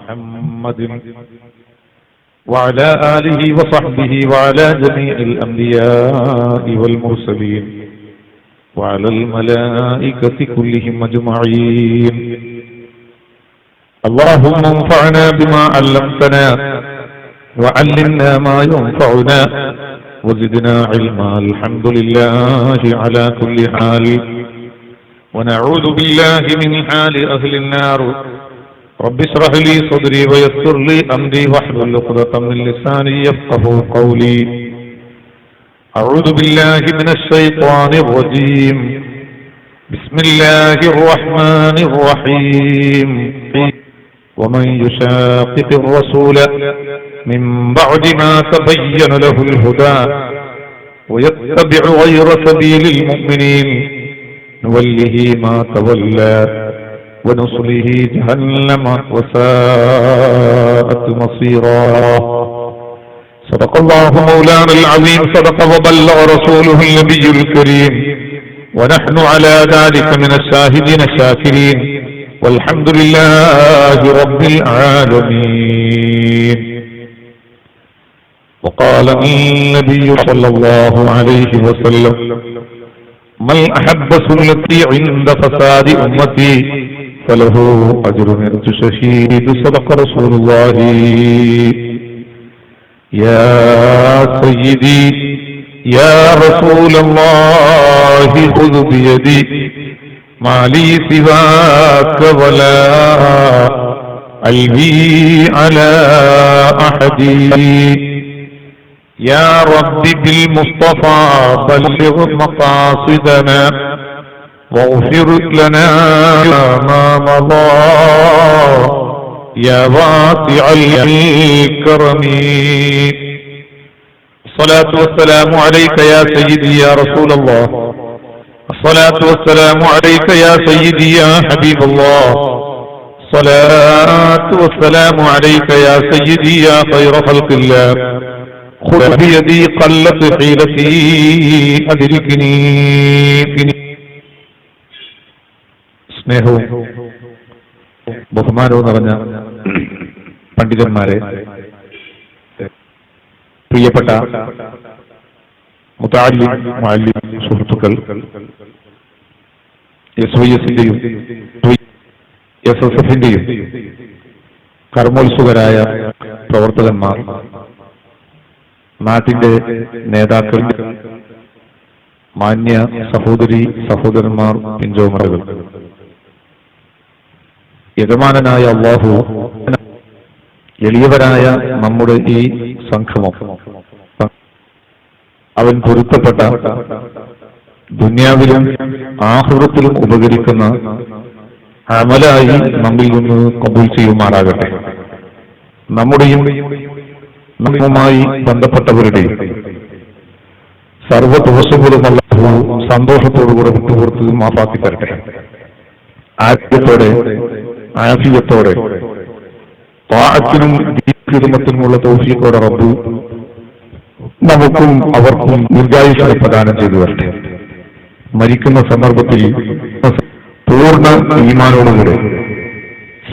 محمد وعلى آله وصحبه وعلى جميع الأنبياء والمرسلين وعلى الملائكة كلهم أجمعين. اللهم انفعنا بما علمتنا وعلمنا ما ينفعنا وزدنا علما. الحمد لله على كل حال، ونعوذ بالله من حال أهل النار. رب اشرح لي صدري ويسر لي أمري واحلل عقدة من لساني يفقهوا قولي. أعوذ بالله من الشيطان الرجيم. بسم الله الرحمن الرحيم. ومن يشاقق الرسول من بعد ما تبين له الهدى ويتبع غير سبيل المؤمنين نوله ما تولى ونصله جهنم وساءت مصيرا. صدق الله مولانا العظيم. صدق وبلغ رسوله النبي الكريم، ونحن على ذلك من الشاهدين الشاكرين، والحمد لله رب العالمين. وقال النبي صلى الله عليه وسلم: من أحب سنتي عند فساد أمتي فله أجر مئة شهيد. صدق رسول الله. يا سيدي يا رسول الله خذ بيدي ما لي سواك ولا ألوي على أحد. يا رب بالمصطفى بلغ مقاصدنا واغفر لنا ما مضى يا واسع الكرم. الصلاة والسلام عليك يا سيدي يا رسول الله. الصلاة والسلام عليك يا سيدي يا حبيب الله. الصلاة والسلام عليك يا سيدي يا خير خلق الله. خذ بيدي قلت حيلتي أدركني. സ്നേഹവും ബഹുമാനവും നിറഞ്ഞ പണ്ഡിതന്മാരെ, പ്രിയപ്പെട്ട മുതഅല്ലിം മുഅല്ലിം സുഹൃത്തുക്കൾ, SYSന്റെയും SSFന്റെയും കർമ്മോത്സുകരായ പ്രവർത്തകന്മാർ, നാട്ടിന്റെ നേതാക്കൾ, മാന്യ സഹോദരി സഹോദരന്മാർ, പിഞ്ചോമറകൾ, യജമാനനായ അല്ലാഹു എളിയവരായ നമ്മുടെ ഈ സംഗമം അവൻ പൊരുത്തപ്പെട്ട ദുനിയാവിലും ആഖിറത്തിലും ഉപകരിക്കുന്ന അമലായി നമ്മിൽ നിന്ന് കബൂൽ ചെയ്യുമാറാകട്ടെ. നമ്മുടെയും നമ്മുമായി ബന്ധപ്പെട്ടവരുടെയും സർവ്വ ദോഷങ്ങളും അല്ലാഹു സന്തോഷത്തോടുകൂടെ വിട്ടുപുറത്ത് മാഫാക്കി തരട്ടെ. ആരോഗ്യത്തോടെ ആഫിയത്തോടെ ത്വാഅത്തിനും ഖിദ്മത്തിനുമുള്ള തൗഫീഖോടെ റബ്ബ് നമുക്കും അവർക്കും ദീർഘായുസ്സ് പ്രദാനം ചെയ്തു വരട്ടെ. മരിക്കുന്ന സന്ദർഭത്തിൽ പൂർണ്ണ ഈമാനോടുകൂടെ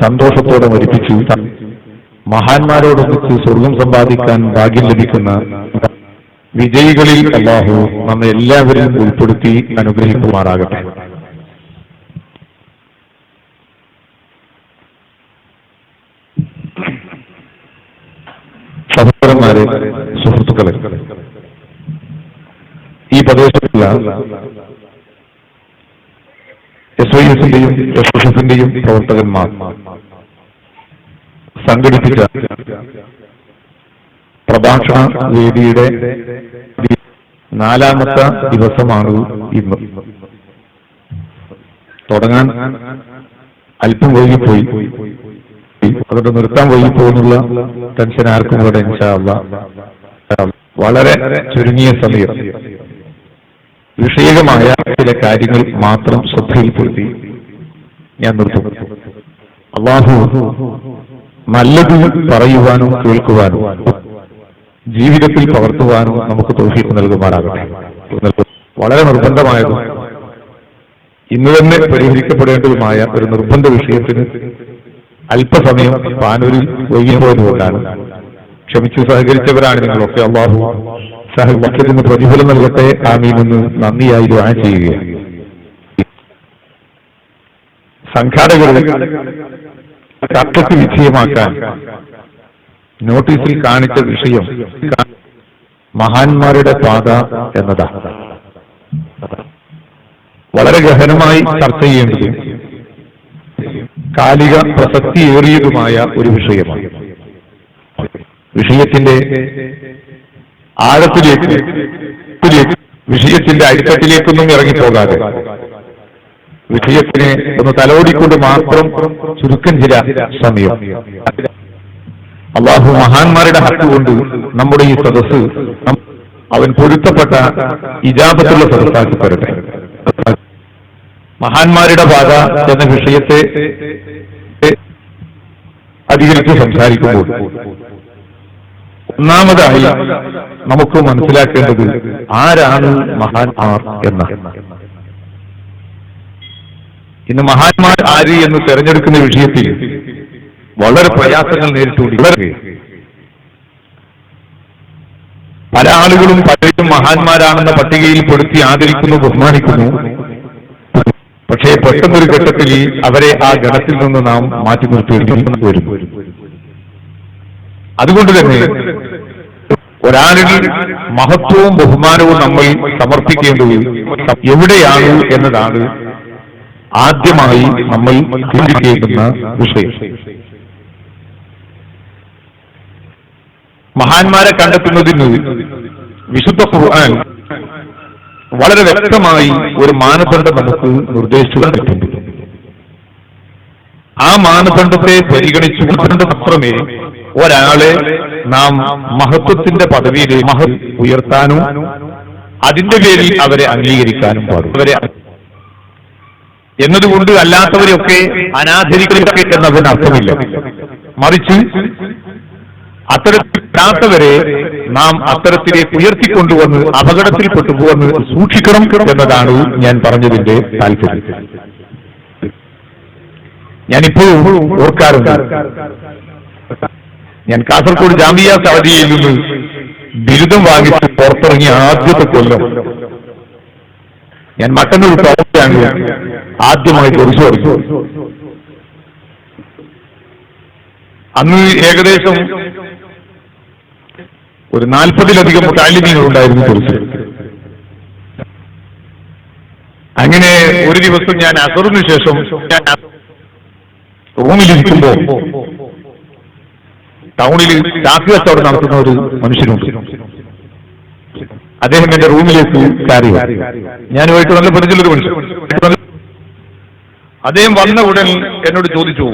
സന്തോഷത്തോടെ മരിപ്പിച്ചു മഹാന്മാരോടൊന്നിച്ച് സ്വർഗം സമ്പാദിക്കാൻ ഭാഗ്യം ലഭിക്കുന്ന വിജയികളിൽ അല്ലാഹു നമ്മെ എല്ലാവരെയും ഉൾപ്പെടുത്തി അനുഗ്രഹിക്കുമാറാകട്ടെ. സഹോദരന്മാരെ, സുഹൃത്തുക്കളെ, ഈ പ്രദേശത്തുള്ള SYSന്റെയും SSFന്റെയും പ്രവർത്തകന്മാർ സംഘടിപ്പിച്ച പ്രഭാഷണ വേദിയുടെ 4ാമത്തെ ദിവസമാണ് ഇന്ന്. തുടങ്ങാൻ അല്പം വൈകിപ്പോയി, അതുകൊണ്ട് നിർത്താൻ വൈകിപ്പോന്നുള്ള ടെൻഷൻ ആർക്കും ഇവിടെ ഇൻഷാ അല്ലാഹ് വളരെ ചുരുങ്ങിയ സമയം വിഷയകമായ ചില കാര്യങ്ങൾ മാത്രം ശ്രദ്ധയിൽപ്പെടുത്തി ഞാൻ നിർത്തും. അല്ലാഹു നല്ലത് പറയുവാനും കേൾക്കുവാനും ജീവിതത്തിൽ പകർത്തുവാനും നമുക്ക് തൗഫീഖ് നൽകുമാറാകട്ടെ. വളരെ അല്പസമയം പാനൂരിൽ വൈകിപ്പോയതുകൊണ്ടാണ്. ക്ഷമിച്ചു സഹകരിച്ചവരാണ് നിങ്ങളൊക്കെ. അള്ളാഹു സഹകരിച്ചതിന് പ്രതിഫലം നൽകട്ടെ. ആമീനെന്ന് നന്ദിയായി ദുആ ചെയ്യുകയാണ്. സംഘാടകരുടെ ചർച്ചയ്ക്ക് വിഷയമാക്കാൻ നോട്ടീസിൽ കാണിച്ച വിഷയം മഹാന്മാരുടെ പാത എന്നതാണ്. വളരെ ഗഹനമായി ചർച്ച ചെയ്യേണ്ടതും കാലിക പ്രസക്തിയേറിയതുമായ ഒരു വിഷയമാണ്. വിഷയത്തിന്റെ ആഴത്തിലേക്ക് വിഷയത്തിന്റെ അടിത്തട്ടിലേക്കൊന്നും ഇറങ്ങിപ്പോകാതെ വിഷയത്തിനെ ഒന്ന് തലോടിക്കൊണ്ട് മാത്രം ചുരുക്കം ചില സമയം അള്ളാഹു മഹാന്മാരുടെ ഹക്ക് കൊണ്ട് നമ്മുടെ ഈ സദസ്സ് അവൻ പൊരുത്തപ്പെട്ട ഇജാബത്തുള്ള സദസ്സാക്കി തരട്ടെ. മഹാന്മാരുടെ പാത എന്ന വിഷയത്തെ അധികരിച്ച് സംസാരിക്കുമ്പോൾ ഒന്നാമതായി നമുക്ക് മനസ്സിലാക്കേണ്ടത് ആരാണ് മഹാന്മാർ എന്ന. ഇന്ന് മഹാന്മാർ ആര് എന്ന് തെരഞ്ഞെടുക്കുന്ന വിഷയത്തിൽ വളരെ പ്രയാസങ്ങൾ നേരിട്ടുകൊണ്ടിരിക്കുകയാണ്. പല ആളുകളും പലരും മഹാന്മാരാണെന്ന പട്ടികയിൽ പെടുത്തി ആദരിക്കുന്നു, ബഹുമാനിക്കുന്നു. പക്ഷേ പെട്ടെന്നൊരു ഘട്ടത്തിൽ അവരെ ആ ഗണത്തിൽ നിന്ന് നാം മാറ്റി നിർത്തേണ്ടി വരുന്നു. അതുകൊണ്ട് തന്നെ ഒരാളിൽ മഹത്വവും ബഹുമാനവും നമ്മൾ സമർപ്പിക്കേണ്ടത് എവിടെയാണ് എന്നതാണ് ആദ്യമായി നമ്മൾ ചിന്തിക്കേണ്ടുന്ന വിഷയം. മഹാന്മാരെ കണ്ടെത്തുന്നതിന് വിശുദ്ധ ഖുർആൻ വളരെ വ്യക്തമായി ഒരു മാനദണ്ഡം നമുക്ക് നിർദ്ദേശിച്ചു തന്നിട്ടുണ്ട്. ആ മാനദണ്ഡത്തെ പരിഗണിച്ചുകൊണ്ട് മാത്രമേ ഒരാളെ നാം മഹത്വത്തിന്റെ പദവിയിലേക്ക് ഉയർത്താനും അതിന്റെ പേരിൽ അവരെ അംഗീകരിക്കാനും പാടും. എന്നതുകൊണ്ട് അല്ലാത്തവരെയൊക്കെ അനാദരിക്കുക എന്നതിന് അർത്ഥമില്ല. മറിച്ച് അത്തരത്തിലാത്തവരെ നാം അത്തരത്തിലേക്ക് ഉയർത്തിക്കൊണ്ടുവന്ന് അപകടത്തിൽപ്പെട്ടുപോകുന്നത് സൂക്ഷിക്കണം എന്നതാണ് ഞാൻ പറഞ്ഞതിന്റെ താല്പര്യം. ഞാനിപ്പോഴും ഓർക്കാറുണ്ട്, ഞാൻ കാസർഗോഡ് ജാമിയ സഅദിയയിൽ നിന്ന് ബിരുദം വാങ്ങിച്ച് പുറത്തിറങ്ങിയ ആദ്യത്തെ കൊല്ലം ഞാൻ മട്ടന്നൂർ ടൗണിലാണ് ആദ്യമായി കുറിച്ചു കൊടുത്തു. അന്ന് ഏകദേശം ഒരു 40-ലധികം മുതഅല്ലിമീങ്ങൾ ഉണ്ടായിരുന്നു കുറിച്ച്. അങ്ങനെ ഒരു ദിവസം ഞാൻ അസറിന് ശേഷം റൂമിലിരിക്കുമ്പോൾ ടൗണിൽ ചാക്ക് കച്ചവടം നടത്തുന്ന ഒരു മനുഷ്യനുണ്ട്. അദ്ദേഹം എന്റെ റൂമിലേക്ക് കയറി. ഞാനുമായിട്ട് നല്ല പരിചയമുള്ളൊരു മനുഷ്യൻ. അദ്ദേഹം വന്ന ഉടൻ എന്നോട് ചോദിച്ചു,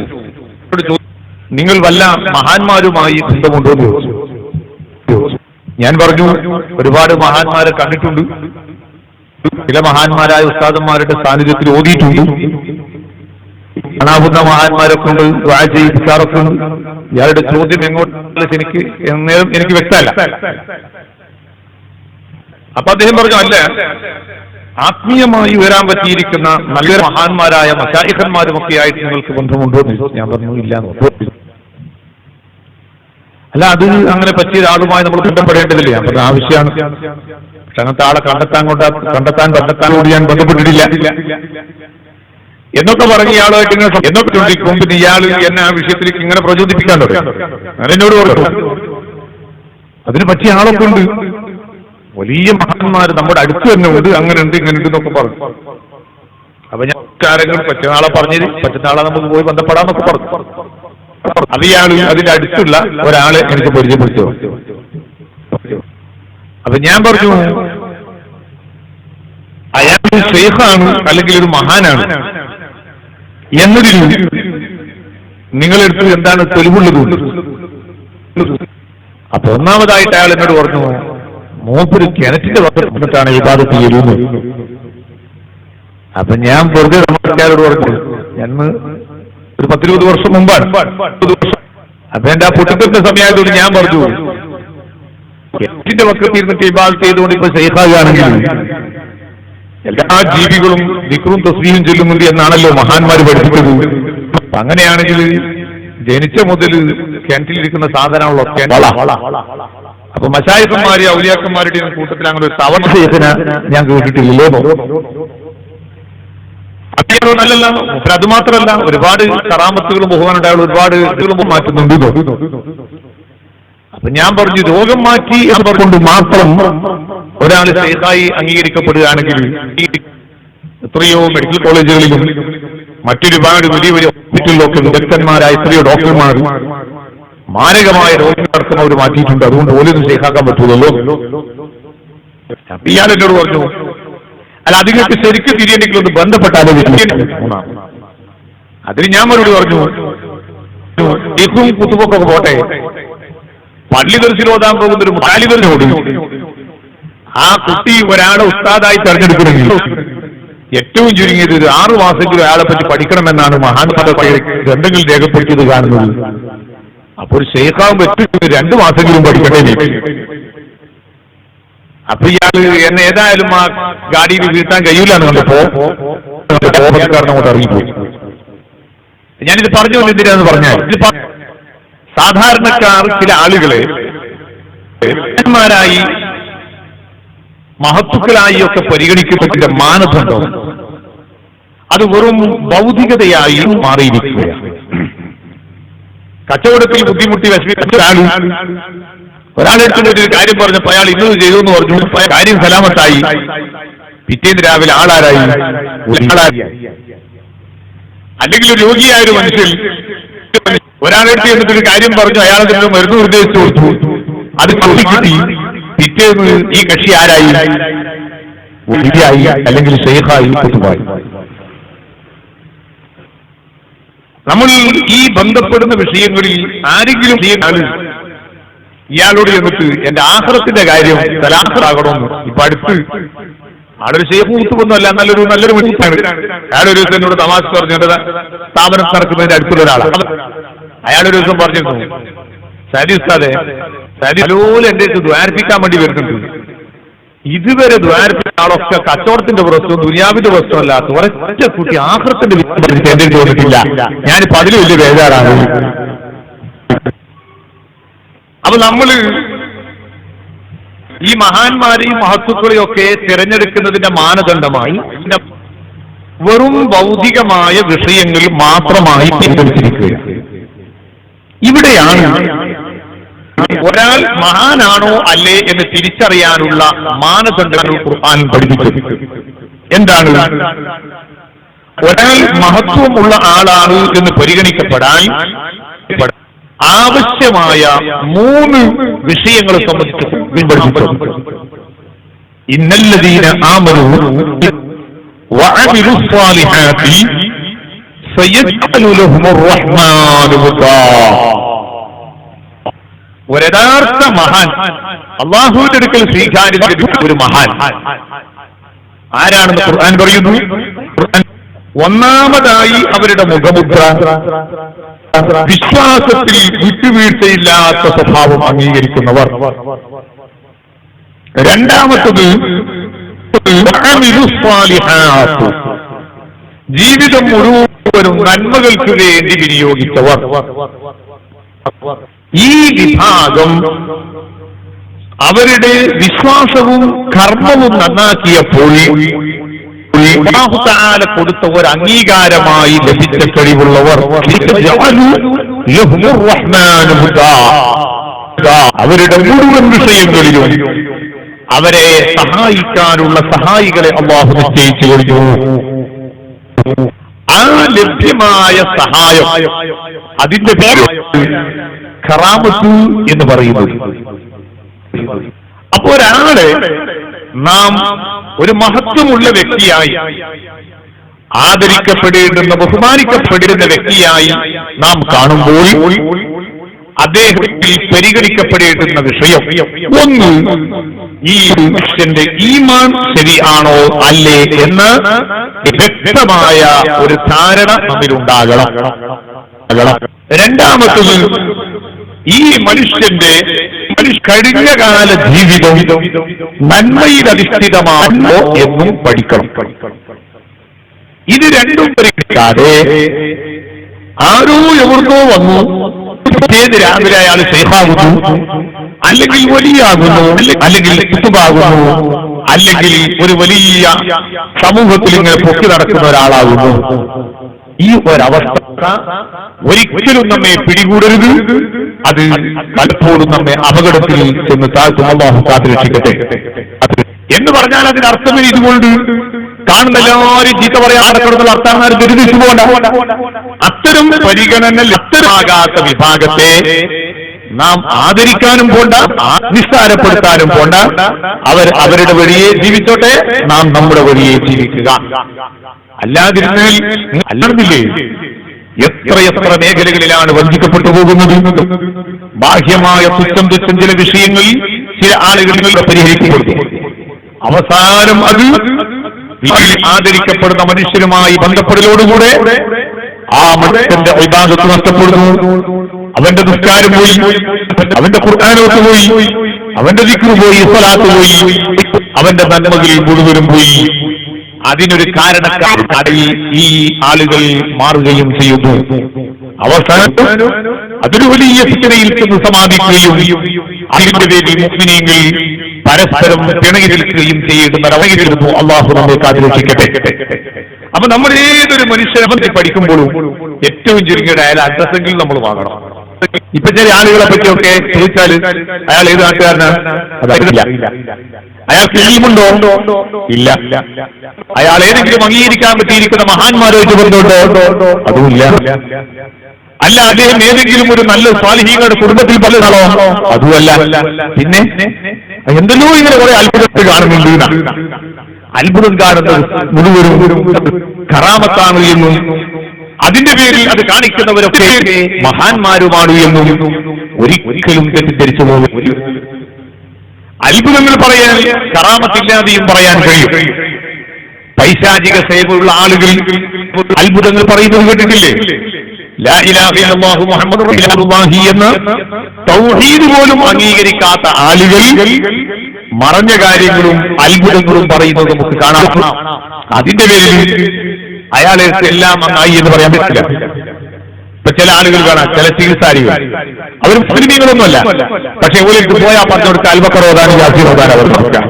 നിങ്ങൾ വല്ല മഹാന്മാരുമായി ബന്ധമുണ്ടോ എന്ന് ചോദിച്ചു. ഞാൻ പറഞ്ഞു, ഒരുപാട് മഹാന്മാരെ കണ്ടിട്ടുണ്ട്, ചില മഹാന്മാരായ ഉസ്താദന്മാരുടെ സാന്നിധ്യത്തിൽ ഓതിയിട്ടുണ്ട്, കാണാവുന്ന മഹാന്മാരൊക്കെ ഉണ്ട്, ദുആ ചെയ്യിപ്പിക്കാറൊക്കെ ഉണ്ട്. ഇയാളുടെ ചോദ്യം എങ്ങോട്ട് എനിക്ക് വ്യക്തമല്ല. അപ്പൊ അദ്ദേഹം പറഞ്ഞു, അല്ല, ആത്മീയമായി ഉയരാൻ പറ്റിയിരിക്കുന്ന നല്ല മഹാന്മാരായ മശായിഖന്മാരുമൊക്കെ ആയിട്ട് നിങ്ങൾക്ക് ബന്ധമുണ്ടോ എന്ന് ചോദിച്ചു. ഞാൻ പറഞ്ഞു, ഇല്ല എന്ന് പറഞ്ഞു. അല്ല, അത് അങ്ങനെ പറ്റിയ ആളുമായി നമ്മൾ ബന്ധപ്പെടേണ്ടതില്ല. ഞാൻ പറഞ്ഞ ആവശ്യമാണ്. പക്ഷെ അങ്ങനത്തെ ആളെ കണ്ടെത്താനോട് ഞാൻ ബന്ധപ്പെട്ടിട്ടില്ല എന്നൊക്കെ പറഞ്ഞ് ഇയാളുമായിട്ട് എന്നൊക്കെ ചോദിക്കും. പിന്നെ ഇയാൾ എന്നെ ആ വിഷയത്തിലേക്ക് ഇങ്ങനെ പ്രചോദിപ്പിക്കാൻ തുടങ്ങി. ഞാൻ എന്നോട് പറഞ്ഞു, അതിന് പറ്റിയ ആളൊക്കെ ഉണ്ട്, വലിയ മഹാന്മാർ നമ്മുടെ അടുത്ത് തന്നെ ഉണ്ട്, അങ്ങനെ ഉണ്ട്, ഇങ്ങനെ ഉണ്ട് എന്നൊക്കെ പറഞ്ഞു. അപ്പൊ ഞാൻ ആരെങ്കിലും പറ്റുന്ന ആളെ പറഞ്ഞത് പറ്റുന്ന ആളെ നമുക്ക് പോയി ബന്ധപ്പെടാന്നൊക്കെ പറഞ്ഞു. അത് ഇയാൾ അതിന്റെ അടുത്തുള്ള ഒരാളെ എനിക്ക് പരിചയപ്പെടുത്തുക. അപ്പൊ ഞാൻ പറഞ്ഞു, അയാൾ ശൈഖാണ് അല്ലെങ്കിൽ ഒരു മഹാനാണ് എന്നതിൽ നിങ്ങളെടുത്ത് എന്താണ് തെളിവുള്ളത്? അപ്പൊ ഒന്നാമതായിട്ട് അയാൾ എന്നോട് പറഞ്ഞു, മൂപ്പര് കിണറ്റിന്റെ വന്നിട്ടാണ് ഇബാദത്ത് ചെയ്യുന്നത്. അപ്പൊ ഞാൻ വെറുതെ നമസ്കാരോട് പറഞ്ഞു, ഞാൻ ഒരു 10-20 വർഷം മുമ്പാണ്. അപ്പൊ എന്റെ ആ പൊട്ടിത്തെറിന്റെ സമയമായതുകൊണ്ട് ഞാൻ പറഞ്ഞു, കിണറ്റിന്റെ വക്കത്ത് ഇരുന്നിട്ട് ഇബാദത്ത് ചെയ്തുകൊണ്ട് ഇപ്പൊ ശൈഖാകുകയാണെങ്കിൽ എല്ലാ ജീവികളും ദിക്റും തസ്ബീഹും ചൊല്ലുന്നുണ്ട് എന്നാണല്ലോ മഹാന്മാർ പഠിപ്പിച്ചത്. അങ്ങനെയാണെങ്കിൽ ജനിച്ച മുതൽ കിണറ്റിലിരിക്കുന്ന സാധനമാണല്ലോ വള. അപ്പൊ മശായിഖന്മാരെ ഔലിയാക്കന്മാരുടെയും കൂട്ടത്തിൽ അങ്ങനെ ഒരു തവണ ഞാൻ കേട്ടിട്ടില്ലല്ലോ. അത്യാവശ്യം നല്ലല്ല. അത് മാത്രമല്ല, ഒരുപാട് കറാമത്തുകളും ബഹുമാനുണ്ടായ ഒരുപാട് മാറ്റുന്നുണ്ട്. അപ്പൊ ഞാൻ പറഞ്ഞു, രോഗം മാറ്റി കൊണ്ട് മാത്രം ഒരാൾ ശൈഖായി അംഗീകരിക്കപ്പെടുകയാണെങ്കിൽ എത്രയോ മെഡിക്കൽ കോളേജുകളിലും മറ്റൊരുപാട് വലിയ വലിയ ഹോസ്പിറ്റലിലൊക്കെ വിദഗ്ധന്മാരായ എത്രയോ ഡോക്ടർമാർ മാരകമായ രോഗം നടക്കുന്ന അവർ മാറ്റിയിട്ടുണ്ട്. അതുകൊണ്ട് ഓരോന്നും ശൈഖാക്കാൻ പറ്റൂലല്ലോ. ഇയാൾ എന്നോട് പറഞ്ഞു, അല്ല അതിനൊക്കെ ശരിക്കും തിരിയണമെങ്കിൽ ഒന്ന് ബന്ധപ്പെട്ടാലോ. അതിന് ഞാൻ മറുപടി പറഞ്ഞു, ഇക്കും കുത്തുപോക്കൊക്കെ പോട്ടെ, പള്ളി ദർശനം ഓതാൻ പോകുന്ന ഒരു മുതാലിബിനോട് ആ കുട്ടി ഒരാളെ ഉസ്താദായി തെരഞ്ഞെടുക്കണമെങ്കിൽ ഏറ്റവും ചുരുങ്ങിയത് ഒരു 6 മാസമെങ്കിലും അയാളെ പറ്റി പഠിക്കണമെന്നാണ് മഹാന്മാരുടെ ഗ്രന്ഥങ്ങളിൽ രേഖപ്പെടുത്തിയത് കാണുന്നത്. അപ്പോൾ ഒരു ശൈഖാവും പറ്റും 2 മാസമെങ്കിലും പഠിക്കണേ. അപ്പൊ ഇയാള് എന്നെ ഏതായാലും ആ ഗാഡിയിൽ വീഴ്ത്താൻ കഴിയില്ലാന്ന് കണ്ടപ്പോ അങ്ങോട്ട് ഇറങ്ങിപ്പോയി. ഞാനിത് പറഞ്ഞു എന്തിനാന്ന് പറഞ്ഞാൽ, സാധാരണക്കാർ ചില ആളുകളെ ായി മഹത്തുക്കളായി ഒക്കെ പരിഗണിക്കപ്പെട്ട മാനദണ്ഡം അത് വെറും ഭൗതികതയായി മാറിയിരിക്കുകയാണ്. കച്ചവടത്തിൽ ബുദ്ധിമുട്ടി വിഷമിച്ചാലും ഒരാളെടുത്ത് ഒരു കാര്യം പറഞ്ഞപ്പോ അയാൾ ഇന്നത് ചെയ്തു എന്ന് പറഞ്ഞു, കാര്യം സലാമത്തായി. പിറ്റേന്ന് രാവിലെ ആളാരായി? അല്ലെങ്കിൽ ഒരു രോഗിയായ ഒരു മനുഷ്യൻ ഒരാളെടുത്ത് എന്നിട്ടൊരു കാര്യം പറഞ്ഞു, അയാളെ മരുന്ന് നിർദ്ദേശിച്ചു കൊടുത്തു, അത് കിട്ടി. പിറ്റേന്ന് ഈ കക്ഷി ആരായി? അല്ലെങ്കിൽ ശൈഖായി കുത്തുബായി. നമ്മൾ ഈ ബന്ധപ്പെടുന്ന വിഷയങ്ങളിൽ ആരെങ്കിലും ഇയാളോട് എന്നിട്ട് എന്റെ ആഖിറത്തിന്റെ കാര്യം സലാഹറാകണമെന്ന് ഇപ്പൊ അടുത്ത് ആളൊരു ശൈഖ് കൂത്തുകൊന്നല്ല, നല്ലൊരു മനുഷ്യനാണ്. അയാളൊരു ദിവസം എന്നോട് തമാശ പറഞ്ഞത് സ്ഥാപനം നടക്കുന്നതിന്റെ അടുത്തുള്ള ഒരാളാണ്. അയാളൊരു ദിവസം പറഞ്ഞിരുന്നു, സാദി ഉസ്താദെ, സാദിലോല് എന്റെ അടുത്ത് ദ്വാരിപ്പിക്കാൻ വേണ്ടി വരുന്നുണ്ട്. ഇതുവരെ ദ്വാരിപ്പിച്ച ആളൊക്കെ കച്ചവടത്തിന്റെ പ്രശ്നവും ദുനിയാവിന്റെ പ്രശ്നമല്ലാത്ത ഒരൊറ്റ കുട്ടി ആഖിറത്തിന്റെ എന്റെ തോന്നിട്ടില്ല. ഞാനിപ്പോ അതിൽ വലിയ ബേജാറാണ്. അപ്പൊ നമ്മള് ഈ മഹാന്മാരെയും മഹത്തുക്കളെയും ഒക്കെ തിരഞ്ഞെടുക്കുന്നതിന്റെ മാനദണ്ഡമായി വെറും ഭൗതികമായ വിഷയങ്ങൾ മാത്രമായി തിരഞ്ഞെടുത്തിരിക്കുകയാണ്. ഇവിടെയാണ് ഒരാൾ മഹാനാണോ അല്ലേ എന്ന് തിരിച്ചറിയാനുള്ള മാനദണ്ഡങ്ങൾ ഖുർആൻ പഠിപ്പിച്ചത്. എന്താണ്? ഒരാൾ മഹത്വമുള്ള ആളാണ് എന്ന് പരിഗണിക്കപ്പെടാൻ ആവശ്യമായ 3 വിഷയങ്ങളെ സംബന്ധിച്ച് പഠിപ്പിച്ചു. ഇന്നല്ലദീന ആമനൂ വഅമിലുസ് സ്വാലിഹാത്തി സയജ്അലു ലഹുമുർ റഹ്മാനു വദാ. ഒരയഥാർത്ഥ മഹാൻ, അല്ലാഹുവിന്റെ അടുക്കൽ സ്വീകാര്യത ഒരു മഹാൻ ആരാണെന്ന് ഖുർആൻ പറയുന്നു. ഒന്നാമതായി അവരുടെ മുഖമുദ്ര വിശ്വാസത്തിൽ വിട്ടുവീഴ്ചയില്ലാത്ത സ്വഭാവം അംഗീകരിക്കുന്നവർ. രണ്ടാമത്തത് ജീവിതം മുഴുവനും നന്മകൾക്ക് വേണ്ടി വിനിയോഗിച്ചവർ. ഈ വിഭാഗം അവരുടെ വിശ്വാസവും കർമ്മവും നന്നാക്കിയപ്പോൾ അല്ലാഹു തആല കൊടുത്ത ഒരു അംഗീകാരമായി ലഭിച്ച കഴിവുള്ളവർ അവരുടെ മുഴുവൻ വിഷയങ്ങളിലും അവരെ സഹായിക്കാനുള്ള സഹായികളെ അല്ലാഹു നിശ്ചയിച്ചു കഴിഞ്ഞു. ആ ലഭ്യമായ സഹായം, അതിന്റെ പേര് കറാമത്ത് എന്ന് പറയുന്നത്. അപ്പോ ഒരാളെ നാം ഒരു മഹത്വമുള്ള വ്യക്തിയായി ആദരിക്കപ്പെടേണ്ടുന്ന ബഹുമാനിക്കപ്പെടേണ്ട വ്യക്തിയായി നാം കാണുമ്പോൾ അദ്ദേഹത്തിൽ പരിഗണിക്കപ്പെടേണ്ടുന്ന വിഷയം ഒന്ന്, ഈ മനുഷ്യന്റെ ഈമാൻ ശരിയാണോ അല്ലേ എന്ന് വ്യക്തമായ ഒരു ധാരണ നമ്മിലുണ്ടാകണം. രണ്ടാമത്തത്, ഈ മനുഷ്യന്റെ കഴിഞ്ഞകാല ജീവിതം നന്മയിൽ അധിഷ്ഠിതമാണോ എന്നും പഠിക്കണം. ഇത് രണ്ടും പരിഗണിക്കാതെ ആരോ എവിടുന്നോ വന്നു, ഏത് രാവിലെ അയാൾ ശൈഖാകുന്നു, അല്ലെങ്കിൽ വലിയാകുന്നു, അല്ലെങ്കിൽ കുത്തുബാകുന്നു, അല്ലെങ്കിൽ ഒരു വലിയ സമൂഹത്തിൽ ഇങ്ങനെ പൊക്കി നടക്കുന്ന ഒരാളാകുന്നു. ഈ ഒരവസ്ഥ ഒരിക്കലും നമ്മെ പിടികൂടരുത്. അത് പലപ്പോഴും നമ്മെ അപകടത്തിൽ ചെന്ന് താഴ്ത്തും. അല്ലാഹു കാത്തുരക്ഷിക്കട്ടെ. എന്ന് പറഞ്ഞാൽ അതിനർത്ഥം ഇതുകൊണ്ട് കാണുന്ന എല്ലാവരും ചീത്ത പറയാൻ നടക്കുന്ന അർത്ഥം ദുരിതിച്ചു പോകണ്ട. അത്തരം പരിഗണന ലഭ്യമാകാത്ത വിഭാഗത്തെ നാം ആദരിക്കാനും പോണ്ട, നിസ്സാരപ്പെടുത്താനും പോണ്ട. അവരുടെ വഴിയെ ജീവിച്ചോട്ടെ, നാം നമ്മുടെ വഴിയെ ജീവിക്കുക. അല്ലാതിരുന്നാൽ അല്ലാതില്ലേ എത്രയെത്ര മേഖലകളിലാണ് വഞ്ചിക്കപ്പെട്ടു പോകുന്നത്. ബാഹ്യമായ തുച്ഛം ചില വിഷയങ്ങളിൽ ചില ആളുകൾ പരിഹരിക്കപ്പെടുന്നു. അവസാനം അത് ആദരിക്കപ്പെടുന്ന മനുഷ്യരുമായി ബന്ധപ്പെടലോടുകൂടെ ആ മനുഷ്യന്റെ ഇബാദത്ത് നഷ്ടപ്പെടുന്നു. അവന്റെ നിസ്കാരം പോയി, അവന്റെ ഖുർആനോത്ത് പോയി, അവന്റെ ദിക്ർ പോയി, സ്വലാത്ത് പോയി, അവന്റെ നന്മകളിൽ മുഴുവനും പോയി. അതിനൊരു കാരണക്കാരായി ഈ ആളുകൾ മാറുകയും ചെയ്യുന്നു. അവസാനം അതൊരു വലിയ ഫിത്നയിൽ ചെന്ന് സമാപിക്കുകയും അതിന്റെ പേരിൽ മുഅ്മിനീങ്ങൾ പരസ്പരം പിണങ്ങി നിൽക്കുകയും ചെയ്യുന്നു. അല്ലാഹു നമ്മെ കാത്തുരക്ഷിക്കട്ടെ. അപ്പൊ നമ്മൾ ഏതൊരു മനുഷ്യനെ പറ്റി പഠിക്കുമ്പോഴും ഏറ്റവും ചുരുങ്ങിയ അയാൾ അഡ്രസ്സെങ്കിലും നമ്മൾ വാങ്ങണം. ഇപ്പൊ ചില ആളുകളെ പറ്റിയൊക്കെ ചോദിച്ചാൽ അയാൾ ഏത് നാട്ടുകാരനാണ്, അതറിയില്ല. അയാൾക്ക് ഇൽമുണ്ടോ? ഇല്ല. അയാൾ ഏതെങ്കിലും അംഗീകരിക്കാൻ പറ്റിയിരിക്കുന്ന മഹാന്മാരുമായിട്ട് ബന്ധമുണ്ടോ? അതുമില്ല. അല്ല, അദ്ദേഹം ഏതെങ്കിലും ഒരു നല്ല സ്വാലിഹീങ്ങളുടെ കുടുംബത്തിൽ പലതാണോ? അതുമല്ല. പിന്നെ എന്തെല്ലോ ഇങ്ങനെ കുറെ അത്ഭുതത്തിൽ കാണുന്നുണ്ട്. അത്ഭുതം കാണുന്നത് മുഴുവനും കറാമത്താണ് എന്നും അതിന്റെ പേരിൽ അത് കാണിക്കുന്നവരൊക്കെ മഹാന്മാരുമാണ് എന്നും ഒരിക്കലും തെറ്റിദ്ധരിച്ചു പോകും. അത്ഭുതങ്ങൾ പറയാൻ കറാമത്തില്ലാതെയും പറയാൻ കഴിയും. പൈശാചിക സേവയുള്ള ആളുകൾ അത്ഭുതങ്ങൾ പറയുന്നത് കേട്ടിട്ടില്ലേ? ലാ ഇലാഹ ഇല്ലല്ലാഹു മുഹമ്മദുർ റസൂലുള്ളാഹി എന്ന തൗഹീദ് പോലും അംഗീകരിക്കാത്ത ആളുകൾ മറഞ്ഞ കാര്യങ്ങളും അത്ഭുതങ്ങളും പറയുന്നത് നമുക്ക് കാണാം. അതിന്റെ പേരിൽ അയാളെ എല്ലാം നന്നായി എന്ന് പറയാൻ പറ്റില്ല. ഇപ്പൊ ചില ആളുകൾ കാണാം, ചില ചികിത്സാരികൾ അവർ മുസ്ലിമീങ്ങളൊന്നുമല്ല, പക്ഷെ ഓലേക്ക് പോയാൽ പറഞ്ഞു കൊടുത്ത അൽബക്കർ ഓതാനും യാസീൻ ഓതാനും അവർ നോക്കാം.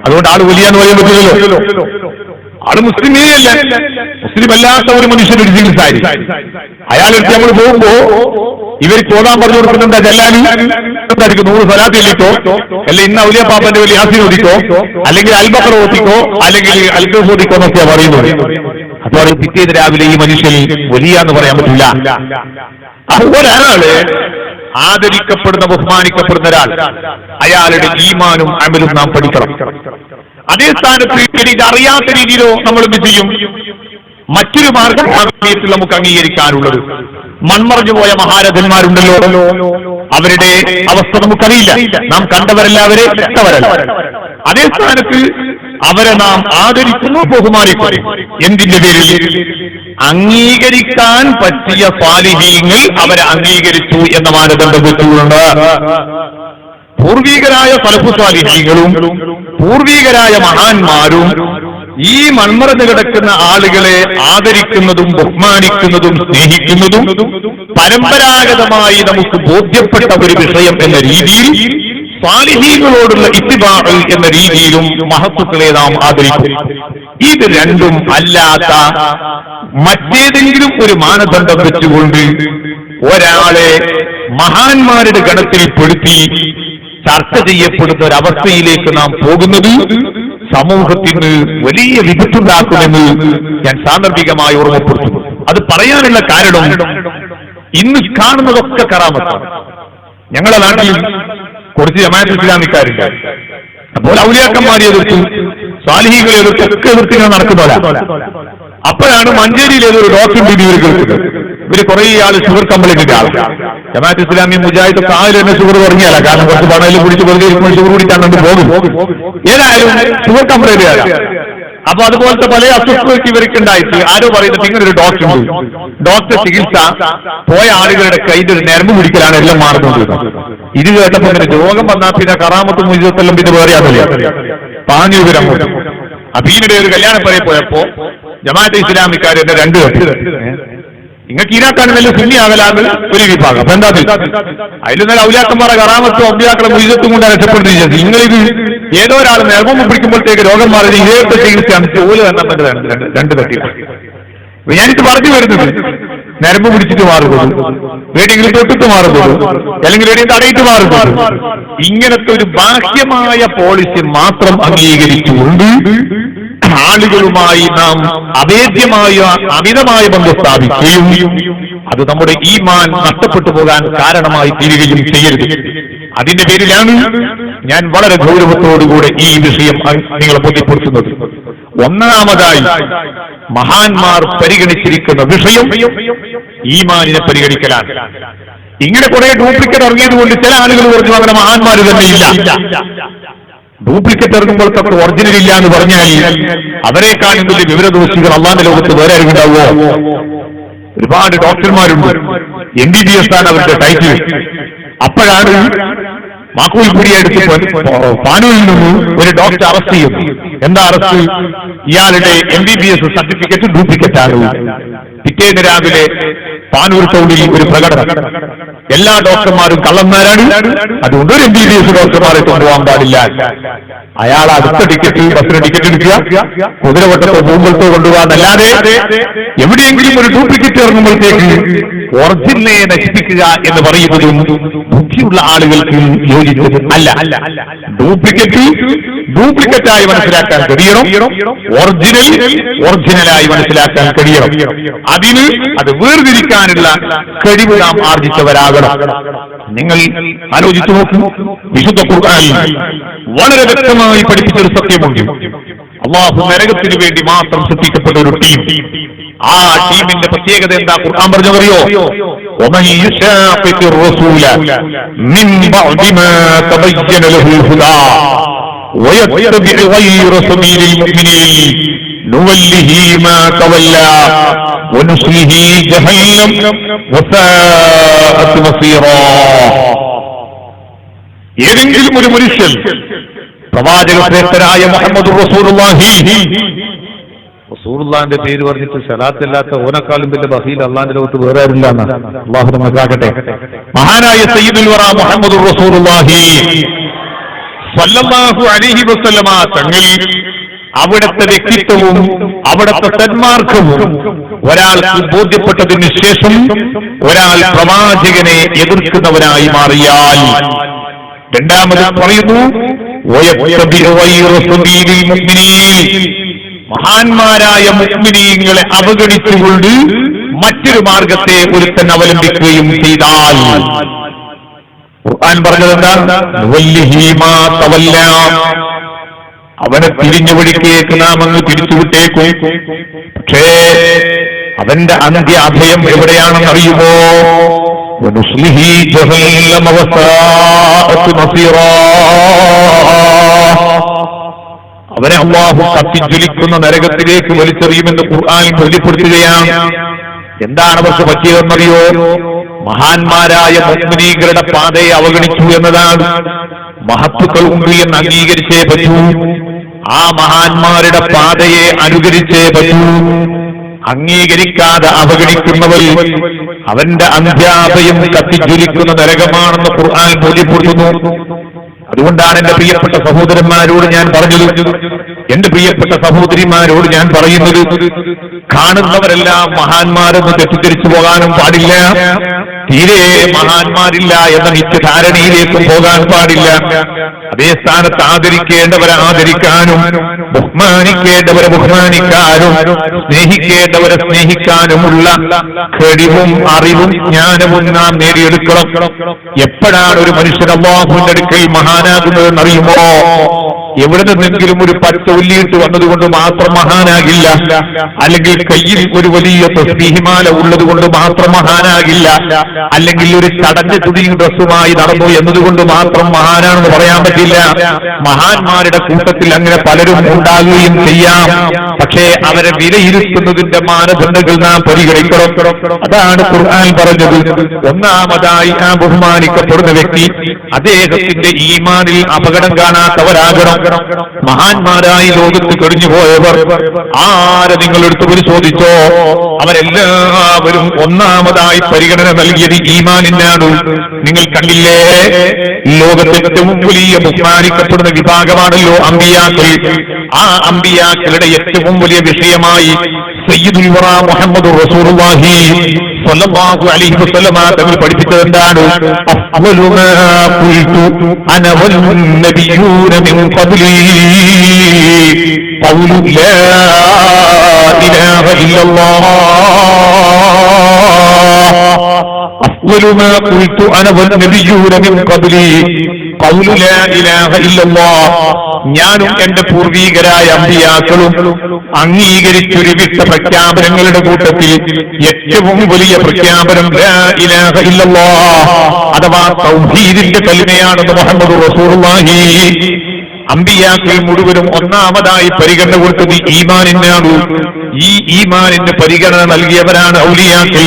അതുകൊണ്ട് ആള് വലിയാന്ന് പറയാൻ പറ്റില്ലല്ലോ. ആള് മുസ്ലിമേ അല്ല, മുസ്ലിം അല്ലാത്ത ഒരു മനുഷ്യനൊരു ചികിത്സാരി. അയാളെടുത്ത് നമ്മൾ പോകുമ്പോ ഇവർക്ക് ഓതാൻ പറഞ്ഞു കൊടുക്കുന്നുണ്ട്. ജല്ലാലി 100 സ്വലാത്ത് ചൊല്ലിക്കോ, അല്ലെങ്കിൽ ഇന്ന ഔലിയ പാപ്പന്റെ വലിയ യാസീൻ ഓതിക്കോ, അല്ലെങ്കിൽ അൽബക്കർ ഓതിക്കോ, അല്ലെങ്കിൽ അൽബക്കർ ഓതിക്കോ എന്നൊക്കെയാ പറയുന്നത്. അപ്പോൾ പിറ്റേന്ന് രാവിലെ ഈ മനുഷ്യൻ വലിയ എന്ന് പറയാൻ പറ്റില്ല. ഒരാള് ആദരിക്കപ്പെടുന്ന ബഹുമാനിക്കപ്പെടുന്ന ഒരാൾ, അയാളുടെ ഈമാനും അമലും നാം പഠിക്കണം. അതേ സ്ഥാനത്ത് ഇത് അറിയാത്ത രീതിയിലോ നമ്മൾ എന്ത് ചെയ്യും? മറ്റൊരു മാർഗം നമുക്ക് അംഗീകരിക്കാനുള്ളത്, മൺമറഞ്ഞു പോയ മഹാരഥന്മാരുണ്ടല്ലോ, അവരുടെ അവസ്ഥ നമുക്കറിയില്ല. നാം കണ്ടവരല്ലാവരെ കേട്ടവരല്ല. അതേ സ്ഥാനത്ത് അവരെ നാം ആദരിക്കുന്നു, ബഹുമാനിക്കുന്നു. എന്തിന്റെ പേരിൽ? അംഗീകരിക്കാൻ പറ്റിയ സ്വാലിഹീങ്ങൾ അവരെ അംഗീകരിച്ചു എന്ന മാനദണ്ഡം വെച്ചുകൊണ്ട് പൂർവികരായ സലഫു സ്വാലിഹീങ്ങളും പൂർവികരായ മഹാന്മാരും ഈ മൺമറഞ്ഞു കിടക്കുന്ന ആളുകളെ ആദരിക്കുന്നതും ബഹുമാനിക്കുന്നതും സ്നേഹിക്കുന്നതും പരമ്പരാഗതമായി നമുക്ക് ബോധ്യപ്പെട്ട ഒരു വിഷയം എന്ന രീതിയിൽ സ്വാലിഹീങ്ങളോടുള്ള ഇത്തിബാഅ് എന്ന രീതിയിലും മഹത്തുക്കളെ നാം ആദരിക്കും. ഇത് രണ്ടും അല്ലാത്ത മറ്റേതെങ്കിലും ഒരു മാനദണ്ഡം വെച്ചുകൊണ്ട് ഒരാളെ മഹാന്മാരുടെ ഗണത്തിൽ പെടുത്തി ചർച്ച ചെയ്യപ്പെടുന്ന ഒരവസ്ഥയിലേക്ക് നാം പോകുന്നത് സമൂഹത്തിന് വലിയ വിപത്തുണ്ടാക്കുമെന്ന് ഞാൻ സാന്ദർഭികമായി ഓർമ്മപ്പെടുത്തുന്നു. അത് പറയാനുള്ള കാരണം ഇന്ന് കാണുന്നതൊക്കെ കറാമത്താണ്. ഞങ്ങളുടെ നാട്ടിൽ കുറച്ച് ജമാഅത്ത് ഇസ്ലാമിക്കാരുണ്ട്. അപ്പോൾ ഔലിയാക്കന്മാരെ എതിർത്തും സ്വാലിഹീകളെ എതിർത്തും ഒക്കെ എതിർത്തിങ്ങനെ നടക്കുന്നവരാ. അപ്പോഴാണ് മഞ്ചേരിയിൽ ഏതൊരു ഡോക്ടർ ഇവർ കേൾക്കുന്നത്. ഇവര് കുറെ ആള് ഷുഗർ കംപ്ലൈന്റിന്റെ ആൾക്കാർ. ജമാഅത്ത് ഇസ്ലാമി മുജാഹിദൊക്കെ ആരും തന്നെ ഷുഗർ പറഞ്ഞല്ല. കാരണം കുറച്ച് പണയിൽ കുടിച്ച് വെറുതെ ഷുഗർ കുടിച്ചാണ് പോകും. ഏതായാലും ഷുഗർ കംപ്ലൈന്റ് ആരാ. അപ്പൊ അതുപോലത്തെ പല അസ്വസ്ഥതയ്ക്ക് ഇവർക്ക് ഉണ്ടായിട്ട് ആരോ പറയുന്നത് ഇങ്ങനെ ഒരു ഡോക്ടർ ഉണ്ട്, ഡോക്ടർ ചികിത്സ പോയ ആളുകളുടെ കയ്യിൽ ഒരു ഞരമ്പ് പിടിക്കലാണ് എല്ലാം മാറുന്നത്. ഇത് കേട്ടപ്പോ ഇങ്ങനെ രോഗം വന്നാൽ പിന്നെ കറാമത്ത് മുജിദത്തെല്ലാം പിന്നെ വേറെ ആവില്ല, പാഞ്ഞു വിവരം. അപ്പൊ ഇതിനിടെ ഒരു കല്യാണം പറയെ പോയപ്പോ ജമാഅത്തെ ഇസ്ലാമിക്കാർ എന്നെ 2 കെട്ടി നിങ്ങൾക്ക് ഈനാക്കാണെങ്കിൽ സുന്നി ആകലാന്ന് ഒരു വിഭാഗം. അപ്പൊ എന്താ അതിൽ നല്ല ഔലിയാക്കന്മാരെ കറാമത്തും ഔലിയാക്കളെ മുഴുവത്തും കൊണ്ടാണ് രക്ഷപ്പെടുന്നത്. നിങ്ങളിത് ഏതോ ഒരാൾ നിയമം പിടിക്കുമ്പോഴത്തേക്ക് രോഗം മാറി ഇതേത്തെ ചികിത്സയാണ് ജോലി തന്നെ രണ്ട് തട്ടികൾ. ഞാനിത് പറഞ്ഞു വരുന്നത് നരമ്പ് പിടിച്ചിട്ട് മാറുന്നത്, വേടിയെങ്കിലും തൊട്ടിട്ട് മാറുന്നത്, അല്ലെങ്കിൽ വേടി തടയിട്ട് മാറുന്നത്, ഇങ്ങനത്തെ ഒരു ബാഹ്യമായ പോളിസി മാത്രം അംഗീകരിച്ചുകൊണ്ട് ആളുകളുമായി നാം അഭേദ്യമായ അമിതമായ ബന്ധം സ്ഥാപിക്കുകയും അത് നമ്മുടെ ഈമാൻ നഷ്ടപ്പെട്ടു പോകാൻ കാരണമായി തീരുകയും ചെയ്യരുത്. അതിന്റെ പേരിലാണ് ഞാൻ വളരെ ഗൗരവത്തോടുകൂടെ ഈ വിഷയം നിങ്ങളെ ബോധ്യപ്പെടുത്തുന്നത്. ഒന്നാമതായി മഹാന്മാർ പരിഗണിച്ചിരിക്കുന്ന വിഷയം ഈമാനിനെ പരിഗണിക്കലാണ്. ഇങ്ങനെ കുറെ ഡ്യൂപ്ലിക്കേറ്റ് ഇറങ്ങിയതുകൊണ്ട് ചില ആളുകൾ പറഞ്ഞു അങ്ങനെ മഹാന്മാർ തന്നെയില്ല. ഡ്യൂപ്ലിക്കേറ്റ് ഇറങ്ങുമ്പോഴത്തൊക്കെ ഒറിജിനൽ ഇല്ല എന്ന് പറഞ്ഞാൽ അവരെക്കാളും വലിയ വിവരദോഷികൾ അള്ളാന്റെ ലോകത്ത് വേറെ ഉണ്ടാവുമോ? ഒരുപാട് ഡോക്ടർമാരുണ്ട്, MBBS ആണ് അവരുടെ ടൈറ്റിൽ. അപ്പോഴാണ് മാക്കൂൽ കുടിയെടുത്ത് പാനൂരിൽ നിന്ന് ഒരു ഡോക്ടർ അറസ്റ്റ് ചെയ്യും. എന്താ അറസ്റ്റ്? ഇയാളുടെ MBBS സർട്ടിഫിക്കറ്റ് ഡ്യൂപ്ലിക്കേറ്റ് ആണ്. പിറ്റേന്ന് രാവിലെ പാനൂർ ടൗണിൽ ഒരു പ്രകടനം. എല്ലാ ഡോക്ടർമാരും കള്ളന്മാരാണ്, അതുകൊണ്ട് ഒരു MBBS ഡോക്ടർമാരെ കൊണ്ടുപോകാൻ പാടില്ല. അയാൾ അടുത്ത ടിക്കറ്റ് ബസ്സിന് ടിക്കറ്റ് എടുക്കുക, കുതിരവട്ടത്തോ പൂമ്പലത്തോ കൊണ്ടുപോകാന്നല്ലാതെ എവിടെയെങ്കിലും ഒരു ഡ്യൂപ്ലിക്കേറ്റ് ഇറങ്ങുമ്പോഴത്തേക്ക് ഒറിജിനലെ നശിപ്പിക്കുക എന്ന് പറയുന്നതും ബുദ്ധിയുള്ള ആളുകൾക്ക് യോജിച്ചത് അല്ല. ഡ്യൂപ്ലിക്കേറ്റായി മനസ്സിലാക്കാൻ കഴിയണം, ഒറിജിനലായി മനസ്സിലാക്കാൻ കഴിയണം. അതിന് അത് വേർതിരിക്കാനുള്ള കഴിവ് നാം ആർജിച്ചവരാകണം. നിങ്ങൾ ആലോചിച്ചു നോക്കൂ, വിശുദ്ധ ഖുർആനിൽ വളരെ വ്യക്തമായി പഠിപ്പിച്ചൊരു സത്യമുണ്ട്. അല്ലാഹു നരകത്തിന് വേണ്ടി മാത്രം സൃഷ്ടിക്കപ്പെട്ട ഒരു ടീം. ആ ടീമിന്റെ പ്രത്യേകത എന്താ ഖുർആൻ പറഞ്ഞറിയോ? വമൻ യുശാഖിഖിർ റസൂല മിൻ ബഅദി മാ തബയ്യന ലഹുൽ ഹുദാ വയത്തബിഉ ഗൈറ സബീലിൽ മുഅ്മിനീൻ നുവല്ലിഹി മാ തവല്ലാ വനുസ്ലിഹി ജഹന്നം വസാഅത് മസീറാ. ഏതെങ്കിലും ഒരു മനുഷ്യൻ പ്രവാചകശ്രേഷ്ഠനായ മുഹമ്മദ് റസൂലുള്ളാഹിന്റെ പേര് പറഞ്ഞിട്ട് സലാത്തില്ലാത്ത ഓനക്കാളും വലിയ ബഹീൽ അള്ളാന്റെ ലോകത്ത് വേറെ ആരില്ല എന്നാണ്. അള്ളാഹു മനസ്സിലാക്കട്ടെ. മഹാനായ സയ്യിദുൽ വറ മുഹമ്മദ് റസൂലുള്ളാഹി സ്വല്ലല്ലാഹു അലൈഹി വസല്ലമ തങ്ങൾ അവിടുത്തെ വ്യക്തിത്വവും അവിടുത്തെ സന്മാർഗവും ഒരാൾക്ക് ബോധ്യപ്പെട്ടതിന് ശേഷം ഒരാൾ പ്രവാചകനെ എതിർക്കുന്നവനായി മാറിയാൽ, രണ്ടാമത് പറയുന്നു മഹാന്മാരായ മുഅ്മിനീങ്ങളെ അവഗണിച്ചുകൊണ്ട് മറ്റൊരു മാർഗത്തെ ഒരുത്തൻ അവലംബിക്കുകയും ചെയ്താൽ, ഖുർആൻ പറഞ്ഞതെന്താണ്? അവനെ തിരിഞ്ഞ വഴിക്കേക്ക് നാം അങ്ങ് തിരിച്ചുവിട്ടേക്കും. പക്ഷേ അവന്റെ അന്ത്യാഭയം എവിടെയാണെന്ന് അറിയുമോ? അവനെ അല്ലാഹു കത്തിജ്വലിക്കുന്ന നരകത്തിലേക്ക് വലിച്ചെറിയുമെന്ന് ഖുർആൻ ബോധ്യപ്പെടുത്തുകയാണ്. എന്താണ് അവർക്ക് പറ്റിയതെന്നറിയോ? മഹാന്മാരായ മുഅ്മിനീങ്ങളുടെ പാതയെ അവഗണിച്ചു എന്നതാണ്. മഹത്തുക്കൾ ഉണ്ട് എന്ന് അംഗീകരിച്ചേ പറ്റൂ, ആ മഹാന്മാരുടെ പാതയെ അനുകരിച്ചേ പറ്റൂ. അംഗീകരിക്കാതെ അവഗണിക്കുന്നവർ അവന്റെ അന്ത്യാഭയം കത്തിജ്വലിക്കുന്ന നരകമാണെന്ന് ഖുർആൻ ബോധ്യപ്പെടുത്തുന്നു. അതുകൊണ്ടാണ് എന്റെ പ്രിയപ്പെട്ട സഹോദരന്മാരോട് ഞാൻ പറഞ്ഞത്, എന്റെ പ്രിയപ്പെട്ട സഹോദരിമാരോട് ഞാൻ പറയുന്നത്, കാണുന്നവരെല്ലാം മഹാന്മാരെന്ന് തെറ്റിദ്ധരിച്ചു പോകാനും പാടില്ല. തീരെ മഹാന്മാരില്ല എന്ന നിത്യധാരണയിലേക്കും പോകാൻ പാടില്ല. അതേ സ്ഥാനത്ത് ആദരിക്കേണ്ടവരെ ആദരിക്കാനും ബഹുമാനിക്കേണ്ടവരെ ബഹുമാനിക്കാനും സ്നേഹിക്കേണ്ടവരെ സ്നേഹിക്കാനുമുള്ള കഴിവും അറിവും ജ്ഞാനവും നാം നേടിയെടുക്കണം. എപ്പോഴാണ് ഒരു മനുഷ്യൻ അല്ലാഹുവിന്റെ അടുക്കൽ മഹാനാകുന്നതെന്നറിയുമോ? എവിടെ നിന്നെങ്കിലും ഒരു പച്ച ഉല്ലിയിട്ട് വന്നതുകൊണ്ട് മാത്രം മഹാനാകില്ല, അല്ലെങ്കിൽ കയ്യിൽ ഒരു വലിയ തസ്ബീഹിമാല ഉള്ളത് കൊണ്ട് മാത്രം മഹാനാകില്ല, അല്ലെങ്കിൽ ഒരു ചടഞ്ഞ തുണിയും ഡ്രസ്സുമായി നടന്നു എന്നതുകൊണ്ട് മാത്രം മഹാനാണെന്ന് പറയാൻ പറ്റില്ല. മഹാന്മാരുടെ കൂട്ടത്തിൽ അങ്ങനെ പലരും ഉണ്ടാകുകയും ചെയ്യാം. പക്ഷേ അവരെ വിലയിരുത്തുന്നതിന്റെ മാനദണ്ഡങ്ങൾ നാം പരിഗണിക്കണം. അതാണ് ഖുർആൻ പറഞ്ഞത്. ഒന്നാമതായി ആ ബഹുമാനിക്കപ്പെടുന്ന വ്യക്തി അദ്ദേഹത്തിന്റെ ഈമാനിൽ അപകടം കാണാത്തവരാകണം. മഹാന്മാരായി ലോകത്ത് കഴിഞ്ഞുപോയവർ ആരെ നിങ്ങളെടുത്ത് പരിശോധിച്ചോ, അവരെല്ലാവരും ഒന്നാമതായി പരിഗണന നൽകിയത് ഈമാനിനാണ്. നിങ്ങൾ കണ്ടില്ലേ, ലോകത്തെ ഏറ്റവും വലിയ ബഹുമാനിക്കപ്പെടുന്ന വിഭാഗമാണല്ലോ അമ്പിയാക്കൾ. ആ അമ്പിയാക്കളുടെ ഏറ്റവും വലിയ വിഷയമായി സയ്യിദുൽ വറ മുഹമ്മദുർ റസൂലുള്ളാഹി സ്വല്ലല്ലാഹു അലൈഹി വസല്ലമ തങ്ങൾ പഠിപ്പിച്ചത് എന്താണ്? അഫ്ളു മാ ഖുൽതു അന വൽ നബിയ്യൂന മിൻ ഖബ്ലി ഖൗലു ലാ ഇലാഹ ഇല്ലല്ലാഹ്. അഫ്ളു മാ ഖുൽതു അന വൽ നബിയ്യൂന മിൻ ഖബ്ലി ഖൗലു ലാ ഇലാഹ ഇല്ലല്ലാഹ്. ഞാനും എന്റെ പൂർവീകരായ അമ്പിയാക്കളും അംഗീകരിച്ചൊരു വിട്ട പ്രഖ്യാപനങ്ങളുടെ കൂട്ടത്തിൽ ഏറ്റവും വലിയ പ്രഖ്യാപനം ലാ ഇലാഹ ഇല്ലല്ലാഹ് അഥവാ തൗഹീദിന്റെ കലിമയാണെന്ന് മുഹമ്മദ് റസൂലുള്ളാഹി. അമ്പിയാക്കൾ മുഴുവനും ഒന്നാമതായി പരിഗണന കൊടുത്തത് ഈമാനിനാണ്. ഈ ഈമാനിന് പരിഗണന നൽകിയവരാണ് ഔലിയാക്കൾ.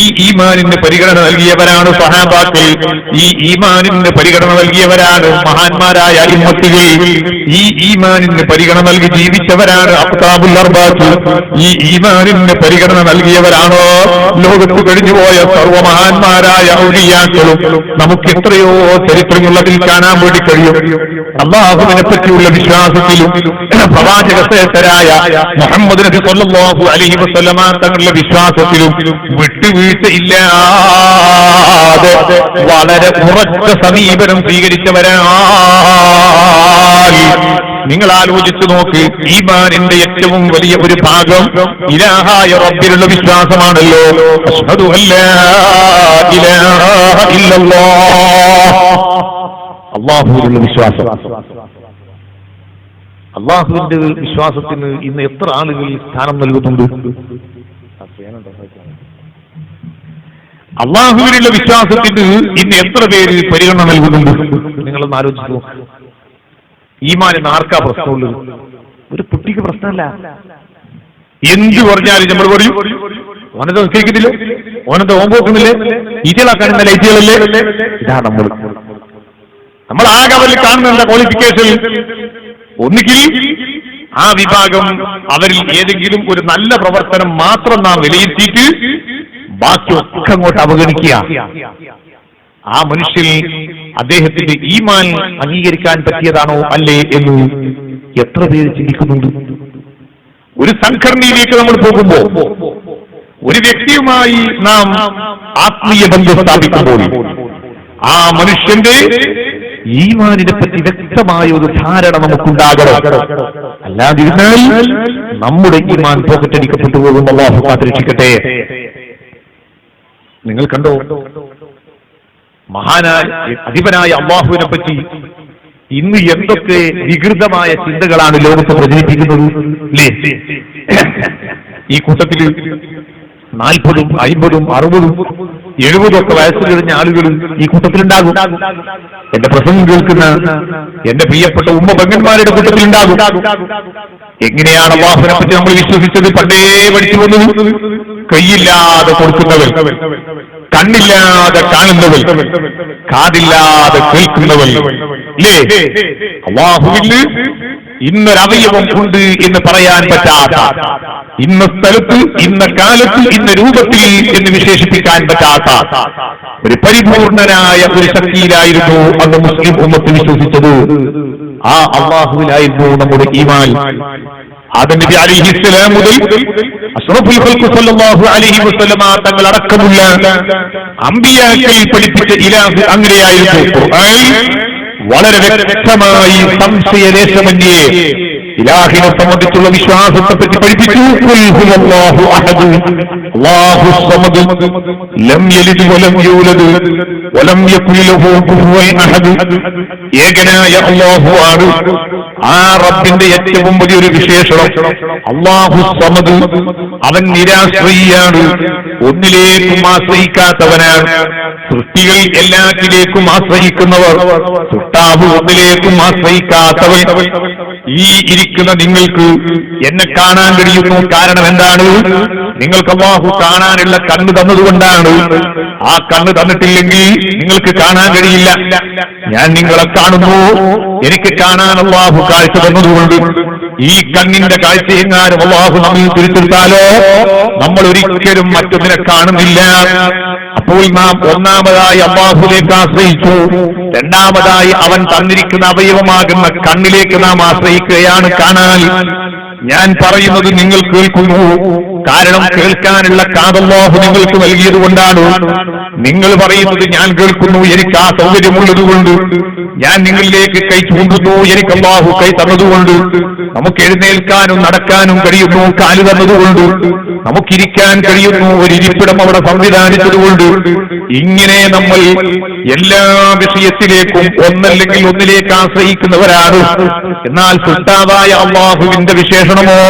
ഈ ഈമാനിന് പരിഗണന നൽകിയവരാണ് സഹാബാക്കൾ. ഈ ഈമാനിന് പരിഗണന നൽകിയവരാണ് മഹാന്മാരായ അഇമ്മത്തുകൾ. ഈ ഈമാനിന് പരിഗണന നൽകി ജീവിച്ചവരാണ് അഖ്താബുൽ അർബാത്ത്. ഈ ഈമാനിന് പരിഗണന നൽകിയവരാണോ ലോകത്ത് കഴിഞ്ഞുപോയ സർവമഹാന്മാരായ ഔലിയാക്കളും. നമുക്ക് എത്രയോ ചരിത്രങ്ങളതിൽ കാണാൻ വേണ്ടി കഴിയും. അല്ലാഹുവിനെ പറ്റിയുള്ള വിശ്വാസത്തിലും പ്രവാചക ശ്രേഷ്ഠരായ മുഹമ്മദ് നബി സ്വല്ലല്ലാഹു അലൈഹി വസല്ലമ തങ്ങളുടെ വിശ്വാസത്തിലും വിട്ടുവീഴ്ചയില്ലാതെ വളരെ ഉറച്ച സമീപനം സ്വീകരിച്ചവരാണ്. നിങ്ങൾ ആലോചിച്ചു നോക്ക്, ഈമാനിന്റെ ഏറ്റവും വലിയ ഒരു ഭാഗം ഇലാഹായ റബ്ബിലുള്ള വിശ്വാസമാണല്ലോ. അശ്ഹദു അല്ലാ ഇലാഹ ഇല്ലല്ലാഹ്. അല്ലാഹുവിലുള്ള വിശ്വാസം. അള്ളാഹുവിന്റെ വിശ്വാസത്തിന് ഇന്ന് എത്ര ആളുകൾ സ്ഥാനം നൽകുന്നുണ്ട്? അള്ളാഹുവിനുള്ള വിശ്വാസത്തിന് ഇന്ന് എത്ര പേര് പരിഗണന നൽകുന്നുണ്ട്? നിങ്ങളൊന്ന് ആലോചിച്ചു. ഈമാനിന് ആർക്കാ പ്രശ്നമുള്ളത്? ഒരു കുട്ടിക്ക് പ്രശ്നമല്ല. എന്ത് പറഞ്ഞാലും നമ്മൾ പറയും ഓനത്തെ നിശ്ചയിക്കുന്നില്ല, ഓനത്തെ ഓമ്പോക്കുന്നില്ലേ, ഈറ്റകളാക്കാനുന്ന ലൈറ്റുകളല്ലേ. ഇതാണ് നമ്മൾ ആകെ അവരിൽ കാണുന്ന ക്വാളിഫിക്കേഷൻ. ഒന്നുകിൽ ആ വിഭാഗം അവരിൽ ഏതെങ്കിലും ഒരു നല്ല പ്രവർത്തനം മാത്രം നാം വിലയിരുത്തിയിട്ട് ബാക്കിയൊക്കെ അങ്ങോട്ട് അവഗണിക്കുക. ആ മനുഷ്യൻ അദ്ദേഹത്തിന്റെ ഈമാൻ അംഗീകരിക്കാൻ പറ്റിയതാണോ അല്ലേ എന്ന് എത്ര പേര് ചിന്തിക്കുന്നുണ്ട്? ഒരു സംഘടനയിലേക്ക് നമ്മൾ പോകുമ്പോ, ഒരു വ്യക്തിയുമായി നാം ആത്മീയ ബന്ധം സ്ഥാപിക്കുമ്പോൾ ആ മനുഷ്യന്റെ ഈമാനിനെ പറ്റി വ്യക്തമായ ഒരു ധാരണ നമുക്കുണ്ടാകണം. അല്ലാതിരുന്നാൽ നമ്മുടെ ഈമാൻ പോക്കറ്റടിക്കപ്പെട്ടു പോകും. അല്ലാഹു കാത്തിരക്ഷിക്കട്ടെ. നിങ്ങൾ കണ്ടോ, മഹാനായ അധിപനായ അല്ലാഹുവിനെ പറ്റി ഇന്ന് എന്തൊക്കെ വികൃതമായ ചിന്തകളാണ് ലോകത്ത് പ്രചരിപ്പിക്കുന്നത് അല്ലേ? ഈ കൂട്ടത്തിൽ 40, 50, 60, 70 ഒക്കെ വയസ്സ് കഴിഞ്ഞ ആളുകളും ഈ കൂട്ടത്തിലുണ്ടാകും. എന്റെ പ്രസംഗം കേൾക്കുന്ന എന്റെ പ്രിയപ്പെട്ട ഉമ്മ പെങ്ങന്മാരുടെ കൂട്ടത്തിലുണ്ടാകും. എങ്ങനെയാണ് അല്ലാഹുവിനെ പറ്റി നമ്മൾ വിശ്വസിച്ചത്? പണ്ടേ പഠിച്ചു വന്നത് കൈയില്ലാതെ കൊടുക്കുന്നവൻ, കണ്ണില്ലാതെ കാണുന്നവൻ, കാതില്ലാതെ കേൾക്കുന്നവൻ ഇല്ലേ? അല്ലാഹുവിന് ഇന്നൊരവയവം ഉണ്ട് എന്ന് പറയാൻ പറ്റാത്ത, ഇന്ന സ്ഥലത്ത്, ഇന്ന കാലത്ത്, ഇന്ന രൂപത്തിൽ എന്ന് വിശേഷിപ്പിക്കാൻ പറ്റാത്ത ഒരു പരിപൂർണനായ ഒരു ശക്തിയിലായിരുന്നു അന്ന് മുസ്ലിം ഉമ്മത്ത് വിശ്വസിച്ചത്. ആ അല്ലാഹുവിലായിരുന്നു നമ്മുടെ ഈമാൻ. ആദം നബി അലൈഹിസ്സലാം മുതൽ അഷ്റഫുൽ ഖൽഖ് സല്ലല്ലാഹു അലൈഹി വസല്ലമ തങ്ങൾ അടക്കമുള്ള അമ്പിയാക്കൾ പഠിപ്പിച്ച ഇലാഹ് അങ്ങനെയായിരുന്നു. ഖുർആനിൽ വളരെ വ്യക്തമായി സംശയലേശമന്യേ ഇലാഹിനെ സംബന്ധിച്ചുള്ള വിശ്വാസത്തെ പറ്റി പഠിപ്പിച്ചു. ഖുൽ ഹുവല്ലാഹു അഹദ് അല്ലാഹു സമദ് ലം യലിദ് വലം യൂലദ് വലം യകുൽ ലഹു കുഫുവൻ അഹദ്. ഏകനായ അല്ലാഹു ആണ്. ആ റബ്ബിന്റെ ഏറ്റവും വലിയൊരു വിശേഷണം അല്ലാഹു സമദ്. അവൻ നിരാശ്രയിയാണ്, ഒന്നിലേക്കും ആശ്രയിക്കാത്തവനാണ്. സൃഷ്ടികൾ എല്ലാറ്റിലേക്കും ആശ്രയിക്കുന്നവർ, സൃഷ്ടാവ് ഒന്നിലേക്കും ആശ്രയിക്കാത്തവൻ. ഈ ഇരിക്കുന്ന നിങ്ങൾക്ക് എന്നെ കാണാൻ കഴിയുന്നു. കാരണം എന്താണ്? നിങ്ങൾക്ക് അല്ലാഹു കാണാനുള്ള കണ്ണ് തന്നതുകൊണ്ടാണ്. ആ കണ്ണ് തന്നിട്ടില്ലെങ്കിൽ നിങ്ങൾക്ക് കാണാൻ കഴിയില്ല. ഞാൻ നിങ്ങളെ കാണുന്നു, എനിക്ക് കാണാൻ അല്ലാഹു കാഴ്ച തന്നതുകൊണ്ട്. ഈ കണ്ണിന്റെ കാഴ്ചയെങ്ങാനും അല്ലാഹു നമ്മിൽ തിരിച്ചെടുത്താലോ നമ്മൾ ഒരിക്കലും മറ്റൊന്നിനെ കാണുന്നില്ല. അപ്പോൾ നാം ഒന്നാമതായി അല്ലാഹുവിലേക്ക് ആശ്രയിച്ചു, രണ്ടാമതായി അവൻ തന്നിരിക്കുന്ന അവയവമാകുന്ന കണ്ണിലേക്ക് നാം ആശ്രയിക്കുകയാണ് കാണാൻ. ഞാൻ പറയുന്നത് നിങ്ങൾ കേൾക്കുന്നു, കാരണം കേൾക്കാനുള്ള കാതല്ലാഹു നിങ്ങൾക്ക് നൽകിയത് കൊണ്ടാണ്. നിങ്ങൾ പറയുന്നത് ഞാൻ കേൾക്കുന്നു, എനിക്ക് ആ സൗകര്യമുള്ളതുകൊണ്ട്. ഞാൻ നിങ്ങളിലേക്ക് കൈ ചൂണ്ടുന്നു, എനിക്ക് അല്ലാഹു കൈ തന്നതുകൊണ്ട്. നമുക്ക് എഴുന്നേൽക്കാനും നടക്കാനും കഴിയുന്നു, കാല് തന്നതുകൊണ്ട്. നമുക്കിരിക്കാൻ കഴിയുന്നു, ഒരു ഇരിപ്പിടം അവിടെ സംവിധാനിച്ചതുകൊണ്ട്. ഇങ്ങനെ നമ്മൾ എല്ലാ വിഷയത്തിലേക്കും ഒന്നല്ലെങ്കിൽ ഒന്നിലേക്ക് ആശ്രയിക്കുന്നവരാണ്. എന്നാൽ സൃഷ്ടാവായ അല്ലാഹുവിന്റെ വിശേഷണമോ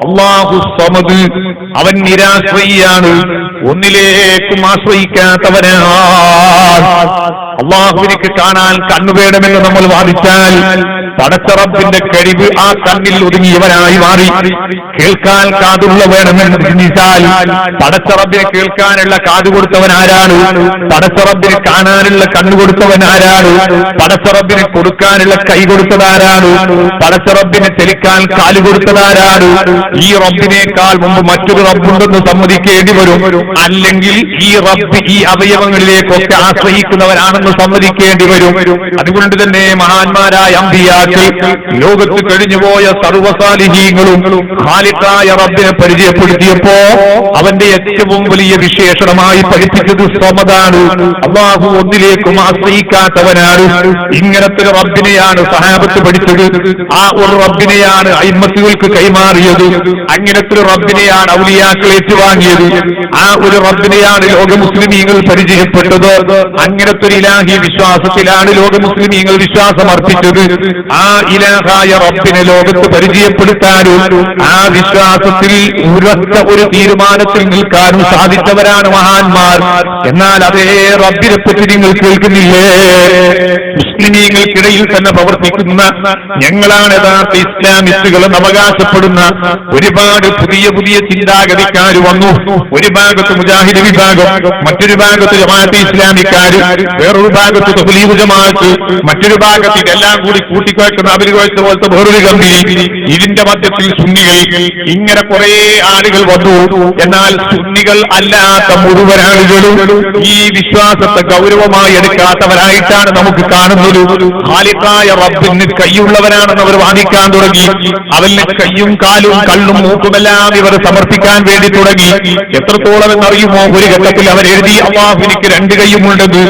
അല്ലാഹു സമദ്, അവൻ നിരാശ്രയിയാണ്, ഒന്നിലേക്കും ആശ്രയിക്കാത്തവനാണ്. അല്ലാഹുവിനെ കാണാൻ കണ്ണു വേണമെന്ന് നമ്മൾ വാദിച്ചാൽ പടച്ച റബ്ബിന്റെ കഴിവ് ആ കണ്ണിൽ ഒതുങ്ങിയവനായി മാറി. കേൾക്കാൻ കാതുള്ള വേണമെന്ന് ചിന്തിച്ചാൽ പടച്ച റബ്ബിനെ കേൾക്കാനുള്ള കാത് കൊടുത്തവൻ ആരാണ്? പടച്ച റബ്ബിനെ കാണാനുള്ള കണ്ണു കൊടുത്തവൻ ആരാണ്? പടച്ച റബ്ബിനെ കൊടുക്കാനുള്ള കൈ കൊടുത്തതാരാണ്? പടച്ച റബ്ബിനെ ചലിക്കാൻ കാല് കൊടുത്തതാരാണ്? ഈ റബ്ബിനേക്കാൾ മുമ്പ് മറ്റൊരു റബ്ബുണ്ടെന്ന് സമ്മതിക്കേണ്ടി വരും. അല്ലെങ്കിൽ ഈ റബ്ബ് ഈ അവയവങ്ങളിലേക്കൊക്കെ ആശ്രയിക്കുന്നവരാണെന്ന് സമ്മതിക്കേണ്ടി വരും. അതുകൊണ്ട് തന്നെ മഹാന്മാരായ അമ്പിയാക്കൾ, ലോകത്ത് കഴിഞ്ഞുപോയ സർവ്വസാലിഹീങ്ങളും ഖാലിഖായ റബ്ബിനെ പരിചയപ്പെടുത്തിയപ്പോ അവന്റെ ഏറ്റവും വലിയ വിശേഷണമായി പഠിപ്പിച്ചത് സമദാണ്. അല്ലാഹു ഒന്നിലേക്കും ആശ്രയിക്കാത്തവനാണ്. ഇങ്ങനത്തെ ഒരു റബ്ബിനെയാണ് സഹാബത്ത് പഠിച്ചത്. ആ ഒരു റബ്ബിനെയാണ് അയിമ്മത്തുകൾക്ക് കൈമാറിയത്. അങ്ങനത്തെ ഒരു റബ്ബിനെയാണ് ഔലിയാക്കൾ ഏറ്റുവാങ്ങിയത്. ആ ഒരു റബ്ബിനെയാണ് ലോക മുസ്ലിമീങ്ങൾ പരിചയപ്പെട്ടത്. അങ്ങനത്തെ ഒരു ഇലാഹി വിശ്വാസത്തിലാണ് ലോക മുസ്ലിമീങ്ങൾ വിശ്വാസം അർപ്പിച്ചത്. ആ ഇലാഹായ റബ്ബിനെ ലോകത്ത് പരിചയപ്പെടുത്താനും ആ വിശ്വാസത്തിൽ ഉറച്ച ഒരു തീരുമാനത്തിൽ നിൽക്കാനും സാധിച്ചവരാണ് മഹാന്മാർ. എന്നാൽ അതേ റബ്ബിനെ പറ്റി നിങ്ങൾ കേൾക്കുന്നില്ലേ? മുസ്ലിമീങ്ങൾക്കിടയിൽ തന്നെ പ്രവർത്തിക്കുന്ന ഞങ്ങളാണ് യഥാർത്ഥ ഇസ്ലാമിസ്റ്റുകളെന്ന് അവകാശപ്പെടുന്ന ഒരുപാട് പുതിയ പുതിയ ചിന്താഗതിക്കാർ വന്നു. ഒരു ഭാഗത്ത് മുജാഹിദ് വിഭാഗം, മറ്റൊരു ഭാഗത്ത് ജമാഅത്തെ ഇസ്ലാമിക്കാർ, വേറൊരു ഭാഗത്ത് തബ്ലീഗ് ജമാഅത്ത്, മറ്റൊരു ഭാഗത്ത് ഇതെല്ലാം കൂടി കൂട്ടിക്കുഴക്കുന്ന അബിൽഗോഴ്ച പോലത്തെ വേറൊരു കമ്പനി. ഇതിന്റെ മധ്യത്തിൽ സുന്നികൾ. ഇങ്ങനെ കുറെ ആളുകൾ വന്നു. എന്നാൽ സുന്നികൾ അല്ലാത്ത മുഴുവൻ ആളുകളും ഈ വിശ്വാസത്തെ ഗൗരവമായി എടുക്കാത്തവരായിട്ടാണ് നമുക്ക് കാണുന്നത്. ഖാലിഖായ റബ്ബിന് കൈയുള്ളവരാണെന്ന് അവർ വാദിക്കാൻ തുടങ്ങി. അവന് കയ്യും കാലും കള്ളും മൂക്കുമെല്ലാം ഇവർ സമർപ്പിക്കാൻ വേണ്ടി തുടങ്ങി. എത്രത്തോളം എന്നറിയുമോ? ഒരു ഘട്ടത്തിൽ അവർ എഴുതി അല്ലാഹുവിനിക്ക് രണ്ട് കൈയുമുണ്ടെന്ന്,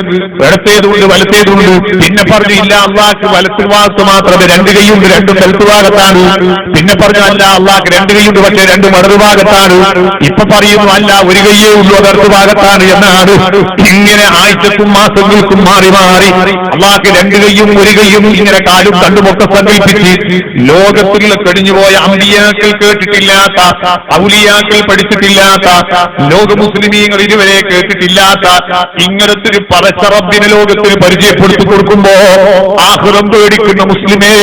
ഇടത്തേതുണ്ട് വലത്തേതുണ്ട്. പിന്നെ പറഞ്ഞു ഇല്ല, അള്ളാഹ്ക്ക് വലത്തുഭാഗത്ത് മാത്രമേ രണ്ട് കൈയുണ്ട്, രണ്ടും വലത്തുഭാഗത്താണ്. പിന്നെ പറഞ്ഞു അല്ല, അള്ളാഹ്ക്ക് രണ്ട് കൈയുണ്ട്, പക്ഷേ രണ്ടും ഇടതുഭാഗത്താണ്. ഇപ്പൊ പറയുന്നു അല്ല, ഒരു കൈയേ ഉള്ളൂ, അത് ഇടതുഭാഗത്താണ് എന്നാണ്. ഇങ്ങനെ ആഴ്ചക്കും മാസങ്ങൾക്കും മാറി മാറി അള്ളാഹ്ക്ക് രണ്ട് കൈയും ഒരു കൈയും ഇങ്ങനെ കാലും കണ്ടുമൊക്കെ സങ്കല്പിച്ച് ലോകത്തിൽ കഴിഞ്ഞുപോയ അമ്പിയാക്കൾ കേട്ടിട്ടില്ലാത്ത, ഔലിയാക്കൾ പഠിച്ചിട്ടില്ലാത്ത, ലോക മുസ്ലിമീങ്ങൾ ഇതുവരെ കേട്ടിട്ടില്ലാത്ത ഇങ്ങനത്തെ ഒരു പടച്ച റബ്ബിനെ ലോകത്തിന് പരിചയപ്പെടുത്തി കൊടുക്കുമ്പോ ആഖിറം പേടിക്കുന്ന മുസ്ലിമേ,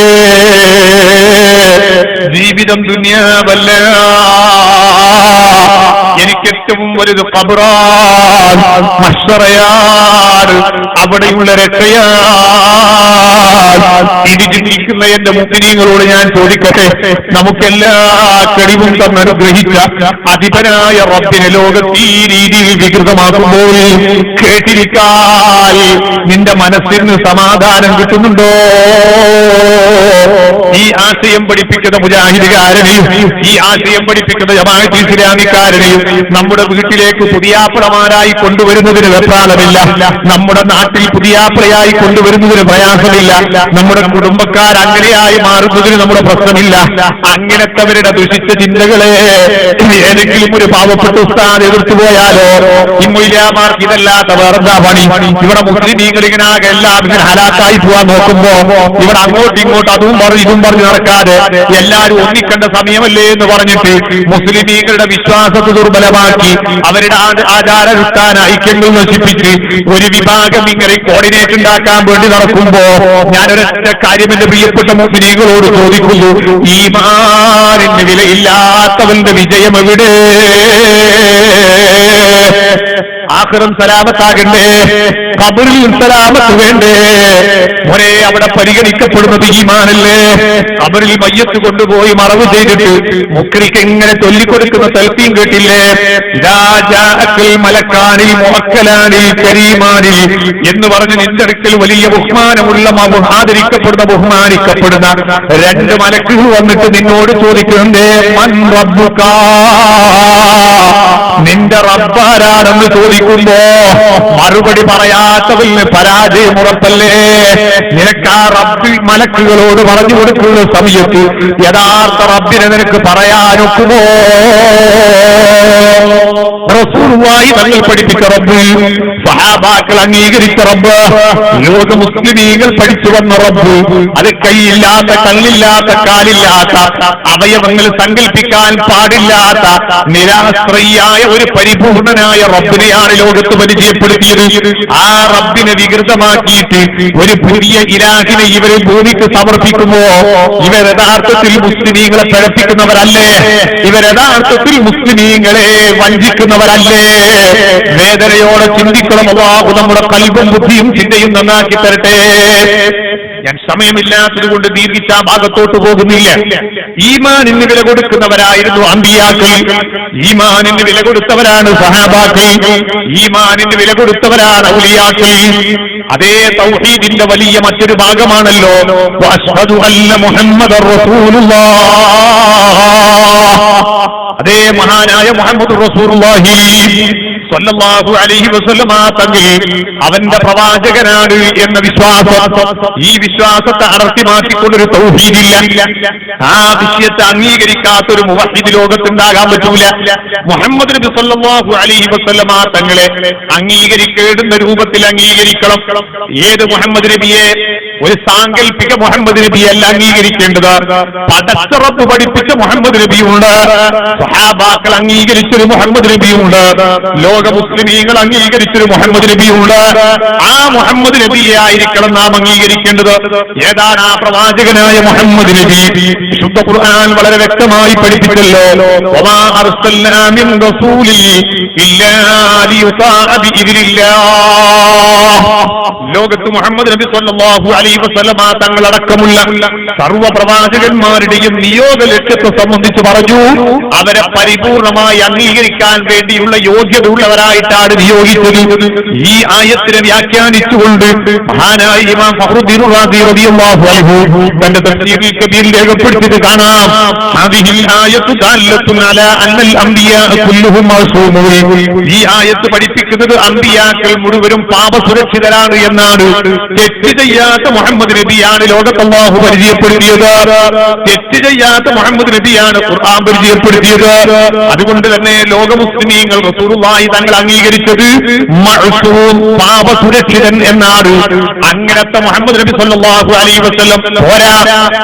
ജീവിതം ദുനിയാവല്ല, എനിക്ക് ഏറ്റവും വലുത് ഖബറാണ്, മഹ്ശറയാണ്, അവിടെയുള്ള രക്ഷയാണ്. ഇനി ചിന്തിക്കുന്ന എന്റെ മുഅ്മിനീങ്ങളോട് ഞാൻ ചോദിക്കട്ടെ, നമുക്കെല്ലാ കഴിവും തന്നനുഗ്രഹിച്ച അധിപനായ റബ്ബിനെ ലോകത്ത് ഈ രീതിയിൽ വികൃതമാക്കുമ്പോൾ കേട്ടിരിക്കാൻ നിന്റെ മനസ്സിന് സമാധാനം കിട്ടുന്നുണ്ടോ? ഈ ആശയം പഠിപ്പിക്കുന്ന മുജാഹിദുകാരനെയും ഈ ആശയം പഠിപ്പിക്കുന്ന ജമാഅത്തെ ഇസ്ലാമിക്കാരനെയും നമ്മുടെ വീട്ടിലേക്ക് പുതിയാപ്പിളമാരായി കൊണ്ടുവരുന്നതിന് വെപ്രാളമില്ല. നമ്മുടെ നാട്ടിൽ പുതിയാപ്പിളയായി കൊണ്ടുവരുന്നതിന് പ്രയാസമില്ല. നമ്മുടെ കുടുംബക്കാർ അങ്ങനെയായി മാറുന്നതിന് നമ്മുടെ പ്രശ്നമില്ല. അങ്ങനത്തെവരുടെ ദുഷിച്ച ചിന്തകളെ ഏതെങ്കിലും ഒരു പാവപ്പെട്ട ഉസ്താദ് എതിർത്തു പോയാലോ, ഈ മൊയ്ലാമാർക്ക് ഇതല്ലാത്ത വേറെന്താ പണി? ഇവിടെ മുസ്ലിമീങ്ങൾ ഇങ്ങനാകെ എല്ലാം ഇങ്ങനെ ഹലാക്കായി പോവാൻ നോക്കുമ്പോ ഇവിടെ അങ്ങോട്ടും ഇങ്ങോട്ടും അതും പറഞ്ഞു ഇതും പറഞ്ഞു നടക്കാതെ എല്ലാവരും ഒന്നിക്കേണ്ട സമയമല്ലേ എന്ന് പറഞ്ഞിട്ട് മുസ്ലിമീങ്ങളുടെ വിശ്വാസത്തെ ദുർബലമാക്കി അവരുടെ ആചാരാനുഷ്ഠാന ഐക്യങ്ങൾ നശിപ്പിച്ച് ഒരു വിഭാഗം ഇങ്ങനെ കോർഡിനേറ്റ് ഉണ്ടാക്കാൻ വേണ്ടി നടക്കുമ്പോ ഞാനൊരു ഒരൊറ്റ കാര്യം എന്റെ പ്രിയപ്പെട്ട മുഅ്മിനീങ്ങളോട് ചോദിക്കുന്നു, ഈമാനിന് വിലയില്ലാത്തവന്റെ വിജയം എവിടെ? ആഖിറം സലാമത്താകണ്ടേ, ഖബറിൽ സലാമത്ത് വേണ്ടേ? ഒരേ അവിടെ പരിഗണിക്കപ്പെടുന്നത് ഈമാനല്ലേ? ഖബറിൽ മയ്യത്ത് കൊണ്ടുപോയി മറവ് ചെയ്തിട്ട് മുക്രിക്ക് എങ്ങനെ ചൊല്ലിക്കൊടുക്കുന്ന തൽക്കീം കേട്ടില്ലേ? ഇദാ ജാഅക്കൽ മലക്കാനിൽ മുഅക്കലാനിൽ കരീമാനിൽ എന്ന് പറഞ്ഞ് നിന്റെ അടുക്കൽ വലിയ ബഹുമാനമുള്ള ബഹുമാനിക്കപ്പെടുന്ന രണ്ട് മലക്കുകൾ വന്നിട്ട് നിന്നോട് ചോദിക്കുന്നുണ്ട്, മൻ റബ്ബുക, നിന്റെ റബ്ബാരാണെന്ന് ചോദിക്കുമ്പോ മറുപടി പറയാത്തവന് പരാജയം ഉറപ്പല്ലേ? നിനക്ക് ആ റബ്ബ് മലക്കുകളോട് പറഞ്ഞു കൊടുക്കുന്ന സമയത്ത് യഥാർത്ഥ റബ്ബിനെ നിനക്ക് പറയാനൊക്കുമോ? റസൂലുള്ളാഹി തങ്ങൾ പഠിപ്പിച്ച റബ്ബ്, സഹാബാക്കൾ അംഗീകരിച്ച റബ്ബ്, ലോക മുസ്ലിമീങ്ങൾ പഠിച്ചു വന്ന റബ്ബ്, അത് കൈയില്ലാത്ത, കണ്ണില്ലാത്ത, കാലില്ലാത്ത, അവയവങ്ങൾ സങ്കല്പിക്കാൻ പാടില്ലാത്ത നിരാശ്രയിയായ ഒരു പരിപൂർണനായ റബ്ബിനെയാണ് ലോകത്ത് പരിചയപ്പെടുത്തിയത്. ആ റബ്ബിനെ വികൃതമാക്കിയിട്ട് ഒരു പുതിയ ഇലാഹിനെ ഇവര് ഭൂമിക്ക് സമർപ്പിക്കുമ്പോ ഇവർ യഥാർത്ഥത്തിൽ മുസ്ലിമീങ്ങളെ പിഴപ്പിക്കുന്നവരല്ലേ? ഇവർ യഥാർത്ഥത്തിൽ മുസ്ലിമീങ്ങളെ വഞ്ചിക്കുന്നവരല്ലേ? വേദനയോടെ ചിന്തിക്കണം. അല്ലാഹു നമ്മുടെ ഖൽബും ബുദ്ധിയും ചിന്തയും നന്നാക്കി തരട്ടെ. ഞാൻ സമയമില്ലാത്തത് കൊണ്ട് ദീർഘിച്ച ഭാഗത്തോട്ട് പോകുന്നില്ല. ഈമാനിന് വില കൊടുക്കുന്നവരായിരുന്നു അമ്പിയാക്കൾ, ഈമാനിന് വില കൊടുത്തവരാണ് സഹാബാക്കൾ, ഈമാനിന് വില കൊടുത്തവരാണ് ഔലിയാക്കൾ. അതേ തൗഹീദിന്റെ വലിയ മറ്റൊരു ഭാഗമാണല്ലോ വഅശ്ഹദു അന്ന മുഹമ്മദർ റസൂലുള്ളാഹ്. അതേ മഹാനായ മുഹമ്മദ് റസൂലുള്ളാഹി സ്വല്ലല്ലാഹു അലൈഹി വസല്ലമ തങ്ങൾ അവന്റെ പ്രവാചകനാണ് എന്ന വിശ്വാസം, ഈ വിശ്വാസത്തെ അടർത്തി മാറ്റിക്കൊണ്ടൊരു തൗഹീദില്ല. ആ വിഷയത്തെ അംഗീകരിക്കാത്തൊരു മുവഹ്ഹിദ് ലോകത്തുണ്ടാകാൻ പറ്റൂല. മുഹമ്മദ് നബി സ്വല്ലല്ലാഹു അലൈഹി വസല്ലമ തങ്ങളെ അംഗീകരിക്കേണ്ടുന്ന രൂപത്തിൽ അംഗീകരിക്കണം. ഏത് മുഹമ്മദ് നബിയെ? ഒരു സാങ്കല്പിക മുഹമ്മദ് നബിയല്ല അംഗീകരിക്കേണ്ടത്. പടച്ച റബ്ബ് പഠിപ്പിച്ച മുഹമ്മദ് നബിയുണ്ട്, സഹാബാക്കൾ അംഗീകരിച്ചൊരു മുഹമ്മദ് നബിയുണ്ട്, ലോക മുസ്ലിമീങ്ങൾ അംഗീകരിച്ചൊരു മുഹമ്മദ് നബിയുണ്ട്. ആ മുഹമ്മദ് നബിയെ ആയിരിക്കണം നാം അംഗീകരിക്കേണ്ടത്. ഏതാണ് ആ പ്രവാചകനായ മുഹമ്മദ് നബി? വിശുദ്ധ ഖുർആൻ വളരെ വ്യക്തമായി പഠിപ്പിച്ചല്ലോ, വമാ അർസൽനാ മിൻ റസൂലിൻ ഇല്ലാ ലിയുതാഅ ബിഇദ്നില്ലാഹ്. ലോകത്ത് മുഹമ്മദ് നബി സ്വല്ലല്ലാഹു അലൈഹി വസല്ലമ തങ്ങളടക്കമുള്ള സർവ്വ പ്രവാചകന്മാരുടെയും നിയോഗ ലക്ഷ്യത്തെ സംബന്ധിച്ച് പറഞ്ഞു, അവരെ പരിപൂർണമായി അംഗീകരിക്കാൻ വേണ്ടിയുള്ള യോഗ്യത ഉള്ളവരായിട്ടാണ് നിയോഗിച്ചത്. ഈ ആയത്തിനെ വ്യാഖ്യാനിച്ചുകൊണ്ട് മഹാനായ ഇമാം ഫഖ്റുദ്ദീൻ റാസി റളിയല്ലാഹു അൻഹു തന്റെ തഫ്സീറുൽ കബീർ രേഖപ്പെടുത്തിയത് കാണാം. ഹാദിഹിൽ ആയത്തു ദാല്ലത്തുൻ അലാ അന്നൽ അംബിയാ കുല്ലുഹും മഅ്സൂമൂൻ. ഈ ആയത്ത് പഠിപ്പിക്കുന്നത് അംബിയാക്കൾ മുഴുവനും പാപസുരക്ഷിതരാണ് എന്നാണ്. തെറ്റ് ചെയ്യാത്ത മുഹമ്മദ് നബിയാണ് ലോകത്ത് അല്ലാഹു പരിചയപ്പെടുത്തിയത്. തെറ്റ് ചെയ്യാത്ത മുഹമ്മദ് നബിയാണ് ഖുർആൻ പരിചയപ്പെടുത്തിയത്. അതുകൊണ്ട് തന്നെ ലോക മുസ്ലിമീങ്ങൾ റസൂലുള്ളാഹി തങ്ങൾ അംഗീകരിച്ചത് മഅ്സൂം, പാപസുരക്ഷിതൻ എന്നാണ്. അങ്ങനത്തെ മുഹമ്മദ് നബി സ്വല്ലല്ലാഹു അലൈഹി വസല്ലം പോരാ.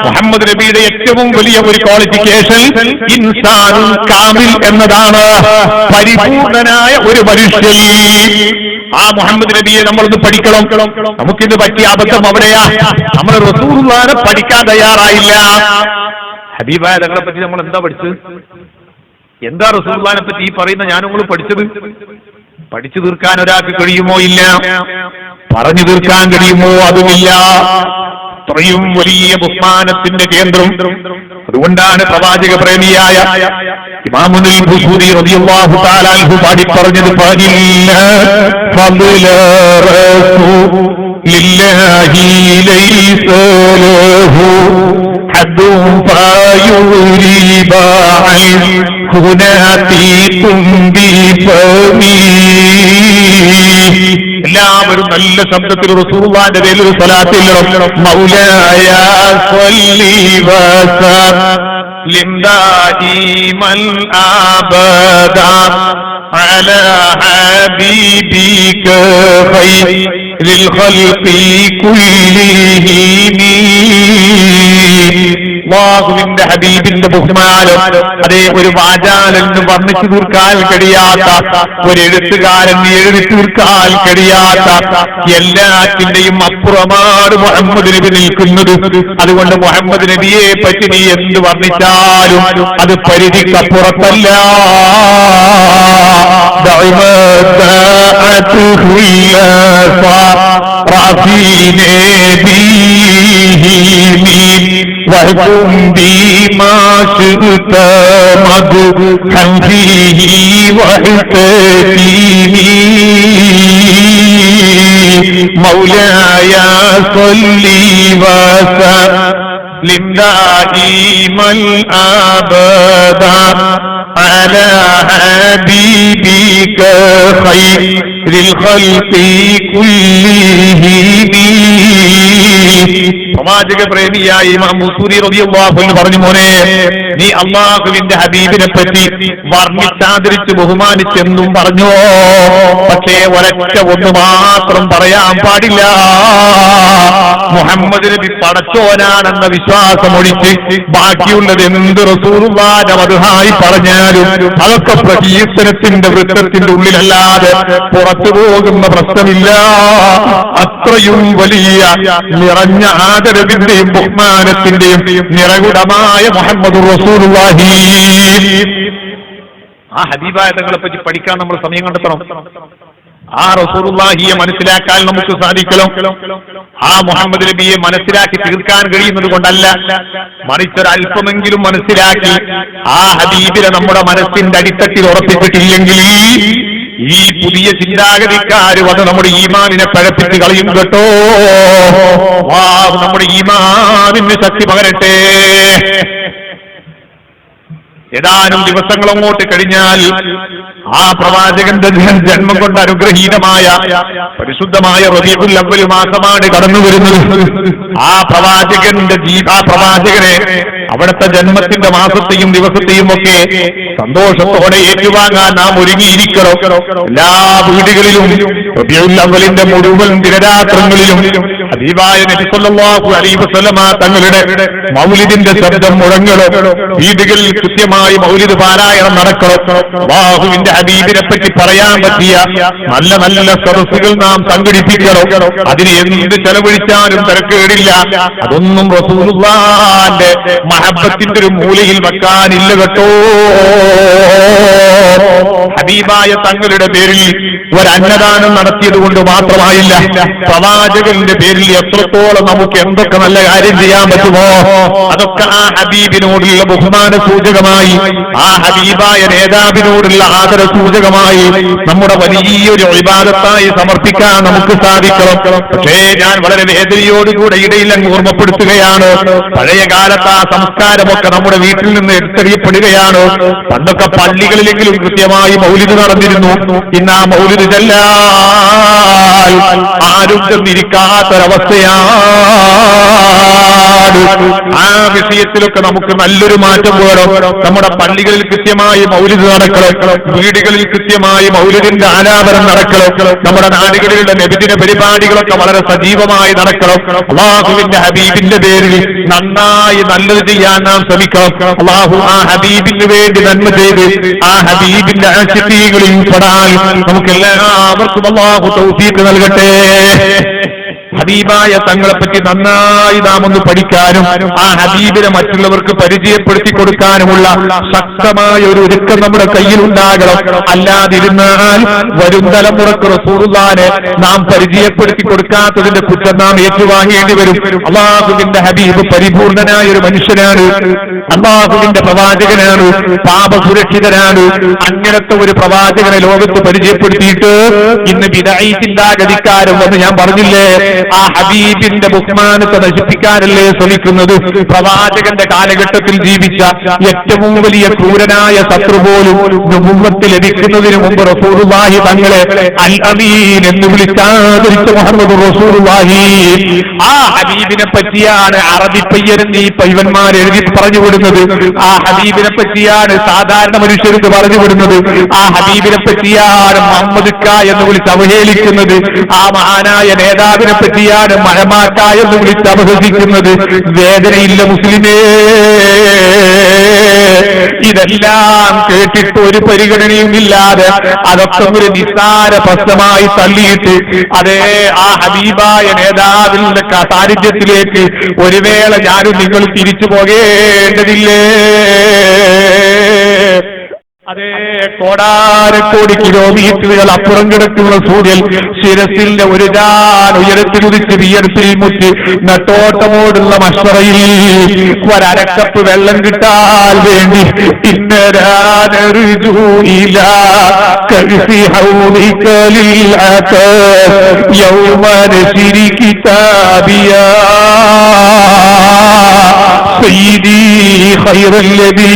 മുഹമ്മദ് നബിയുടെ ഏറ്റവും വലിയ ഒരു ക്വാളിഫിക്കേഷൻ ഇൻസാനുൽ കാമിൽ എന്നതാണ്, പരിപൂർണനായ ഒരു മനുഷ്യൻ. ആ മുഹമ്മദ് നബിയെ നമ്മളൊന്ന് പഠിക്കണം. നമുക്കിത് പറ്റിയ അബദ്ധം അവിടെയാ. നമ്മൾ റസൂലുള്ളാഹിനെ പഠിക്കാൻ തയ്യാറായില്ല. ഹബീബായ തങ്ങളെ പറ്റി നമ്മൾ എന്താ പഠിച്ചത്? എന്താ റസൂലുള്ളാഹിനെ പറ്റി ഈ പറയുന്ന ഞാനും പഠിച്ചത്? പഠിച്ചു തീർക്കാൻ ഒരാൾക്ക് കഴിയുമോ? ഇല്ല. പറഞ്ഞു തീർക്കാൻ കഴിയുമോ? അതുമില്ല. അത്രയും വലിയ ബഹുമാനത്തിന്റെ കേന്ദ്രം. അതുകൊണ്ടാണ് പ്രവാചക പ്രേമിയായ ഇമാമുൽ ബുഖാരി റളിയല്ലാഹു തആല അൻഹു പാടി പറഞ്ഞത്, ഫദില്ല ഫദ്ല റസൂലില്ലാഹി ലൈസ ലഹു ഹദ്ദുൻ ഫയുരിബാ ഹുനാതികും ബിഫമി. എല്ലാവരും നല്ല ശബ്ദത്തിൽ റസൂലുള്ളാഹിന്റെ പേരിൽ ഒരു സ്വലാത്ത് ചൊല്ലണം. മൗലായ സ്വല്ലി വസല്ലിം ദായിമൻ അബദാ അലാ ഹബീബിക ഖൈറിൽ ഖൽഖി കുല്ലിഹിം. അല്ലാഹുവിന്റെ ഹബീബിന്റെ ബഹുമാനം അതേ ഒരു വാചാലന് വർണ്ണിച്ചു തീർക്കാൻ കഴിയാത്ത, ഒരു എഴുത്തുകാരൻ എഴുതി തീർക്കാൻ കഴിയാത്ത, എല്ലാറ്റിന്റെയും അപ്പുറമാണ് മുഹമ്മദ് നബി നിൽക്കുന്നത്. അതുകൊണ്ട് മുഹമ്മദ് നബിയെ പറ്റി നീ എന്ത് വർണ്ണിച്ചാലും അത് പരിധിക്കപ്പുറത്തല്ല. وَهْكُمْ بِمَا شِئْتَ مَدْحًا فِيهِ وَاحْتَسِبِي مولاي صل وسلم دائما أبدا على حبيبك خير الخلق كلهم. പ്രവാചക പ്രേമിയായ ഇമാം മുസൂരി റളിയല്ലാഹു അൻഹു പറഞ്ഞു, മോനെ നീ അല്ലാഹുവിന്റെ ഹബീബിനെ പറ്റി വർണ്ണിച്ചാദരിച്ച് ബഹുമാനിച്ചെന്നും പറഞ്ഞു. പക്ഷേ ഒരൊറ്റ ഒന്ന് മാത്രം പറയാൻ പാടില്ല. മുഹമ്മദ് നബി പടച്ചോനാണെന്ന വിശ്വാസം ഒഴിച്ച് ബാക്കിയുള്ളത് എന്ത് റസൂലുള്ളാഹിന്റെ മദ്ഹായി പറഞ്ഞാലും അതൊക്കെ പ്രകീർത്തനത്തിന്റെ വൃത്തത്തിന്റെ ഉള്ളിലല്ലാതെ പുറത്തു പോകുന്ന പ്രശ്നമില്ല. അത്രയും വലിയ നിറഞ്ഞ ആദരവിന്റെയും ബഹുമാനത്തിന്റെയും നിറകുടമായ മുഹമ്മദ് റസൂലുള്ളാഹി. ആ ഹബീബായ തങ്ങളെ പറ്റി പഠിക്കാൻ നമ്മൾ സമയം കണ്ടെത്തണം. ആ റസൂലുള്ളാഹിയെ മനസ്സിലാക്കാൻ നമുക്ക് സാധിക്കണം. ആ മുഹമ്മദ് നബിയെ മനസ്സിലാക്കി തീർക്കാൻ കഴിയുന്നത് കൊണ്ടല്ല, മറിച്ചൊരല്പമെങ്കിലും മനസ്സിലാക്കി ആ ഹബീബിനെ നമ്മുടെ മനസ്സിന്റെ അടിത്തട്ടിൽ ഉറപ്പിച്ചിട്ടില്ലെങ്കിൽ ഈ പുതിയ ചിന്താഗതിക്കാരും അത് നമ്മുടെ ഈമാനിനെ പഴപ്പിച്ച് കളയും കേട്ടോ. നമ്മുടെ ഈമാനിന് ശക്തി പകരട്ടെ. ഏതാനും ദിവസങ്ങൾ അങ്ങോട്ട് കഴിഞ്ഞാൽ ആ പ്രവാചകന്റെ ജന്മം കൊണ്ട് അനുഗ്രഹീതമായ പരിശുദ്ധമായ റബീഉൽ അവ്വൽ മാസമാണ് കടന്നു വരുന്നത്. ആ പ്രവാചകനെ അവിടുത്തെ ജന്മത്തിന്റെ മാസത്തെയും ദിവസത്തെയും ഒക്കെ സന്തോഷത്തോടെ ഏറ്റുവാങ്ങാൻ നാം ഒരുങ്ങിയിരിക്കണം. എല്ലാ വീടുകളിലും റബീഉൽ അവ്വലിന്റെ മുഴുവൻ ദിനരാത്രങ്ങളിലും ഹബീബായ നബി സല്ലല്ലാഹു അലൈഹി വസല്ലമ തങ്ങളുടെ മൗലിദിന്റെ ശബ്ദം മുഴങ്ങണം. വീടുകളിൽ കൃത്യമായി മൗലിദ് പാരായണം നടക്കണം. അല്ലാഹുവിന്റെ ഹബീബിനെ പറ്റി പറയാൻ പറ്റിയ നല്ല നല്ല സദസ്സുകൾ നാം സംഘടിപ്പിക്കണം. അതിന് എന്ത് ചെലവഴിച്ചാലും തിരക്കേടില്ല. അതൊന്നും റസൂലുള്ളാഹിന്റെ മഹബത്തിന്റെ ഒരു മൂലയിൽ വെക്കാനില്ല കേട്ടോ. ഹബീബായ തങ്ങളുടെ പേരിൽ ഒരു അന്നദാനം നടത്തിയത് കൊണ്ട് മാത്രമായില്ല, പ്രവാചകന്റെ പേരിൽ എത്രത്തോളം നമുക്ക് എന്തൊക്കെ നല്ല കാര്യം ചെയ്യാൻ പറ്റുമോ അതൊക്കെ ആ ഹബീബിനോടുള്ള ബഹുമാന സൂചകമായി, ആ ഹബീബായ നേതാവിനോടുള്ള ആദര സൂചകമായി നമ്മുടെ വലിയൊരു ഇബാദത്തായി സമർപ്പിക്കാൻ നമുക്ക് സാധിക്കണം. പക്ഷേ ഞാൻ വളരെ വേദനയോടുകൂടെ ഇടയിൽ അങ്ങ് ഓർമ്മപ്പെടുത്തുകയാണ്, പഴയ കാലത്ത് ആ സംസ്കാരമൊക്കെ നമ്മുടെ വീട്ടിൽ നിന്ന് എടുത്തെറിയപ്പെടുകയാണ്. പണ്ടൊക്കെ പള്ളികളിലെങ്കിലും കൃത്യമായി മൗലിദ് നടന്നിരുന്നു. ഇന്ന് ആ മൗലിദ് ചെല്ലാൻ ആരും ചെന്നിരിക്കാത്തൊരവസ്ഥയാണ്. ആ വിഷയത്തിലൊക്കെ നമുക്ക് നല്ലൊരു മാറ്റം വേണം. നമ്മുടെ പള്ളികളിൽ കൃത്യമായി മൗലിദ് നടക്കണം, വീടുകളിൽ കൃത്യമായി മൗലിദിന്റെ ആലാപനം നടക്കണം, നമ്മുടെ നാടുകളിലുള്ള നബിദിന പരിപാടികളൊക്കെ വളരെ സജീവമായി നടക്കണം. അല്ലാഹുവിന്റെ ഹബീബിന്റെ പേരിൽ നന്നായി നല്ലത് ചെയ്യാൻ നാം ശ്രമിക്കണം. അല്ലാഹു ആ ഹബീബിന് വേണ്ടി നന്മ ചെയ്ത് ആ ഹബീബിന്റെ ആശിഖീകളിൽ പെടാൻ നമുക്കെല്ലാവർക്കും അല്ലാഹു തൗഫീഖ് നൽകട്ടെ. ഹബീബായ തങ്ങളെ പറ്റി നന്നായി നാം ഒന്ന് പഠിക്കാനും ആ ഹബീബിനെ മറ്റുള്ളവർക്ക് പരിചയപ്പെടുത്തി കൊടുക്കാനുമുള്ള ശക്തമായ ഒരു ഒരുക്കം നമ്മുടെ കയ്യിലുണ്ടാകണം. അല്ലാതിരുന്നാൽ വരും തലമുറക്ക് റസൂലുള്ളാഹിനെ നാം പരിചയപ്പെടുത്തി കൊടുക്കാത്തതിന്റെ കുറ്റം നാം ഏറ്റുവാങ്ങേണ്ടി വരും. അല്ലാഹുവിന്റെ ഹബീബ് പരിപൂർണനായ ഒരു മനുഷ്യനാണ്, അല്ലാഹുവിന്റെ പ്രവാചകനാണ്, പാപസുരക്ഷിതനാണ്. അങ്ങനത്തെ ഒരു പ്രവാചകനെ ലോകത്ത് പരിചയപ്പെടുത്തിയിട്ട് ഇന്ന് ബിദഈ ചിന്താഗതിക്കാരും വന്ന് ഞാൻ പറഞ്ഞില്ലേ, ആ ഹബീബിന്റെ ബഹുമാനത്തെ നശിപ്പിക്കാനല്ലേ ശ്രമിക്കുന്നത്. പ്രവാചകന്റെ കാലഘട്ടത്തിൽ ജീവിച്ച ഏറ്റവും വലിയ ക്രൂരനായ ശത്രു പോലും നുബുവ്വത്ത് ലഭിക്കുന്നതിന് മുമ്പ് റസൂലുള്ളാഹി തങ്ങളെ അൽ അമീൻ എന്ന് വിളിച്ചാദരിച്ച മുഹമ്മദ് റസൂലുള്ളാഹി. ആ ഹബീബിനെ പറ്റിയാണ് അറബി പയ്യനെന്ന് ഈ പൈവന്മാർ എഴുതി പറഞ്ഞുവിടുന്നത്. ആ ഹബീബിനെ പറ്റിയാണ് സാധാരണ മനുഷ്യർക്ക് പറഞ്ഞുവിടുന്നത്. ആ ഹബീബിനെ പറ്റിയാണ് മുഹമ്മദ് ക എന്ന് വിളിച്ച് അവഹേളിക്കുന്നത്. ആ മഹാനായ നേതാവിനെ പറ്റി വേണ്ടിയാണ് മഴമാക്ക എന്ന് വിളിച്ച് അപഹസിക്കുന്നത്? വേദനയില്ല മുസ്ലിമേ? ഇതെല്ലാം കേട്ടിട്ട് ഒരു പരിഗണനയുമില്ലാതെ അതൊക്കെ ഒരു നിസ്സാര പ്രശ്നമായി തള്ളിയിട്ട് അതേ ആ ഹബീബായ നേതാവിന്റെ സാന്നിധ്യത്തിലേക്ക് ഒരു വേള ഞാനും നിങ്ങൾ തിരിച്ചു പോകേണ്ടതില്ലേ? അതേ കോടാനക്കോടി കിലോമീറ്ററുകൾ അപ്പുറം കിടക്കുന്ന സൂര്യൻ ശിരസിന്റെ ഒരു ജാൻ ഉയരത്തിലുദിച്ച് വിയർപ്പിൽ മുറ്റി നട്ടോട്ടമോടുള്ള മഷ്റയിൽ ഒരക്കപ്പ് വെള്ളം കിട്ടാൻ വേണ്ടി ഇന്നരാനരുജൂല കൽസി ഹൗലികലിൽ യൗമന ശിരി കിതാബിയാ സയ്യിദി ഖൈറൽ നബി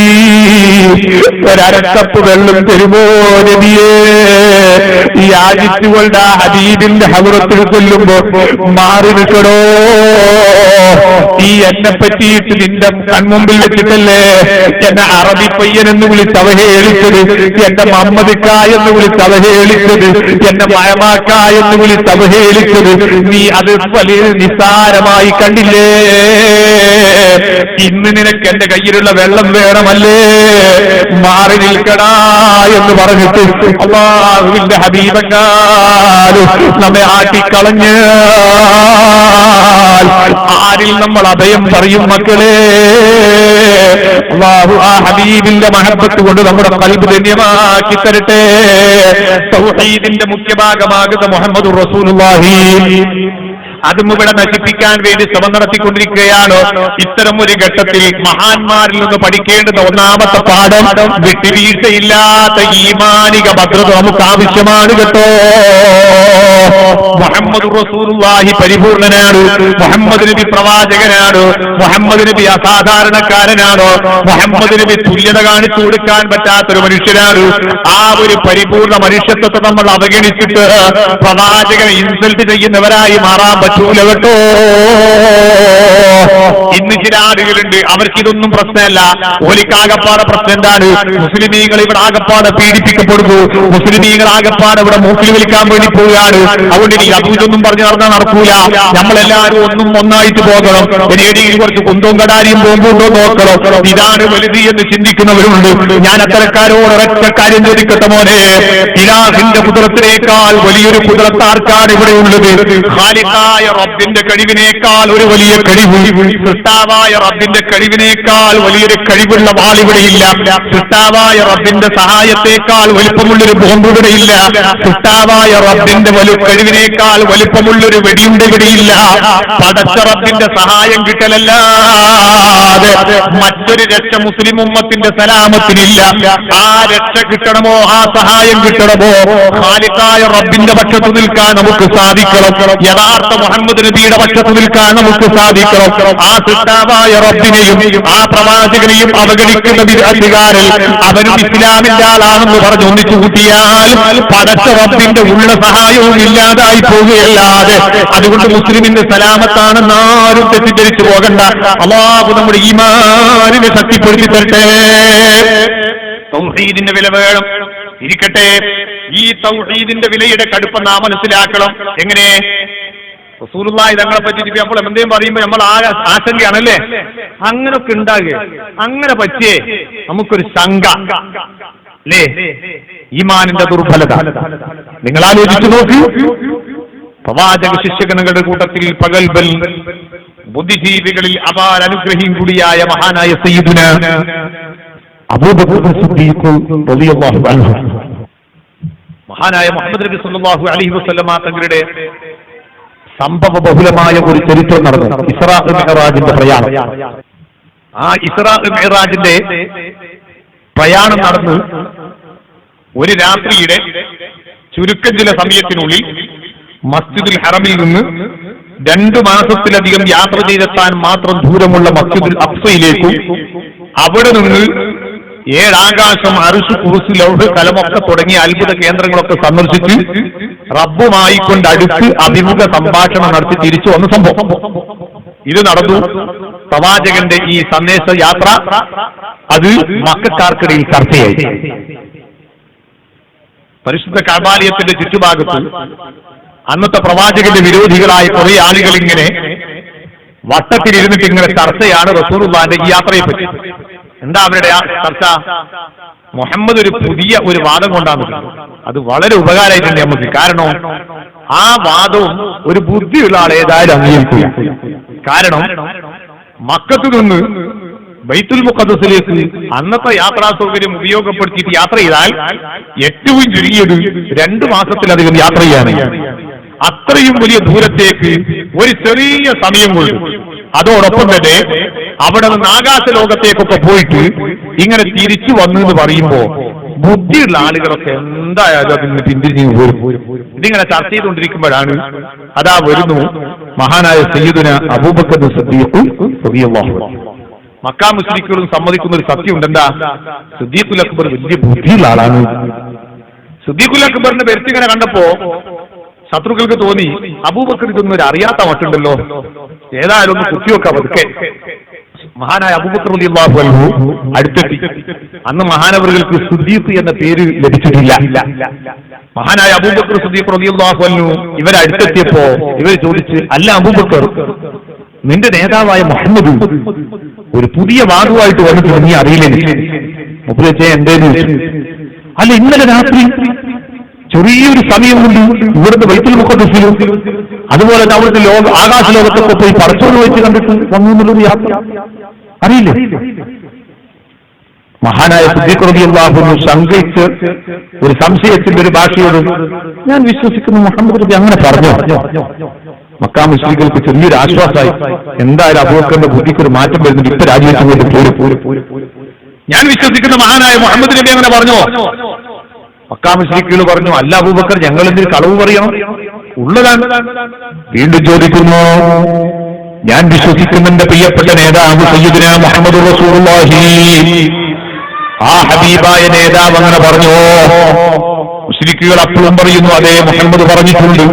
ഒരക്കപ്പ് വെള്ളം തരുമോ നബിയേ? ഈ യാചിച്ചുകൊണ്ട് ആ ഹബീബിന്റെ ഹദറത്തിൽ ചെല്ലുമ്പോ മാറി നിൽക്കണോ? ഈ എന്നെ പറ്റിയിട്ട് നിന്റെ കൺമുമ്പിൽ വെച്ചിട്ടല്ലേ എന്നെ അറബി പയ്യൻ എന്ന് വിളിച്ച് അവഹേളിച്ചത്, എന്റെ മമ്മദിക്ക എന്ന് വിളിച്ച് അവഹേളിച്ചത്, എന്നെ മയമാക്ക എന്ന് വിളിച്ച് അവഹേളിച്ചത്? നീ അത് വലിയ നിസ്സാരമായി കണ്ടില്ലേ? ഇന്ന് നിനക്ക് എന്റെ കയ്യിലുള്ള വെള്ളം വേണമല്ലേ? മാറി നിൽക്കടാ എന്ന് പറഞ്ഞിട്ട് അല്ലാഹുവിന്റെ ഹബീബെങ്ങാനും നമ്മെ ആട്ടിക്കളഞ്ഞ് ആരിൽ നമ്മൾ അഭയം പറയും മക്കളെ? അല്ലാഹു ആ ഹബീബിന്റെ മഹബത്ത് കൊണ്ട് നമ്മുടെ ഖൽബ് ധന്യമാക്കി തരട്ടെ. തൗഹീദിന്റെ മുഖ്യഭാഗമാകുന്ന മുഹമ്മദുർ റസൂലുള്ളാഹി അതും ഇവിടെ നശിപ്പിക്കാൻ വേണ്ടി ശ്രമം നടത്തിക്കൊണ്ടിരിക്കുകയാണ്. ഇത്തരം ഒരു ഘട്ടത്തിൽ മഹാന്മാരിൽ നിന്ന് പഠിക്കേണ്ടുന്ന ഒന്നാമത്തെ പാഠം വിട്ടുവീഴ്ചയില്ലാത്ത ഈമാനിക ഭദ്രത നമുക്ക് ആവശ്യമാണ് കേട്ടോ. മുഹമ്മദ് റസൂലുള്ളാഹി പരിപൂർണനാണ്, മുഹമ്മദ് നബി പ്രവാചകനാണ്, മുഹമ്മദ് നബി അസാധാരണക്കാരനാണ്, മുഹമ്മദ് നബി തുല്യത കാണിച്ചു കൊടുക്കാൻ പറ്റാത്തൊരു മനുഷ്യനാണ്. ആ ഒരു പരിപൂർണ മനുഷ്യത്വത്തെ നമ്മൾ അവഗണിച്ചിട്ട് പ്രവാചകനെ ഇൻസൾട്ട് ചെയ്യുന്നവരായി മാറാൻ പറ്റൂല കേട്ടോ. ഇന്ന് ചില ആളുകളുണ്ട്, അവർക്കിതൊന്നും പ്രശ്നമല്ല. ഓലിക്കാകപ്പാടെ പ്രശ്നം എന്താണ്? മുസ്ലിമീങ്ങൾ ഇവിടെ ആകപ്പാടെ പീഡിപ്പിക്കപ്പെടുന്നു, മുസ്ലിമീങ്ങൾ ആകപ്പാടെ ഇവിടെ മൂക്കിൽ വിളിക്കാൻ വേണ്ടി പോവുകയാണ്. അതുകൊണ്ട് ഇനി അതും ഇതൊന്നും പറഞ്ഞു നടന്നാൽ നടക്കൂല. നമ്മളെല്ലാവരും ഒന്നായിട്ട് പോകണം. ഏടിയിൽ കുറച്ച് കുന്തവും കടാരിയും ബോംബുണ്ടോ നോക്കണം. ഇതാണ് വലുത് എന്ന് ചിന്തിക്കുന്നവരുണ്ട്. ഞാൻ അത്തരക്കാരോട് ഒരൊറ്റ കാര്യം ചോദിക്കട്ടെ മോനെ, ഇലാഹിന്റെ കുതിരത്തിനേക്കാൾ വലിയൊരു കുതിരത്താർക്കാണ് ഇവിടെ ഉള്ളത്? ഖാലിഖായ റബ്ബിന്റെ കഴിവിനേക്കാൾ ഒരു വലിയ കഴിവ്, സൃഷ്ടാവായ റബ്ബിന്റെ കഴിവിനേക്കാൾ വലിയൊരു കഴിവുള്ള വാളിവിടെയില്ല. സൃഷ്ടാവായ റബ്ബിന്റെ സഹായത്തേക്കാൾ വലിപ്പമുള്ളൊരു ബോംബ് ഇവിടെയില്ല. സൃഷ്ടാവായ റബ്ബിന്റെ കഴിവിനേക്കാൾ വലിപ്പമുള്ളൊരു വെടിയുണ്ട ഇവിടെയില്ല. പടച്ച റബ്ബിന്റെ സഹായം കിട്ടലല്ലാതെ മറ്റൊരു രക്ഷ മുസ്ലിം ഉമ്മത്തിന്റെ സലാമത്തിനില്ല. ആ രക്ഷ കിട്ടണമോ, ആ സഹായം കിട്ടണമോ, ഖാലിഖായ റബ്ബിന്റെ പക്ഷത്ത് നിൽക്കാൻ നമുക്ക് സാധിക്കണം. യഥാർത്ഥ മുഹമ്മദ് നബിയുടെ പക്ഷത്ത് നിൽക്കാൻ നമുക്ക് സാധിക്കണം. ആ സൃഷ്ടാവായ റബ്ബിനെയും ആ പ്രവാചകനെയും അവഗണിക്കുന്ന അധികാരം അവനും ഇസ്ലാമിന്റെ ആളാണെന്ന് പറഞ്ഞ് ഒന്നിച്ചു കൂട്ടിയാൽ പടച്ച റബ്ബിന്റെ ഉള്ള സഹായവും ഇല്ലാതായി പോവുകയല്ലാതെ. അതുകൊണ്ട് മുസ്ലിമിന്റെ സലാമത്താണെന്ന് ആരും തെറ്റിദ്ധരിച്ചു പോകണ്ട. അല്ലാഹു നമ്മുടെ ഈമാനിനെ ശക്തിപ്പെടുത്തി തരട്ടെ. തൗഹീദിന്റെ വില വേണം ഇരിക്കട്ടെ. ഈ തൗഹീദിന്റെ വിലയുടെ കടുപ്പം നാം മനസ്സിലാക്കണം. എങ്ങനെ? റസൂലുള്ളാഹി തങ്ങളെ പറ്റി നമ്മൾ എന്തെങ്കിലും പറയുമ്പോൾ നമ്മൾ ആശങ്കയാണല്ലേ? അങ്ങനൊക്കെ ഉണ്ടാകുക, അങ്ങനെ പറ്റിയേ നമുക്കൊരു ശങ്ക അല്ലേ? ഈമാനിന്റെ ദുർബലത നിങ്ങൾ ആലോചിച്ചു നോക്കൂ. പ്രവാചക ശിഷ്യഗണങ്ങളുടെ കൂട്ടത്തിൽ പ്രഗൽഭൻ ബുദ്ധിജീവികളിൽ അപാര അനുഗ്രഹീം കൂടിയായ മഹാനായ സയ്യിദുന അബൂബക്കർ സിദ്ദീഖ് റളിയല്ലാഹു അൻഹു, മഹാനായ മുഹമ്മദ് നബി സല്ലല്ലാഹു അലൈഹി വസല്ലമ തങ്ങളുടെ സംഭവ ബഹുലമായ ഒരു ചരിത്രം നടന്നു. ഇസ്രാ മിഅ്റാജിന്റെ പ്രയാണം. ആ ഇസ്രാ മിഅ്റാജിന്റെ പ്രയാണം നടന്നു ഒരു രാത്രിയുടെ ചുരുക്കം ചില സമയത്തിനുള്ളിൽ മസ്ജിദുൽ ഹറമിൽ നിന്ന് 2 മാസത്തിലധികം യാത്ര ചെയ്തെത്താൻ മാത്രം ദൂരമുള്ള മസ്ജിദുൽ അഖ്സയിലേക്കും അവിടെ നിന്ന് 7 ആകാശം, അർശ്, കുർസി, ലൗഹ്, കലമൊക്കെ തുടങ്ങിയ അത്ഭുത കേന്ദ്രങ്ങളൊക്കെ സന്ദർശിച്ച് റബ്ബുമായി കൊണ്ടടുത്ത് അഭിമുഖ സംഭാഷണം നടത്തി തിരിച്ചു വന്ന സംഭവം ഇത് നടന്നു. പ്രവാചകന്റെ ഈ സന്ദേശ യാത്ര അത് മക്കക്കാർക്കിടയിൽ ചർച്ചയായി. പരിശുദ്ധ കഅബാലയത്തിന്റെ ചുറ്റുഭാഗത്ത് അന്നത്തെ പ്രവാചകന്റെ വിരോധികളായ കുറെ ആളുകൾ ഇങ്ങനെ വട്ടത്തിലിരുന്നിട്ട് ഇങ്ങനെ ചർച്ചയാണ് റസൂലുള്ളാഹിന്റെ ഈ യാത്രയെ പറ്റി. എന്താ അവരുടെ ചർച്ച? മുഹമ്മദ് ഒരു പുതിയ ഒരു വാദം കൊണ്ടാണ്. അത് വളരെ ഉപകാരമായിട്ടുണ്ട് നമുക്ക്. കാരണം ആ വാദവും ഒരു ബുദ്ധിയുള്ള ആൾ ഏതായാലും അംഗീകരിക്കുക. കാരണം മക്കത്ത് നിന്ന് ബൈത്തുൽ മുഖദ്ദസിലേക്ക് അന്നത്തെ യാത്രാ സൗകര്യം ഉപയോഗപ്പെടുത്തിയിട്ട് യാത്ര ചെയ്താൽ ഏറ്റവും ചുരുങ്ങിയത് 2 മാസത്തിലധികം യാത്ര ചെയ്യാൻ. അത്രയും വലിയ ദൂരത്തേക്ക് ഒരു ചെറിയ സമയം കൊണ്ട്, അതോടൊപ്പം തന്നെ അവിടെ നിന്ന് ആകാശ ലോകത്തേക്കൊക്കെ പോയിട്ട് ഇങ്ങനെ തിരിച്ചു വന്നു എന്ന് പറയുമ്പോ ബുദ്ധിയുള്ള ആളുകളൊക്കെ എന്തായാലും അതിന് പിന്തിരിഞ്ഞു പോരും. ഇതിങ്ങനെ ചർച്ച ചെയ്തുകൊണ്ടിരിക്കുമ്പോഴാണ് അതാ വരുന്നു മഹാനായ സയ്യിദുന അബൂബക്കർ സിദ്ദീഖ് റളിയല്ലാഹു അൻഹു. മക്കാ മുശ്രിക്കുകളും സമ്മതിക്കുന്ന ഒരു സത്യമുണ്ട്. എന്താ? സിദ്ദീഖുൽ അക്ബർ വലിയ ബുദ്ധിയുള്ള ആളാണ്. സിദ്ദീഖുൽ അക്ബറിന്റെ ബെർത്ത് ഇങ്ങനെ കണ്ടപ്പോ ശത്രുക്കൾക്ക് തോന്നി, അബൂബക്കർ ഇതൊന്നും ഒരു അറിയാത്ത മട്ടുണ്ടല്ലോ, ഏതായാലും ഒന്ന് കുത്തിവെക്കാം പതുക്കെ. മഹാനായ അബൂബക്കർ റളിയല്ലാഹു അൻഹു അടുത്തെത്തി. അന്ന് മഹാനവറുകൾക്ക് സിദ്ദീഖ് എന്ന പേര് ലഭിച്ചിട്ടില്ല. മഹാനായ അബൂബക്കർ സിദ്ദീഖ് റളിയല്ലാഹു അൻഹു ഇവരെ അടുത്തെത്തിയപ്പോ ഇവർ ചോദിച്ച്, അല്ല അബൂബക്കർ, നിന്റെ നേതാവായ മുഹമ്മദ് ഒരു പുതിയ വാദവുമായിട്ട് വന്നിട്ട് നീ അറിയില്ലേ? മുപ്പത്തേ എന്തേന്ന് ചോദിച്ചു. അല്ല, ഇന്നലെ രാത്രി ചെറിയൊരു സമയം കൊണ്ട് ഇവിടുത്തെ ബൈത്തുൽ മുഖദ്ദസിലും അതുപോലെ അവിടുത്തെ ആകാശ ലോകത്തൊക്കെ പോയി പടച്ചോട് വെച്ച് കണ്ടിട്ട് വന്നു എന്നുള്ളൊരു യാത്ര അറിയില്ലേ? മഹാനായ സിദ്ദീഖ് റളിയല്ലാഹു അൻഹു ശങ്കിച്ച് ഒരു സംശയത്തിന്റെ ഒരു ഭാഷയോട്, ഞാൻ വിശ്വസിക്കുന്നു മുഹമ്മദ് നബി അങ്ങനെ പറഞ്ഞു. മക്കാ മുശ്രിക്കുകൾക്ക് ചെറിയൊരു ആശ്വാസമായി. എന്തായാലും അബൂബക്കറിന്റെ ബുദ്ധിക്ക് ഒരു മാറ്റം വരുന്നുണ്ട്, ഇപ്പൊ രാജിവെച്ചുകൊണ്ട് ഞാൻ വിശ്വസിക്കുന്ന മഹാനായ മുഹമ്മദ് നബി അങ്ങനെ പറഞ്ഞോ? മക്കാ മുശ്രിക്കുകൾ പറഞ്ഞു, അല്ല അബൂബക്കർ, ഞങ്ങൾ എന്തിന് കളവ് പറയണം, ഉള്ളതാണ്. വീണ്ടും ചോദിക്കുന്നു, ഞാൻ വിശ്വസിക്കുന്ന എന്റെ പ്രിയപ്പെട്ട നേതാവ് സയ്യിദുനാ മുഹമ്മദ് റസൂലുള്ളാഹി, ആ ഹബീബായ നേതാവ് അങ്ങനെ പറഞ്ഞു. മുശ്രിക്കുകൾ അപ്പോഴും പറയുന്നു, അതേ മുഹമ്മദ് പറഞ്ഞിട്ടുണ്ട്.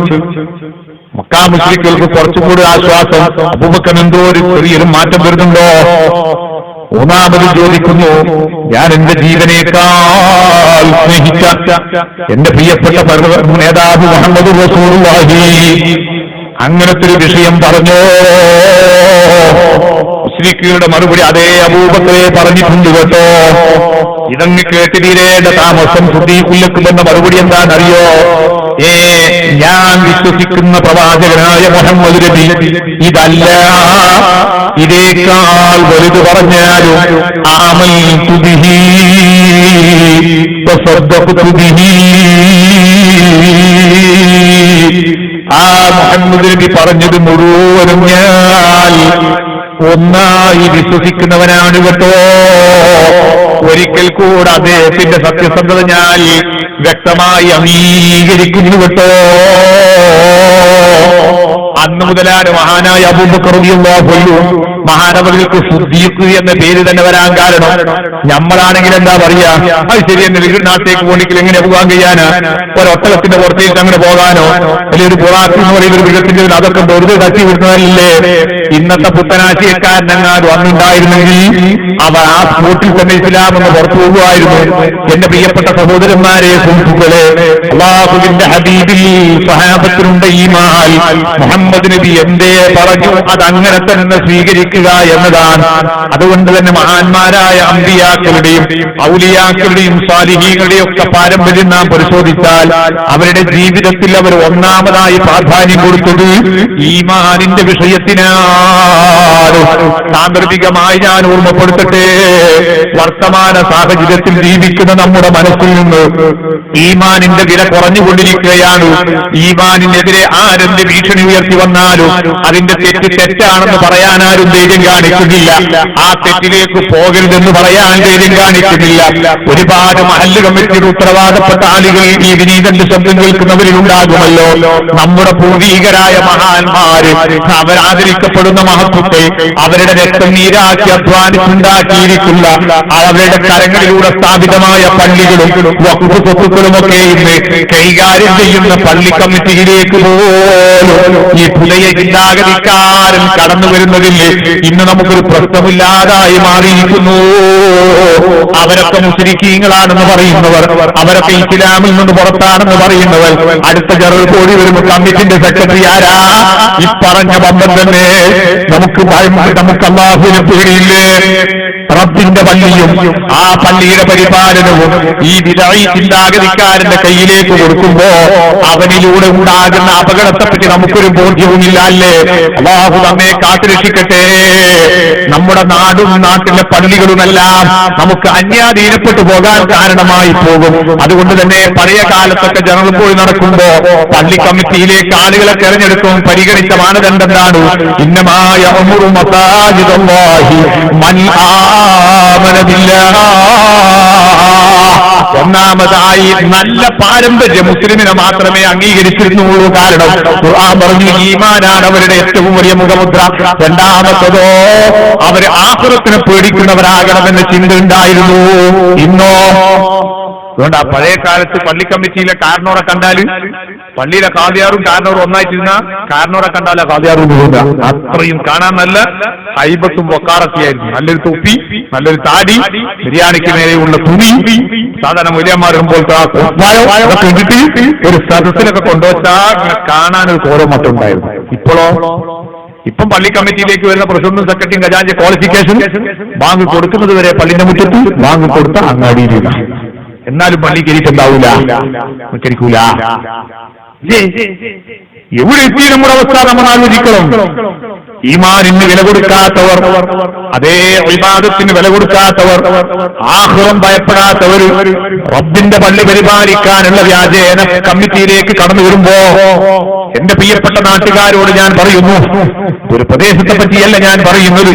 മക്കാ മുശ്രിക്കുകൾക്ക് കുറച്ചുകൂടി ആശ്വാസം, അബൂബക്കർ എന്തോ ഒരു ചെറിയൊരു മാറ്റം വരുന്നുണ്ടോ? മൂന്നാമത് ചോദിക്കുന്നു, ഞാൻ എന്റെ ജീവനേക്കാൾ സ്നേഹിച്ച എന്റെ പ്രിയപ്പെട്ട നേതാവ് മുഹമ്മദ് റസൂലുള്ളാഹി അങ്ങനത്തെ ഒരു വിഷയം പറഞ്ഞോ? മുശ്രിക്കുകളുടെ മറുപടി, അതേ അബൂബക്കറെ പറഞ്ഞിട്ടുണ്ട് കേട്ടോ. ഇതങ്ങ് കേട്ടിരീരേണ്ട താമസം സുദ്ദീഖുൽ മറുപടി എന്താണെന്നറിയോ? ഞാൻ വിശ്വസിക്കുന്ന പ്രവാചകനായ മുഹമ്മദ് നബി ഇതല്ല, ഇതേക്കാൾ വലുത് പറഞ്ഞാലും ആമൻതു ബിഹി വസദ്ദഖ്തു ബിഹി. ആ മുഹമ്മദ് നബി പറഞ്ഞത് മുഴുവനും ഞാൻ ഒന്നായി വിശ്വസിക്കുന്നവനാണ് കേട്ടോ. ഒരിക്കൽ കൂടെ അദ്ദേഹത്തിന്റെ സത്യസന്ധത ഞാൻ വ്യക്തമായി അംഗീകരിക്കുന്നു കേട്ടോ. അന്ന് മുതലാണ് മഹാനായ അബൂബക്കർ റളിയല്ലാഹു അൻഹു മഹാനവർക്ക് സിദ്ദീഖ് എന്ന പേര് തന്നെ വരാൻ കാരണം. നമ്മളാണെങ്കിൽ എന്താ പറയാ, അത് ശരി തന്നെ, നാട്ടിലേക്ക് പോകണമെങ്കിൽ എങ്ങനെ പോകാൻ കഴിയാനാ? ഒരൊട്ടകത്തിന്റെ പുറത്തേക്ക് അങ്ങനെ പോകാനോ, അല്ലെങ്കിൽ ഒരു ബുറാഖ് എന്ന് പറയുന്ന ഒരു മൃഗത്തിന്റെ അതൊക്കെ വെറുതെ തട്ടി വിടുന്നതല്ലേ? ഇന്നത്തെ പുത്തനാശയക്കാരനെങ്ങാനും അന്നുണ്ടായിരുന്നെങ്കിൽ അവർ ആ സ്പോട്ടിൽ തന്നെ ഇസ്ലാം എന്ന് പുറത്തു പോകുമായിരുന്നു. എന്റെ പ്രിയപ്പെട്ട സഹോദരന്മാരെ, സുഹൃത്തുക്കളെ, അല്ലാഹുവിന്റെ ഹബീബിൽ സഹാബത്തിനുണ്ട് ഈമാൻ. മുഹമ്മദ് നബി എന്തേ പറഞ്ഞു അതങ്ങനെ തന്നെ സ്വീകരിക്കുക എന്നതാണ്. അതുകൊണ്ട് തന്നെ മഹാന്മാരായ അമ്പിയാക്കളുടെയും ഔലിയാക്കളുടെയും സാലിഹീങ്ങളുടെയും ഒക്കെ പാരമ്പര്യം നാം പരിശോധിച്ചാൽ അവരുടെ ജീവിതത്തിൽ അവർ ഒന്നാമതായി പ്രാധാന്യം കൊടുത്തത് ഈമാനിന്റെ വിഷയത്തിനാണ്. സാന്ദർഭികമായി ഞാൻ ഓർമ്മപ്പെടുത്തട്ടെ, വർത്തമാന സാഹചര്യത്തിൽ ജീവിക്കുന്ന നമ്മുടെ മനസ്സിൽ നിന്ന് ഈമാനിന്റെ വില കുറഞ്ഞുകൊണ്ടിരിക്കുകയാണ്. ഈമാനിനെതിരെ ആരെന്ത് ഭീഷണി ഉയർത്തി വന്നാലും അതിന്റെ തെറ്റ് തെറ്റാണെന്ന് പറയാൻ ആരും ധൈര്യം കാണിക്കുന്നില്ല. ആ തെറ്റിലേക്ക് പോകരുതെന്ന് പറയാൻ ധൈര്യം കാണിക്കുന്നില്ല. ഒരുപാട് മഹല്ല് കമ്മിറ്റിയുടെ ഉത്തരവാദപ്പെട്ട ആളുകൾ ഈ വിനീതന്റെ ശബ്ദം കേൾക്കുന്നവരിൽ ഉണ്ടാകുമല്ലോ. നമ്മുടെ പൂർവീകരായ മഹാന്മാര് അവരാദരിക്കപ്പെടുന്ന മഹത്വത്തെ അവരുടെ രക്തം നീരാക്കി അധ്വാനിച്ചുണ്ടാക്കിയിരിക്കുന്ന അവരുടെ കരങ്ങളിലൂടെ സ്ഥാപിതമായ പള്ളികളും വഖഫ് സ്വത്തുക്കളുമൊക്കെ ഇന്ന് കൈകാര്യം ചെയ്യുന്ന പള്ളി കമ്മിറ്റിയിലേക്ക് പോലും ഈ പുതിയ ചിന്താഗതിക്കാരൻ കടന്നു വരുന്നതിൽ ഇന്ന് നമുക്കൊരു പ്രശ്നമില്ലാതായി മാറിയിരിക്കുന്നു. അവരൊക്കെ മുസ്ലിമീങ്ങളാണെന്ന് പറയുന്നവർ, അവരൊക്കെ ഇസ്ലാമിൽ നിന്ന് പുറത്താണെന്ന് പറയുന്നവർ, അടുത്ത ജനറൽ ബോഡി വരുമ്പോൾ കമ്മിറ്റിന്റെ സെക്രട്ടറി ആരാ? ഈ പറഞ്ഞ ബന്ധം തന്നെ. നമുക്ക് അല്ലാഹുവിനെ പേടിയില്ലേ? റബ്ബിന്റെ പള്ളിയും ആ പള്ളിയുടെ പരിപാലനവും ഈ വിദഈ ചിന്താഗതിക്കാരന്റെ കയ്യിലേക്ക് കൊടുക്കുമ്പോ അവനിലൂടെ ഉണ്ടാകുന്ന അപകടത്തെപ്പറ്റി നമുക്കൊരു ബോധ്യവുമില്ല അല്ലേ? അല്ലാഹു നമ്മെ കാത്തുരക്ഷിക്കട്ടെ. നമ്മുടെ നാടും നാട്ടിലെ പള്ളികളുമെല്ലാം നമുക്ക് അന്യാധീനപ്പെട്ടു പോകാൻ കാരണമായി പോകും. അതുകൊണ്ട് തന്നെ പഴയ കാലത്തൊക്കെ ജനറൽ പോയി നടക്കുമ്പോ പള്ളി കമ്മിറ്റിയിലേക്ക് ആളുകളെ തെരഞ്ഞെടുക്കും. പരിഗണിച്ച മാനദണ്ഡം എന്താണ്? ഇന്നമായ അമുറു മസാജിദല്ലാഹി മൻ ആമന ബില്ലാഹ്. ഒന്നാമതായി നല്ല പാരമ്പര്യ മുസ്ലിമിനെ മാത്രമേ അംഗീകരിച്ചിരുന്നുള്ളൂ. കാരണം ഖുർആൻ പറഞ്ഞു ഈമാനാണ് അവരുടെ ഏറ്റവും വലിയ മുഖമുദ്ര. രണ്ടാമത്തതോ അവർ ആഖിറത്തിനെ പേടിക്കുന്നവരാകണമെന്ന ചിന്ത ഉണ്ടായിരുന്നു. ഇന്നോ? അതുകൊണ്ട് ആ പഴയ കാലത്ത് പള്ളി കമ്മിറ്റിയിലെ കാരണോറെ കണ്ടാൽ പള്ളിയിലെ ഖാദിയാറും കാരണോറും ഒന്നായിട്ടിരുന്ന കാരണോറെ കണ്ടാൽ ഖാദിയാറും പോകില്ല. അത്രയും കാണാൻ നല്ല ഹൈബത്തും വക്കാറൊക്കെയായിരുന്നു. നല്ലൊരു തൊപ്പി, നല്ലൊരു താടി, ബിരിയാണിക്ക് നേരെയുള്ള തുണി, സാധാരണ മൂല്യന്മാരും പോലത്തെ അതൊക്കെ ഇട്ടിട്ട് ഒരു സദസ്സിലൊക്കെ കൊണ്ടുവച്ചാൽ കാണാനൊരു കോരമട്ടം ഉണ്ടായിരുന്നു. ഇപ്പം പള്ളി കമ്മിറ്റിയിലേക്ക് വരുന്ന പ്രസിഡന്റും സെക്രട്ടറിയും ഖജാൻജി ക്വാളിഫിക്കേഷൻ ബാങ്ക് കൊടുക്കുന്നത് വരെ പള്ളിന്റെ മുറ്റത്ത്, ബാങ്ക് കൊടുത്ത അങ്ങാടിയിലില്ല. എന്നാലും പള്ളി കരിക്കുണ്ടാവൂല, കരിക്കൂല. എവിടെ എത്തി നമ്മുടെ അവസ്ഥ നമ്മൾ ആലോചിക്കണം. ഈമാനിന് വില കൊടുക്കാത്തവർ, അതേ ഇബാദത്തിന് വില കൊടുക്കാത്തവർ, ആഖിറം ഭയപ്പെടാത്തവർ, റബ്ബിന്റെ പള്ളി പരിപാലിക്കാനുള്ള വ്യാജേന കമ്മിറ്റിയിലേക്ക് കടന്നു വരുമ്പോ എന്റെ പ്രിയപ്പെട്ട നാട്ടുകാരോട് ഞാൻ പറയുന്നു, ഒരു പ്രദേശത്തെ പറ്റിയല്ല ഞാൻ പറയുന്നത്,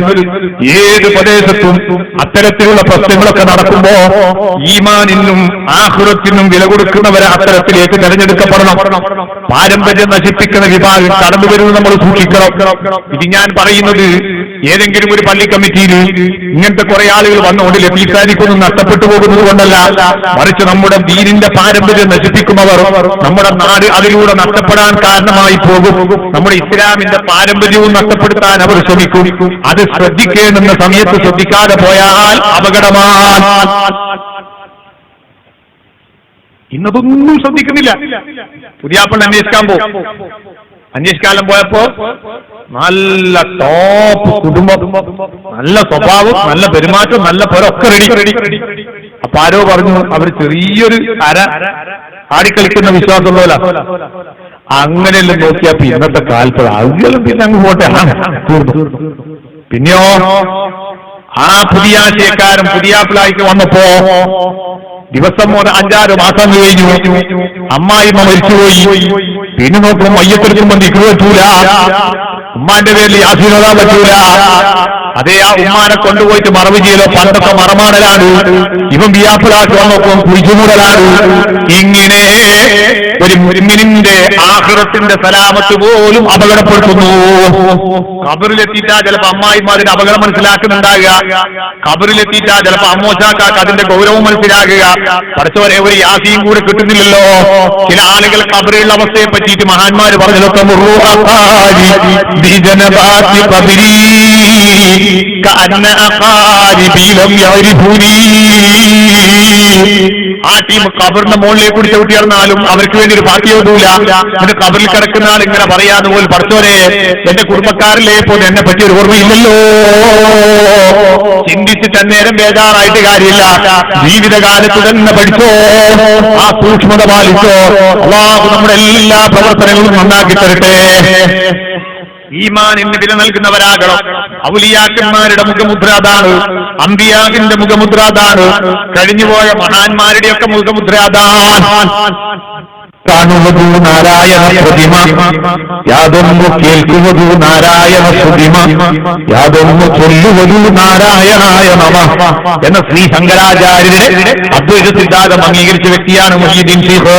ഏത് പ്രദേശത്തും അത്തരത്തിലുള്ള പ്രശ്നങ്ങളൊക്കെ നടക്കുമ്പോ ഈമാനിനും ആഖിറത്തിനും വില കൊടുക്കുന്നവരെ അത്തരത്തിലേക്ക് തെരഞ്ഞെടുക്കപ്പെടണം. പാരമ്പര്യം നശിപ്പിക്കുന്ന വിഭാഗം കടന്നു വരുന്നത് നമ്മൾ സൂക്ഷിക്കണം. ഇത് ഞാൻ പറയുന്നത് ഏതെങ്കിലും ഒരു പള്ളി കമ്മിറ്റിയിൽ ഇങ്ങനത്തെ കുറെ ആളുകൾ വന്നുകൊണ്ട് ലത്തീഫാനിക്കൊന്നും നഷ്ടപ്പെട്ടു പോകുന്നത് കൊണ്ടല്ല, മറിച്ച് നമ്മുടെ ദീനിന്റെ പാരമ്പര്യം നശിപ്പിക്കുന്നവർ നമ്മുടെ നാട് അതിലൂടെ നഷ്ടപ്പെടാൻ കാരണമായി പോകും. നമ്മുടെ ഇസ്ലാമിന്റെ പാരമ്പര്യവും നഷ്ടപ്പെടുത്താൻ അവർ ശ്രമിക്കും. അത് ശ്രദ്ധിക്കേണ്ടുന്ന സമയത്ത് ശ്രദ്ധിക്കാതെ പോയാൽ അപകടമാണ്. ഇന്നതൊന്നും ശ്രദ്ധിക്കുന്നില്ല. പുതിയാപ്പൾ അന്വേഷിക്കാലം പോയപ്പോ നല്ല ടോപ്പ് കുടുംബം, നല്ല സ്വഭാവം, നല്ല പെരുമാറ്റം, നല്ല പൊരൊക്കെ റെഡി. അപ്പൊ ആരോ പറഞ്ഞു അവർ ചെറിയൊരു ആടിക്കളിക്കുന്ന വിശ്വാസമുള്ള അങ്ങനെയെല്ലാം നോക്കിയപ്പോ ഇന്നത്തെ കാലത്ത് ആളുകളും പിന്നെ അങ്ങ് പോട്ടെ. പിന്നെയോ ആ പുതിയ ആശയക്കാരൻ പുതിയാപ്പിളായിക്ക് വന്നപ്പോ ദിവസം 5-6 മാസം കഴിഞ്ഞു, അമ്മായിമ്മ മരിച്ചുപോയി. പിന്നെ നോക്കുമ്പോ മയ്യത്തെടുക്കുമ്പോ നിൽക്കുക പറ്റൂല, ഉമ്മാന്റെ പേരിൽ യാസീനോദാൻ പറ്റൂല. അതേ ആ ഉമ്മാനെ കൊണ്ടുപോയിട്ട് മറവ് ചെയ്യലോ, പണ്ടൊക്കെ മറമാടലാണ്. ഇവൻ ബിയാപ്പിളാക്കി വന്നോക്കും കുഴിച്ചുമൂടലാണ്. ഇങ്ങനെ ഒരു മുരിമിനിന്റെ ആഖിറത്തിന്റെ സലാമത്ത് പോലും അപകടപ്പെടുത്തുന്നു. ഖബറിലെത്തിയിട്ടാ ചിലപ്പോ അമ്മായിമാരുടെ അപകടം മനസ്സിലാക്കുന്നുണ്ടാകുക, ഖബറിലെത്തിയിട്ടാ ചിലപ്പോ അമ്മോശാക്കാക്ക് അതിന്റെ ഗൗരവം മനസ്സിലാകുക. പഠിച്ചവരെ ഒരു യാസീൻ കൂടെ കിട്ടുന്നില്ലല്ലോ. ചില ആളുകൾ ഖബറിലുള്ള അവസ്ഥയെ പറ്റിയിട്ട് മഹാന്മാര് പറഞ്ഞതൊക്കെ ആ ടീം ഖബറിന്റെ മുകളിലേക്ക് കൂടി ചവിട്ടിയാർന്നാലും അവർക്ക് വേണ്ടി ഒരു പാർട്ടി ഒന്നുമില്ല. എന്നിട്ട് ഖബറിൽ കിടക്കുന്ന ആൾ ഇങ്ങനെ പറയാതെ പോലും പഠിച്ചവരെ എന്റെ കുടുംബക്കാരിലെ പോലെ എന്നെ പറ്റി ഒരു ഓർമ്മയില്ലല്ലോ. ചിന്തിച്ചിട്ട് അന്നേരം ബേജാറായിട്ട് കാര്യമില്ല. ജീവിതകാലത്ത് തന്നെ പഠിച്ചോ, ആ സൂക്ഷ്മത പാലിച്ചോ. അല്ലാഹു നമ്മുടെ എല്ലാ പ്രവർത്തനങ്ങളും നന്നാക്കി തരട്ടെ. ഈമാനിന് വില നൽകുന്നവരാകണം. ഔലിയാക്കന്മാരുടെ മുഖമുദ്ര അതാണ്, അമ്പിയാവിന്റെ മുഖമുദ്ര അതാണ്, കഴിഞ്ഞുപോയ മഹാന്മാരുടെയൊക്കെ മുഖമുദ്ര അതാണ്. കാണുവതു നാരായണ പ്രതിമ, യാതൊന്നു കേൾക്കുവതു നാരായണ പ്രതിമ, യാതൊന്നു ചൊല്ലുവതു നാരായണായ നമ എന്ന ശ്രീ ശങ്കരാചാര്യരുടെ അദ്വൈത സിദ്ധാന്തം അംഗീകരിച്ച വ്യക്തിയാണ് മുഹീദ്ദീൻ ശൈഖ്.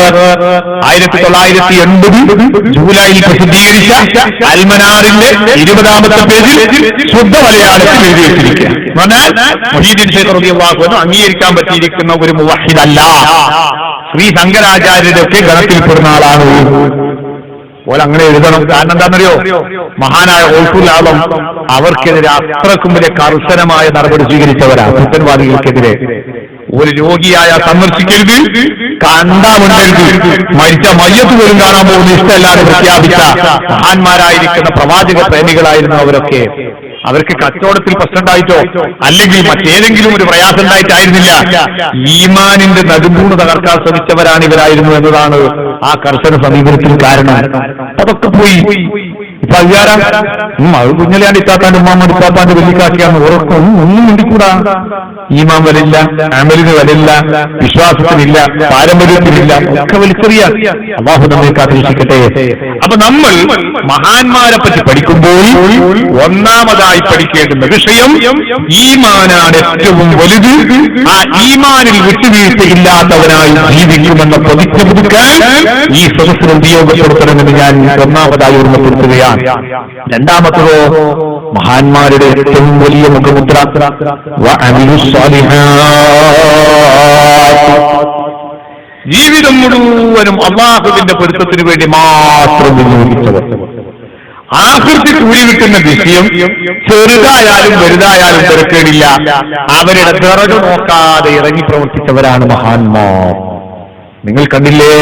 1980 ജൂലൈയിൽ പ്രസിദ്ധീകരിച്ച അൽമനാറിന്റെ 20ാമത്തെ പേജിൽ ശുദ്ധ മലയാളത്തിൽ എഴുതി വെച്ചിരിക്കുക. മുഹീദ്ദീൻ ശൈഖ് റളിയല്ലാഹു അൻഹു അംഗീകരിക്കാൻ പറ്റിയിരിക്കുന്ന ഒരു മുവഹിദല്ല. ശ്രീ ശങ്കരാചാര്യരുടെ ഒക്കെ ഗണത്തിൽപ്പെടുന്ന ആളാണ്. ഓല അങ്ങനെ എഴുതണം. കാരണം എന്താണെന്നറിയോ, മഹാനായ ഗൗസുൽ ആലം അവർക്കെതിരെ അത്രക്കും വലിയ കർശനമായ നടപടി സ്വീകരിച്ചവരാ. പുത്തൻവാദികൾക്കെതിരെ ഒരു രോഗിയായ സന്ദർശിക്കരുത്, കണ്ടാമുണ്ടരുത്, മരിച്ച മയ്യത്ത് പോലും കാണാൻ പോകുന്ന ഇഷ്ടമല്ലാതെ പ്രഖ്യാപിച്ച മഹാന്മാരായിരിക്കുന്ന പ്രവാചക പ്രേമികളായിരുന്നു അവരൊക്കെ. അവർക്ക് കച്ചവടത്തിൽ പ്രശ്നമുണ്ടായിട്ടോ അല്ലെങ്കിൽ മറ്റേതെങ്കിലും ഒരു പ്രയാസം ഉണ്ടായിട്ടായിരുന്നില്ല, ഈമാനിന്റെ നടുമ്പൂണ് തകർക്കാൻ ശ്രമിച്ചവരാണ് ഇവരായിരുന്നു എന്നതാണ് ആ കർശന സമീപനത്തിന് കാരണം. അതൊക്കെ പോയി. ഇപ്പൊ അധികാരം അത് കുഞ്ഞലാണ്ട് ഇത്താത്താന്റെ ഉമ്മാമ്മ ഇത്താത്താന്റെ വെല്ലിക്കാക്കിയാണ് ഉറക്കം ഒന്നും വേണ്ടിക്കൂടാ. ഈമാൻ വരില്ല, അമലിന് വരില്ല, വിശ്വാസത്തിനില്ല, പാരമ്പര്യത്തിനില്ല, ഒക്കെ വലിച്ചെറിയ. അല്ലാഹു നമ്മെ കാത്തിരക്ഷിക്കട്ടെ. അപ്പൊ നമ്മൾ മഹാന്മാരെ പറ്റി പഠിക്കുമ്പോൾ ഒന്നാമതായി പഠിക്കേണ്ടുന്ന വിഷയം ഈമാനാണ് ഏറ്റവും വലുത്. ആ ഈമാനിൽ വിട്ടുവീഴ്ചയില്ലാത്തവനായി ജീവിക്കുമെന്ന പ്രതിജ്ഞ പുതുക്കാൻ ഈ സദസ്സിന് ഉപയോഗപ്പെടുത്തണമെന്ന് ഞാൻ ഒന്നാമതായി ഓർമ്മപ്പെടുത്തുകയാണ്. രണ്ടാമത്തതോ മഹാന്മാരുടെ ഏറ്റവും വലിയ മുഖമുദ്ര ജീവിതം മുഴുവനും അല്ലാഹുവിന്റെ പൊരുത്തത്തിന് വേണ്ടി മാത്രം വിനിയോഗിച്ചവർ. ആഖിറത്തിൽ കൂലി കിട്ടുന്ന വിഷയം ചെറുതായാലും വലുതായാലും തിരക്കേടില്ല, അവരുടെ ദറജ നോക്കാതെ ഇറങ്ങി പ്രവർത്തിച്ചവരാണ് മഹാന്മാർ. നിങ്ങൾ കണ്ടില്ലേ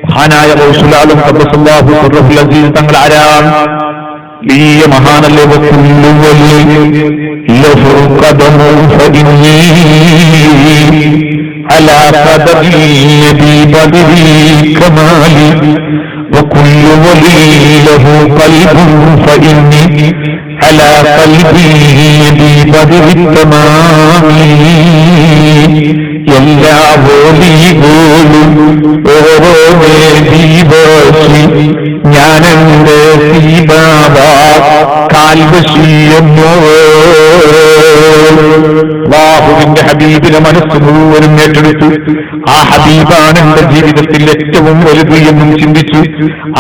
മഹാനായ ഗൗസുൽ ആലം ഖദ്ദസല്ലാഹു സിർറഹുൽ അസീസ് തങ്ങൾ ആരാണ്? വലിയ മഹാനല്ലേ. അലാ ഖദരി നബി ബദരി കമാലി وكل ولي له قلب فإني على قلبي ببدر التمام എല്ലാ വോലികളും ഓരോ ദീപശി ഞാനെന്റെ സീബാബ കാൽവശിയെന്നോ. അല്ലാഹുവിന്റെ ഹബീബിനെ മനസ്സ് മുഴുവനും ഏറ്റെടുത്തു. ആ ഹബീബാണ് എന്റെ ജീവിതത്തിൽ ഏറ്റവും വലുത് എന്നും ചിന്തിച്ചു.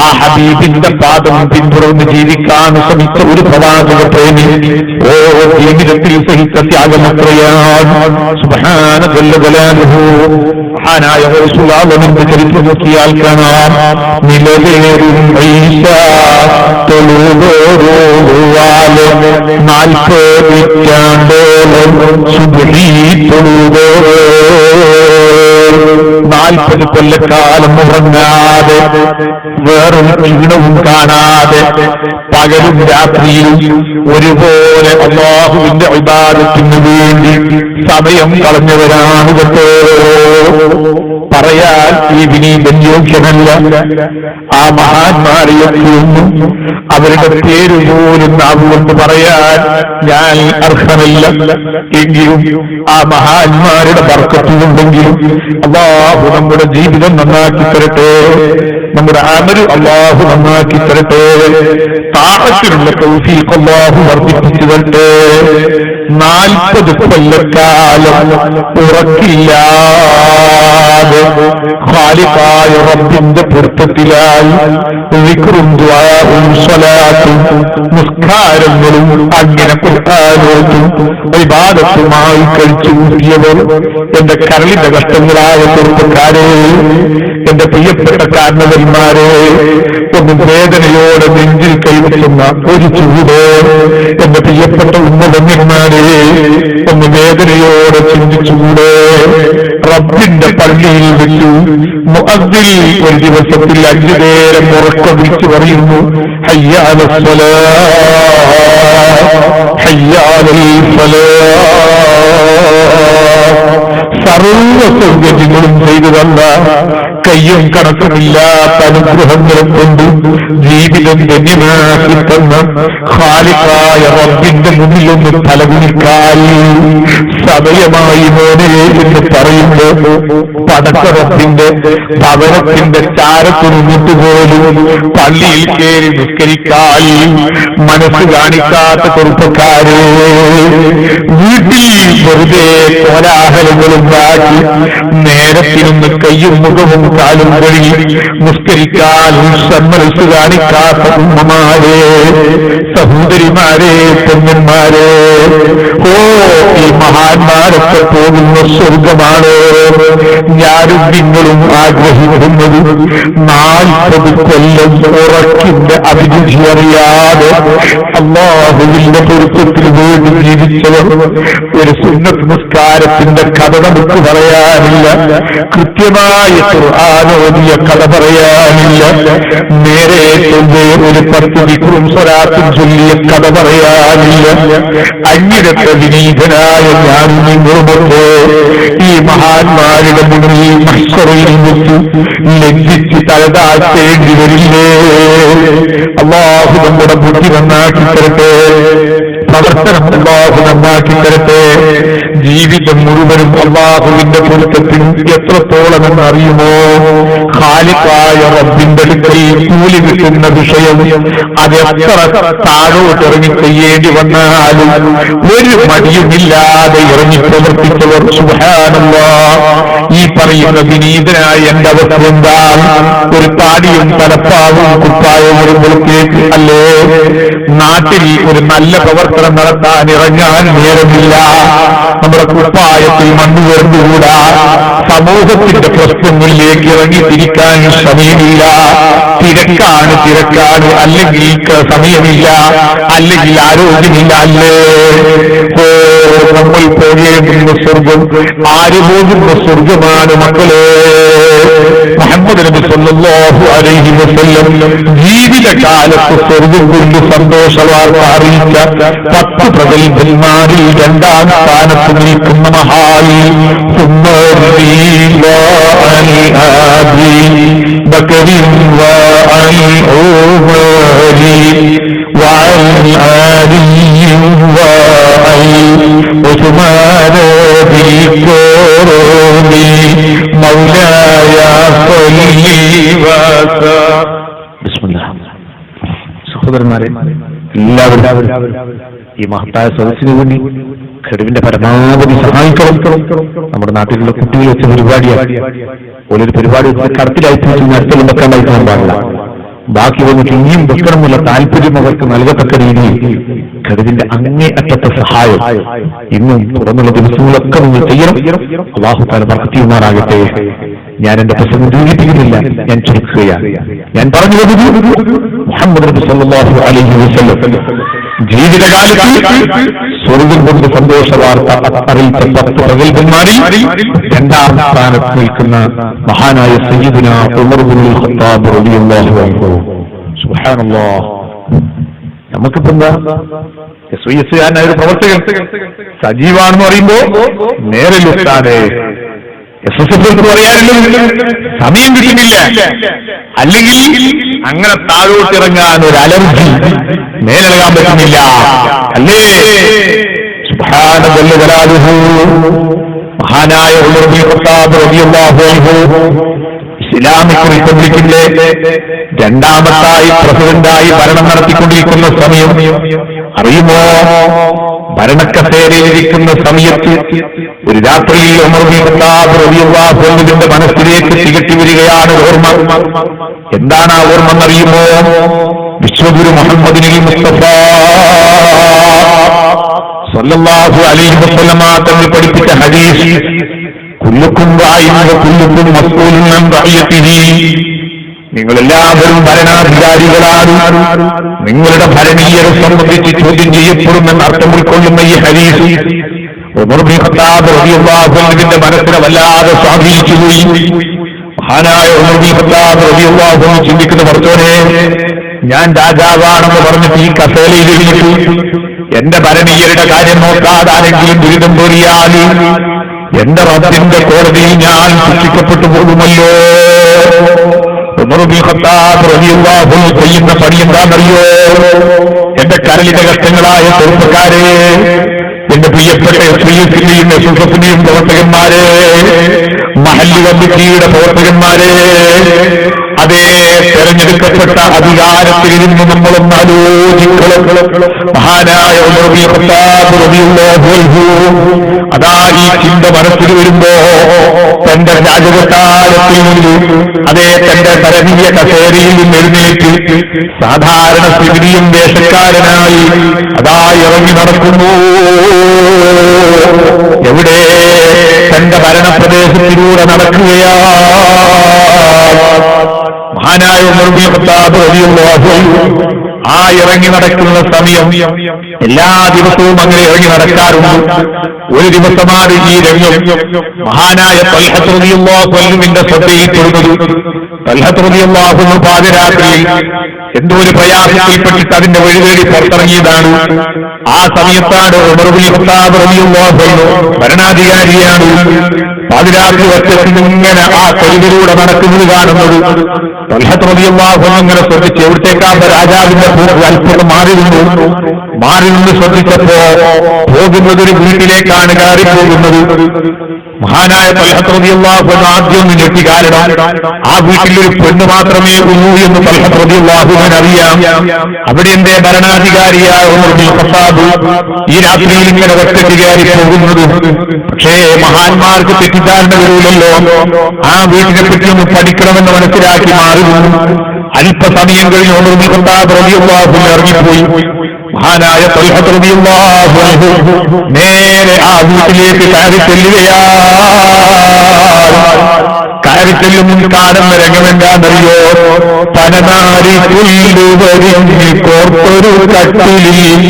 ആ ഹബീബിന്റെ പാദം പിന്തുടർന്ന് ജീവിക്കാൻ ശ്രമിച്ച ഒരു പ്രവാചക പ്രേമി ഓ ജീവിതത്തിൽ സഹിച്ച ത്യാഗമത്രയാണ്. സുബ്ഹാനല്ലാഹു. മഹാനായ ഗൗസുൽ ആലമിന്റെ ചരിത്രം നോക്കിയാൽ കാണാം. നിലവേറും ഈശ തൊഴുതോറുവാലോ 40 നൂറ്റാണ്ടോളം സുബ്ഹി തൊഴുതോറോ 40 കൊല്ലക്കാലം ഉറങ്ങാതെ വേറൊരു ക്ഷീണവും കാണാതെ പകലും രാത്രിയും ഒരുപോലെ അല്ലാഹുവിന്റെ ഇബാദത്തിന് വേണ്ടി സമയം കളഞ്ഞവരാണ് കേട്ടോ. പറയാൻ ഈ വിനീതൻ യോഗ്യമല്ല. ആ മഹാന്മാരെയൊന്നും അവരുടെ പേര് പോലും നാവുകൊണ്ട് പറയാൻ ഞാൻ അർഹനല്ല. എങ്കിലും ആ മഹാന്മാരുടെ ബർക്കത്തുണ്ടെങ്കിലും അല്ലാഹു നമ്മുടെ ജീവിതം നന്നാക്കി തരട്ടെ, നമ്മുടെ അമല് അല്ലാഹു നന്നാക്കി തരട്ടെ, താഅത്തിനുള്ള തൗഫീഖ് അല്ലാഹു വർദ്ധിപ്പിച്ചു തരട്ടെ. 40 കൊല്ലക്കാലം ഉറക്കില്ലാതെ ഖാലിഖായ റബ്ബിന്റെ പൊരുത്തത്തിലായി ദിക്റും ദുആഉം സ്വലാത്തും നിസ്കാരങ്ങളും അങ്ങനെ ഖുർആനോതും ഇബാദത്തുമായി കഴിച്ചു കൂട്ടിയവർ എന്റെ കരളിന്റെ കഷ്ടങ്ങളായ ചെറുപ്പക്കാരെ, എന്റെ പ്രിയപ്പെട്ട കാരണവന്മാരെ, ഒന്നും വേദനയോടെ നെഞ്ചിൽ കൈവയ്ക്കുന്ന ഒരു ചൂട് എന്റെ പ്രിയപ്പെട്ട ഉന്നതന്മാരെ, ഒന്ന് വേദനയോടെ ചിന്തിച്ചുകൂടെ? റബ്ബിന്റെ പള്ളിയിൽ വെച്ചു മുഅദ്ദിൻ ഒരു ദിവസത്തിൽ 5 നേരം ഉറക്കം വിളിച്ചു പറയുന്നു, ഹയ്യ അലസ്സലാഹ് ഹയ്യ അലൽ ഫലാഹ്. സർവ സൗകര്യങ്ങളും ചെയ്തു തന്ന കയ്യും കണക്കുമില്ലാത്ത അനുഗ്രഹങ്ങളും കൊണ്ട് ജീവിതം ധന്യമാക്കി തന്ന ഖാലിഖായ റബ്ബിന്റെ മുന്നിലൊന്ന് തലകുനിക്കാൻ സമയമായി മോനെ എന്ന് പറയുമ്പോൾ പടച്ച റബ്ബിന്റെ ഭവനത്തിന്റെ ചാരത്തിന് മുട്ടുപോലും പള്ളിയിൽ കയറി നിസ്കരിക്കാൻ മനസ്സ് കാണിക്കാത്ത ചെറുപ്പക്കാരെ, വീട്ടിൽ വെറുതെ കോലാഹലങ്ങളുണ്ടാക്കി നേരത്തിനൊന്ന് കയ്യും മുഖവും കാലും കഴുകി നിസ്കരിക്കാൻ സന്മനസ് കാണിക്കാത്ത ഉമ്മമാരെ, സഹോദരിമാരെ, പെണ്ണന്മാരെ, ഓ ഈ മഹാന്മാരൊക്കെ പോകുന്ന സ്വർഗമാണ് ഞാനും നിങ്ങളും ആഗ്രഹിക്കുന്നത്. 40 കൊല്ലം ഉറക്കിന്റെ അഭിരുചി അറിയാതെ അല്ലാഹുവിന്റെ പൊരുത്തത്തിന് വേണ്ടി ജീവിച്ചവർ. ഒരു സുന്നത്ത് നിസ്കാരത്തിന്റെ കഥ നമുക്ക് പറയാനില്ല, കൃത്യമായി ഖുർആൻ ഓതിയ കഥ പറയാനില്ല, നേരെ ചൊവ്വേ ഒരു 10 ദിക്റും സ്വലാത്തും ചൊല്ലിയ കഥ പറയാനില്ല. അങ്ങനത്തെ വിനീതനായ ഞാൻ നിങ്ങളുമൊക്കെ ഈ മഹാന്മാരുടെ മുന്നിൽ മഹ്ശറിൽ വെച്ച് ലജ്ജിച്ച് തലതാഴ്ത്തേണ്ടി വരില്ലേ? അല്ലാഹു നമ്മുടെ ബുദ്ധി നന്നാക്കി തരട്ടെ, പ്രവർത്തനം അല്ലാഹു നന്നാക്കി തരട്ടെ. ജീവിതം മുഴുവനും അല്ലാഹുവിന്റെ പൊരുത്തത്തിന് എത്രത്തോളമെന്ന് അറിയുമോ? ഖാലിഖായ റബ്ബിന്റെ അടുക്കൽ കൂലി കിട്ടുന്ന വിഷയം അതെത്ര താഴോട്ടിറങ്ങി ചെയ്യേണ്ടി വന്നാലും ഒരു മടിയുമില്ലാതെ ഇറങ്ങി പ്രവർത്തിച്ചവർ സുബ്ഹാനല്ലാഹ്. ഈ പറയുന്ന വിനീതനായ എന്റെ അവസ്ഥ എന്താ? ഒരു താടിയും തലപ്പാവും കുപ്പായവും വരുമ്പോഴത്തേക്ക് അല്ലേ നാട്ടിൽ ഒരു നല്ല പ്രവർത്തനം നടത്താൻ ഇറങ്ങാൻ നേരമില്ല. നമ്മുടെ കുപ്പായത്തിൽ മണ്ണ് വരുന്നുകൂടാ. സമൂഹത്തിന്റെ പ്രശ്നങ്ങളിലേക്ക് ഇറങ്ങി തിരിക്കാൻ സമയമില്ല. തിരക്കാണ്, അല്ലെങ്കിൽ സമയമില്ല, അല്ലെങ്കിൽ ആരോഗ്യമില്ല. അല്ലേ നമ്മൾ പോകേണ്ടുന്ന സ്വർഗം, ആര് പോകുന്ന സ്വർഗമാണ് മക്കളെ? മുഹമ്മദ് നബി സല്ലല്ലാഹു അലൈഹി വസല്ലം ജീവിതകാലത്ത് സ്വർഗം കൊണ്ട് സന്തോഷവാർത്ത അറിയിച്ച 10 പ്രഗത്ഭന്മാരിൽ 2ാം സ്ഥാനത്ത് നിൽക്കുന്ന മഹായി സഹോദരന്മാരെ, എല്ലാവരും ഈ മഹത്തായ സദസ്സിന് വേണ്ടി കഴിവിന്റെ പരമാവധി സഹായിക്കണം. നമ്മുടെ നാട്ടിലുള്ള കുട്ടികൾ വെച്ച പരിപാടിയാണ്. ഒരു പരിപാടി കടത്തിലായി നടത്തലും വെക്കാൻ വായിക്കാൻ പാടില്ല. ബാക്കി വന്നിട്ട് ഇനിയും വെക്കണമെന്നുള്ള താല്പര്യം അവർക്ക് നൽകത്തക്ക രീതിയിൽ കഴിവിന്റെ അങ്ങേ അറ്റത്തെ സഹായം ഇന്നും തുറന്നുള്ള ദിവസങ്ങളൊക്കെ നിങ്ങൾ ചെയ്യണം. അല്ലാഹു തആല ബർക്കത്തുമാറാകട്ടെ. ഞാൻ എന്റെ പ്രസംഗം ദീർഘിപ്പിക്കുന്നില്ല, ഞാൻ ചുരുക്കുകയാണ്. ഞാൻ പറഞ്ഞു മുഹമ്മദ് നബി സല്ലല്ലാഹു അലൈഹി വസല്ലം ജീവിതകാലത്ത് സ്വർഗ്ഗം കൊണ്ട് സന്തോഷ വാർത്ത അറിയിച്ച 10 പ്രഗത്ഭന്മാരിൽ 2ാം സ്ഥാനത്ത് നിൽക്കുന്ന മഹാനായ സയ്യിദുനാ ഉമർ ഇബ്നുൽ ഖത്താബ് റളിയല്ലാഹു അൻഹു. സുബ്ഹാനല്ലാഹ്. നമുക്കിപ്പോ എന്താ SYS ഒരു പ്രവർത്തകൻ സജീവാണെന്ന് പറയുമ്പോ നേരെ ലുസ്താനെ SSF പറയാറില്ല, സമയം കിട്ടുന്നില്ല, അല്ലെങ്കിൽ അങ്ങനെ താഴോട്ടിറങ്ങാൻ ഒരു അലർജി, മേലിറങ്ങാൻ പറ്റുന്നില്ല. അല്ലേ സുബ്ഹാനല്ലാഹു വലാലുഹു. മഹാനായ ഉമർ ഇബ്നുൽ ഖത്താബ് റളിയല്ലാഹു അൻഹു ഇസ്ലാമിക് റിപ്പബ്ലിക്കിന്റെ 2ാമത്തായി പ്രസിഡന്റായി ഭരണം നടത്തിക്കൊണ്ടിരിക്കുന്ന സമയം അറിയുമോ? ഭരണക്കസേരയിലിരിക്കുന്ന സമയത്ത് ഒരു രാത്രിയിൽ ഉമർ ഇബ്നുൽ ഖത്താബ് റളിയല്ലാഹു അൻഹുവിന്റെ മനസ്സിലേക്ക് തികട്ടി വരികയാണ് ഓർമ്മ. എന്താണ് ആ ഓർമ്മ എന്നറിയുമോ? വിശ്വഗുരു മുഹമ്മദ് മുസ്തഫ സല്ലല്ലാഹു അലൈഹി വസല്ലമ തങ്ങൾ പഠിപ്പിച്ച ഹദീസ്, കുല്ലുക്കും റാഇൻ വ കുല്ലുക്കും മസ്ഊലുൻ അൻ റഅയതിഹി. നിങ്ങളെല്ലാവരും ഭരണാധികാരികളാണ്, നിങ്ങളുടെ ഭരണീയരെ സംബന്ധിച്ച് ചോദ്യം ചെയ്യപ്പെടുമെന്ന് അർത്ഥം ഉൾക്കൊള്ളുന്ന ഈ ഹദീസ് ഉമർ ഇബ്നുൽ ഖത്താബ് റളിയല്ലാഹു അൻഹുവിന്റെ മനസ്സിനെ വല്ലാതെ സ്വാധീനിച്ചുപോയി. മഹാനായ ഉമർ ഇബ്നുൽ ഖത്താബ് റളിയല്ലാഹു അൻഹു ചിന്തിക്കുന്ന പടച്ചോനെ, ഞാൻ രാജാവാണെന്ന് പറഞ്ഞിട്ട് ഈ കസേരയിൽ ഇരുന്നിട്ട് എന്റെ ഭരണീയരുടെ കാര്യം നോക്കാതെ ആരെങ്കിലും ദുരിതം പേറിയാൽ എന്റെ റബ്ബിന്റെ കോടതിയിൽ ഞാൻ ശിക്ഷിക്കപ്പെട്ടു പോകുമല്ലോ. ഉമർ ഇബ്നുൽ ഖത്താബ് റളിയല്ലാഹു അൻഹു ചെയ്യുന്ന പണി എന്താണെന്നറിയോ? എന്റെ കരളിന്റെ കഷ്ടങ്ങളായ ചെറുപ്പക്കാരെ, എന്റെ പ്രിയപ്പെട്ട SYSന്റെയും SSFന്റെയും പ്രവർത്തകന്മാരെ, മഹല്ല് കമ്മിറ്റിയുടെ പ്രവർത്തകന്മാരെ, അതേ തെരഞ്ഞെടുക്കപ്പെട്ട അധികാരത്തിലിരുന്ന് നമ്മളൊന്ന് ആലോചിക്കണം. മഹാനായ ഉമർ ഇബ്നുൽ ഖത്താബ് റളിയല്ലാഹു അൻഹു അതാ ഈ ചിന്ത മനസ്സിൽ വരുമ്പോ തന്റെ രാജകൊട്ടാരത്തിൽ നിന്ന്, അതേ തന്റെ ഭരണീയ കസേരയിൽ നിന്ന് എഴുന്നേറ്റ് സാധാരണ സിവിലിയൻ വേഷക്കാരനായി അതാ ഇറങ്ങി നടക്കുന്നു. വീട്ടിലൂടെ നടക്കുകയാണ്. മഹാനായ ഉമർ ഇബ്നുൽ ഖത്താബ് റളിയല്ലാഹു അൻഹു ആ ഇറങ്ങി നടക്കുന്ന സമയം എല്ലാ ദിവസവും അങ്ങനെ ഇറങ്ങി നടക്കാറുണ്ട്. ഒരു ദിവസമാണ് ഈ രംഗം മഹാനായ തൽഹത്ത് റളിയല്ലാഹു അൻഹുവിന്റെ ശ്രദ്ധയിൽപ്പെടുന്നത്. തൽഹത്ത് റളിയല്ലാഹു അൻഹു പാതിരാത്രിയിൽ എന്തോ ഒരു പ്രയാസത്തിൽപ്പെട്ടിട്ട് അതിന്റെ വഴി തേടി പുറത്തിറങ്ങിയതാണ്. ആ സമയത്താണ് ഉമർ ഇബ്നുൽ ഖത്താബ് റളിയല്ലാഹു അൻഹു ഭരണാധികാരിയാണ്. പാതിരാത്രി ഒറ്റത്തിൽ ഇങ്ങനെ ആ കൊഴിവിലൂടെ നടക്കുന്നത് കാണുന്നത്. തൽഹത്ത് റളിയല്ലാഹു അൻഹു ഇങ്ങനെ ശ്രദ്ധിച്ച് എവിടത്തേക്കാണ് രാജാവിന്റെ അല്പം മാറി നിന്ന് ശ്രദ്ധിച്ചപ്പോ പോകുന്നത് ഒരു വീട്ടിലേക്കാണ് കയറി പോകുന്നത്. മഹാനായ തൽഹത്ത് റളിയല്ലാഹു അൻഹു ആദ്യം ഒന്ന് ഞെട്ടി. കാരണം ആ വീട്ടിലൊരു പെണ്ണ് മാത്രമേ ഉള്ളൂ എന്ന് തൽഹത്ത് റളിയല്ലാഹു അൻഹു അറിയാം. അവിടെ എന്റെ ഭരണാധികാരിയായ ഉമർ ഇബ്നുൽ ഖത്താബ് ഈ രാത്രിയിൽ ഇങ്ങനെ ഒറ്റയ്ക്ക് കയറി പോകുന്നത്. പക്ഷേ മഹാന്മാർക്ക് തെറ്റിദ്ധാരണ വരൂലല്ലോ. ആ വീട്ടിനെ പറ്റി ഒന്ന് പഠിക്കണമെന്ന് മനസ്സിലാക്കി മാറി. അല്പസമയം കഴിഞ്ഞ് ഉമർ ഇബ്നുൽ ഖത്താബ് റളിയല്ലാഹു അൻഹു ഇറങ്ങിപ്പോയി. മഹാനായ തൽഹത്ത് റളിയല്ലാഹു അൻഹു നേരെ ആ വീട്ടിലേക്ക് കയറി ചെല്ലുകയാണ്. കയറി ചെല്ലുമ്പോൾ കാണുന്ന രംഗമെന്താണെന്നറിയോ? പനനാരി പുല്ലുവരിഞ്ഞ് കോർത്തൊരു കട്ടിലിൽ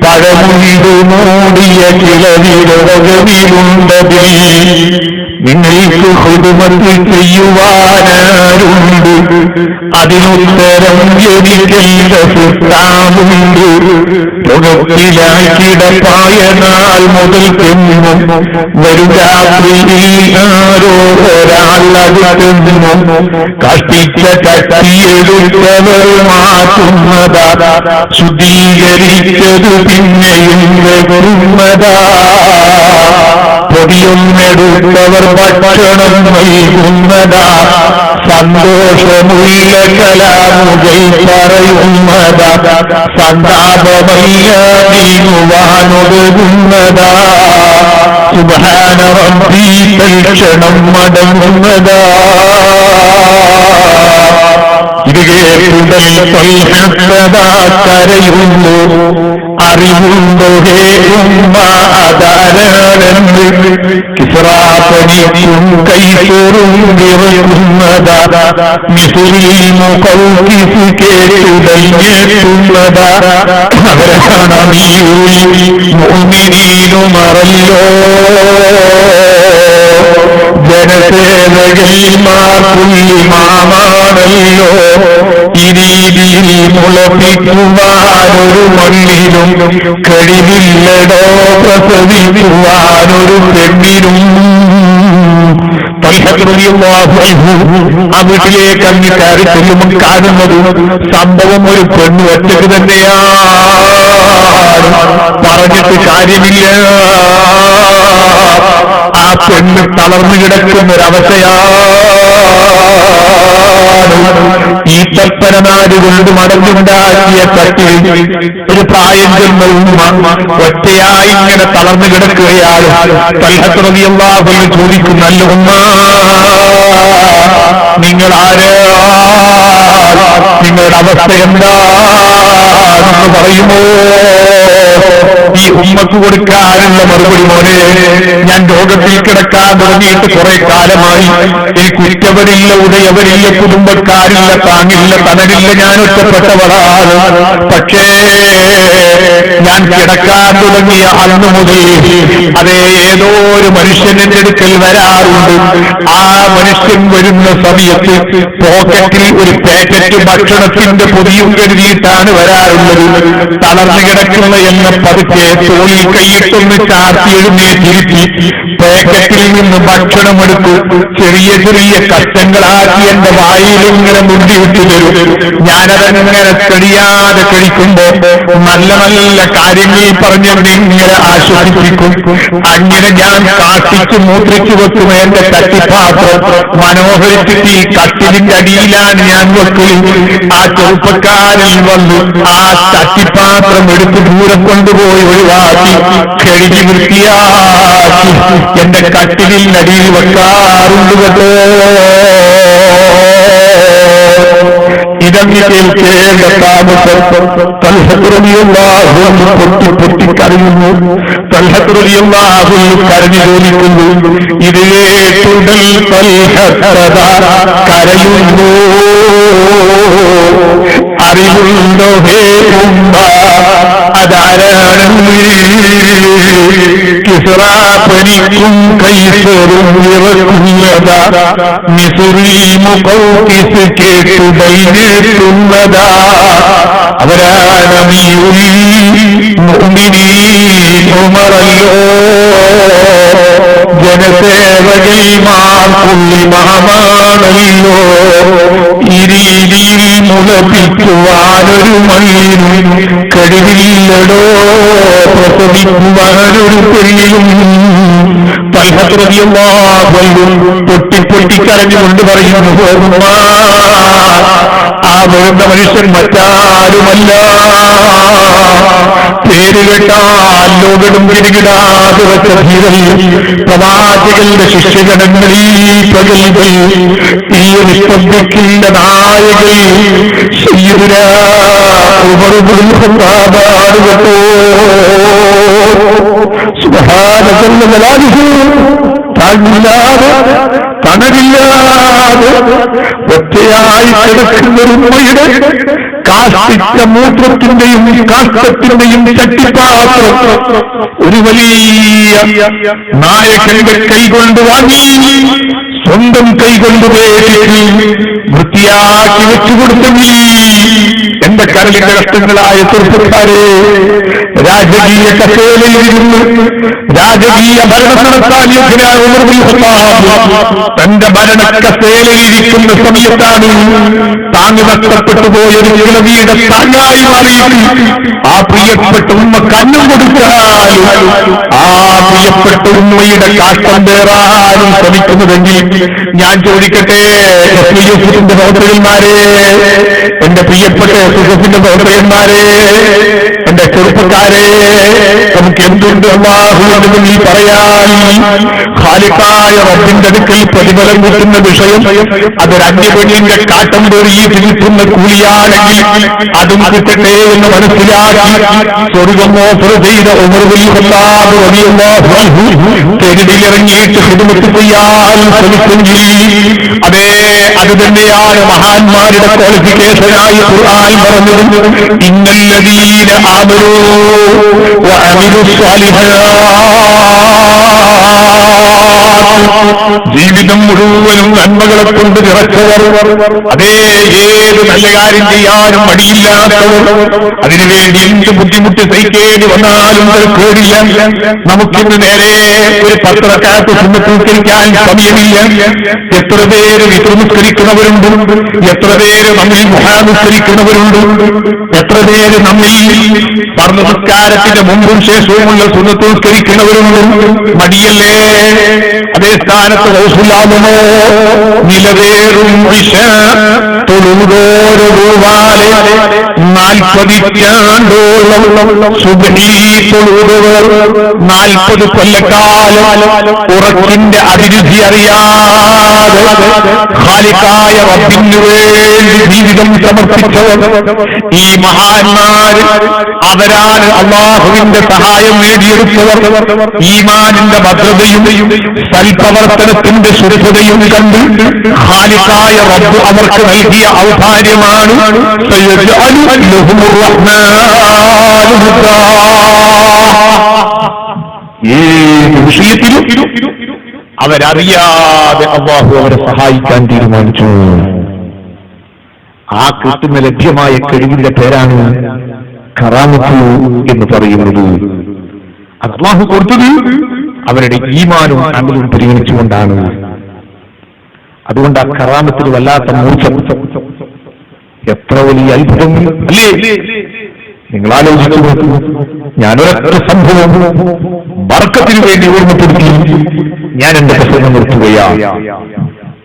പഴമുണ്ടു മൂടിയ കിളവിലുണ്ടതിൽ നിങ്ങൾക്ക് ഖുദ്മത്ത് ചെയ്യുവാനാരുണ്ട്? അതിനുത്തരം എനിക്കെന്റെ സുത്താമുണ്ട്. പുറത്തിലാക്കിടപ്പായ നാൾ മുതൽക്കെന്നും വരും രാത്രിയിൽ ആരോ ഒരാൾ അടുത്തെന്നും കഷ്ടിച്ച കട്ടിയെടുത്തവർ മാറ്റുന്നതാ, ശുദ്ധീകരിച്ചത് പിന്നെയും വരുന്നതാ. പൊടിയൊന്നെടുത്തവർ ഭക്ഷണം നൽകുന്നതാ, സന്തോഷമുള്ള കലാമുകൾ പറയുന്നതാ, സന്താപമയ്യാതിനുവാനൊടുങ്ങുന്നതാ, സുബ്ഹാന റബ്ബി തൽക്ഷണം മടങ്ങുന്നതാ. ഇത് കേട്ടുടൽ തൽഹത്തതാ കരയുന്നു. അറിവുണ്ടോ ഹേ ഉമ്മ അതാരാണെന്ന്? കിസ്റാപ്പനിക്കും കൈസോറും വിറക്കുന്നതാ, മിസ്രിൽ മുഖൗഖിസ് കേട്ടുടൽ ഞെട്ടുന്നതാ. അവരാണ് അമീറുൽ മുഅ്മിനീനുമറല്ലോ. ജനസേവകന്മാർ പുല്ലിമാമാണല്ലോ. ഈ രീതിയിൽ മുളപ്പിക്കുവാനൊരു മണ്ണിലും കഴിവില്ലടോ പ്രസവിക്കുവാനൊരു പെണ്ണിനും. തൽഹത്ത് റളിയല്ലാഹു അൻഹു ആ വീട്ടിലേക്ക് അങ്ങ് കയറി ചെല്ലുമ്പോൾ കാണുന്നത് സംഭവം ഒരു പെണ്ണ് ഒറ്റയ്ക്ക് തന്നെയാണ്. പറഞ്ഞിട്ട് കാര്യമില്ല. ആ പെണ്ണ് തളർന്നു കിടക്കുന്നൊരവസ്ഥയാണ്. ഈ തൽപ്പരനാട് കൊണ്ട് മടങ്ങുണ്ടാക്കിയ തട്ടിൽ ഒരു പ്രായം ചെന്ന ഉമ്മ ഒറ്റയായി ഇങ്ങനെ തളർന്നു കിടക്കുകയാണ്. തൽഹത്ത് റളിയല്ലാഹു അൻഹു ചോദിക്കും, നല്ല ഉമ്മ, നിങ്ങൾ ആരാ? നിങ്ങളുടെ അവസ്ഥ എന്താണെന്ന് പറയുമോ? ഈ ഉമ്മക്ക് കൊടുക്കാനുള്ള മറുപടി, മോനെ, ഞാൻ രോഗത്തിൽ കിടക്കാൻ തുടങ്ങിയിട്ട് കുറെ കാലമായി. എനിക്ക് ഉറ്റവരില്ല, ഉടയവരില്ല, കുടുംബക്കാരില്ല, താങ്ങില്ല, തണലില്ല, ഞാൻ ഒറ്റപ്പെട്ടവളാണ്. പക്ഷേ ഞാൻ കിടക്കാൻ തുടങ്ങിയ അന്ന് മുതൽ അതേ ഏതോ ഒരു മനുഷ്യൻ എന്റെ അടുക്കൽ വരാറുണ്ട്. ആ മനുഷ്യൻ വരുന്ന സമയത്ത് പോക്കറ്റിൽ ഒരു പാക്കറ്റ് ഭക്ഷണത്തിന്റെ പൊതിയും കരുതിയിട്ടാണ് വരാറുള്ളത്. തളർന്നു കിടക്കുന്ന എന്ന പതുക്കെ തോളിൽ കൈയിട്ടൊന്ന് ചാർത്തി എഴുന്നേറ്റിരുത്തി പാക്കറ്റിൽ നിന്ന് ഭക്ഷണമെടുത്തു ചെറിയ ചെറിയ കഷ്ടങ്ങളാക്കി എന്റെ വായിൽ ഇങ്ങനെ മുണ്ടിവിട്ടു തരും. ഞാനതങ്ങനെ കഴിയാതെ കഴിക്കുമ്പോ നല്ല നല്ല കാര്യങ്ങൾ പറഞ്ഞവനെ ഇങ്ങനെ ആശ്വസിപ്പിക്കും. അങ്ങനെ ഞാൻ കാട്ടിച്ചു മൂത്രിച്ചു വെക്കും എന്റെ തട്ടിപ്പാത്രം. മനോഹരിച്ചിട്ട് ഈ കട്ടിലിന്റെ അടിയിലാണ് ഞാൻ വെക്കൽ. ആ ചെറുപ്പക്കാരിൽ വന്നു ആ തട്ടിപ്പാത്രം എടുത്ത് ദൂരം കൊണ്ടുപോയി ഒഴിവാക്കി കഴുകി വൃത്തിയാക്കി എന്റെ കട്ടിലിന്റെ അടിയിൽ വെക്കാറുണ്ട് കേട്ടോ. ഇതങ്ങ് കേൾക്കേണ്ട താമസം തൽഹത്ത് റളിയല്ലാഹു അൻഹു പൊട്ടിക്കരയുന്നു. തൽഹത്ത് റളിയല്ലാഹു അൻഹു കരഞ്ഞു ചോദിക്കുന്നു, ഇത് കേട്ടുടൽ തൽഹത്ത് കരയുന്നു. അറിവുണ്ടോ ഹേ ഉമ്മ അതാരാണെന്ന്? കിസ്റാ പനിക്കും കൈസറും ഇറക്കുന്നതാ, മിസ്രി മുഖൗഖിസ് കേട്ടുടൽ കേട്ടുന്നതാ. അവരാണ് അമീറുൽ മുഅ്മിനീൻ ഉമറല്ലോ. ജനസേവകന്മാർക്കുള്ള ഇമാമാണല്ലോ. ഈ രീതിയിൽ മുളപ്പിക്കുവാനൊരു മണ്ണിനും കഴിവില്ലടോ, പ്രസവിക്കുവാനൊരു പെണ്ണിനും. തൽഹത്ത് റളിയല്ലാഹു അൻഹു പൊട്ടിക്കരഞ്ഞുകൊണ്ട് പറയുന്നു, ആ വരുന്ന മനുഷ്യൻ മറ്റാരുമല്ല, പേര് കേട്ടാൽ ലോകടും കിടുകിടാതെ വെച്ച ധീരൻ, പ്രവാചകന്റെ ശിഷ്യഗണങ്ങളിൽ പ്രഗൽഭൻ, ഈ നിസ്തബ്ധിക്കുന്ന നായകൻ സയ്യിദുനാ ഉമർ ഇബ്നുൽ ഖത്താബാണ് കേട്ടോ. സുബ്ഹാനല്ലാഹ്, താങ്ങില്ലാതെ തണലില്ലാതെ ഒറ്റയായി കിടക്കുന്നൊരു ഉമ്മയുടെ കാഷ്ടിച്ച മൂത്രത്തിന്റെയും കാഷ്ടത്തിന്റെയും ചട്ടിപ്പാത്രം ഒരു വലിയ നായകന്റെ കൈകൊണ്ട് വാങ്ങി സ്വന്തം കൈകൊണ്ട് വൃത്തിയാക്കി വെച്ചുകൊടുത്തെങ്കിൽ എന്റെ കരളിന്റെ കഷ്ടങ്ങളായ ചെറുപ്പക്കാരെ, രാജകീയ കസേലയിലിരുന്ന് രാജകീയ ഭരണം നടത്താൻ യോഗ്യനായ ഉമർ ഇബ്നുൽ ഖത്താബ് തന്റെ ഭരണ കസേലയിലിരിക്കുന്ന സമയത്താണ് താങ്ങ് നഷ്ടപ്പെട്ടു പോയൊരു കിളവിയുടെ താങ്ങായി മാറിയിട്ട് ആ പ്രിയപ്പെട്ട ഉമ്മ കണ്ണും കൊടുക്കാനും ആ പ്രിയപ്പെട്ട ഉമ്മയുടെ കാഷ്ടം വേറാനും ശ്രമിക്കുന്നതെങ്കിൽ ഞാൻ ചോദിക്കട്ടെ, യൂസുഫിന്റെ സഹോദരന്മാരെ, എന്റെ പ്രിയപ്പെട്ട യൂസുഫിന്റെ സഹോദരന്മാരെ, എന്റെ ചെറുപ്പക്കാരെ, നമുക്ക് എന്തുണ്ട് അല്ലാഹുവിന്റെ മുന്നിൽ പറയാൻ? ഖാലിഖായ റബ്ബിന്റെ അടുക്കൽ പ്രതിഫലം കിട്ടുന്ന വിഷയം അതൊരു അന്യപെണ്ണിന്റെ കാട്ടം പേറിയിട്ട് കിട്ടുന്ന കൂലിയാണെങ്കിൽ അതും കിട്ടട്ടെ എന്ന് മനസ്സിലാക്കി സ്വർഗം ഓഫർ ചെയ്ത ഉമർ ഇബ്നുൽ ഖത്താബ് റളിയല്ലാഹു അൻഹു തെരുവിലിറങ്ങിയിട്ട് ഖിദ്മത്ത് ചെയ്യാൻ ശ്രമിച്ചെങ്കിൽ അതേ അത് തന്നെയാണ് മഹാന്മാരുടെ ക്വാളിഫിക്കേഷനായി ഖുർആൻ പറഞ്ഞത്. ഇന്നല്ലദീന ആമനൂ വഅമിലുസ് സ്വാലിഹാത്ത്, ജീവിതം മുഴുവനും നന്മകളെ കൊണ്ട് നിറച്ചവർ, അതേ ഏത് നല്ല കാര്യം ചെയ്യാനും മടിയില്ലാത്തവർ, അതിനുവേണ്ടി എന്ത് ബുദ്ധിമുട്ട് സഹിക്കേണ്ടി വന്നാലും കേടില്ല. നമുക്കിന്ന് നേരെ ഒരു 10 റക്അത്ത് സുന്നത്ത് നിസ്കരിക്കാൻ സമയമില്ല. എത്ര പേര് വിത്ർ നിസ്കരിക്കുന്നവരുണ്ട്, എത്ര പേര് നമ്മിൽ മുഹാ നിസ്കരിക്കുന്നവരുണ്ട്, എത്ര പേര് നമ്മിൽ പറഞ്ഞ നിസ്കാരത്തിന്റെ മുമ്പും ശേഷവുമുള്ള സുന്നത്ത് നിസ്കരിക്കുന്നവരുണ്ട്. മടിയല്ലേ? അതേ സ്ഥാനത്ത് ഹൗസുലാമോ നിലവേറും തൊഴുതോരൂവാലെ 40 സുബ്ഹി തൊഴുതവർ 40 കൊല്ലക്കാലം ഉറക്കിന്റെ അഭിരുചി അറിയാതെ ഖാലിഖായ റബ്ബിനു വേണ്ടി ജീവിതം സമർപ്പിച്ചവർ ഈ മഹാന്മാർ, അവരാണ് അല്ലാഹുവിന്റെ സഹായം നേടിയെടുത്തവർ. ഈമാനിന്റെ ഭദ്രതയും സൽപ്രവർത്തനത്തിന്റെ ശുദ്ധതയും കണ്ട് ഖാലിഖായ റബ്ബ് അവർക്ക് നൽകിയ ഔദാര്യമാണ് സയജ്അലു ലഹുർ റഹ്മാനു വദ്ദാ. ഏത് വിഷയത്തിലും അവരറിയാതെ അല്ലാഹു അവരെ സഹായിക്കാൻ തീരുമാനിച്ചു. ആ കിട്ടുന്ന ലഭ്യമായ കഴിവിന്റെ പേരാണ് കറാമത്ത് എന്ന് പറയുന്നത്. അല്ലാഹു കൊടുത്തത് അവരുടെ ഈമാനും അമലും പരിഗണിച്ചുകൊണ്ടാണ്. അതുകൊണ്ട് ആ കറാമത്തിന് വല്ലാത്ത മൂർച്ച, എത്ര വലിയ അത്ഭുതം അല്ലേ? നിങ്ങൾ ആലോചിച്ചു നോക്കൂ. ഞാനൊരൊറ്റ സംഭവം ബർക്കത്തിന് വേണ്ടി ഓർമ്മപ്പെടുത്തി ഞാൻ എന്റെ പ്രസംഗം നിർത്തുകയാണ്.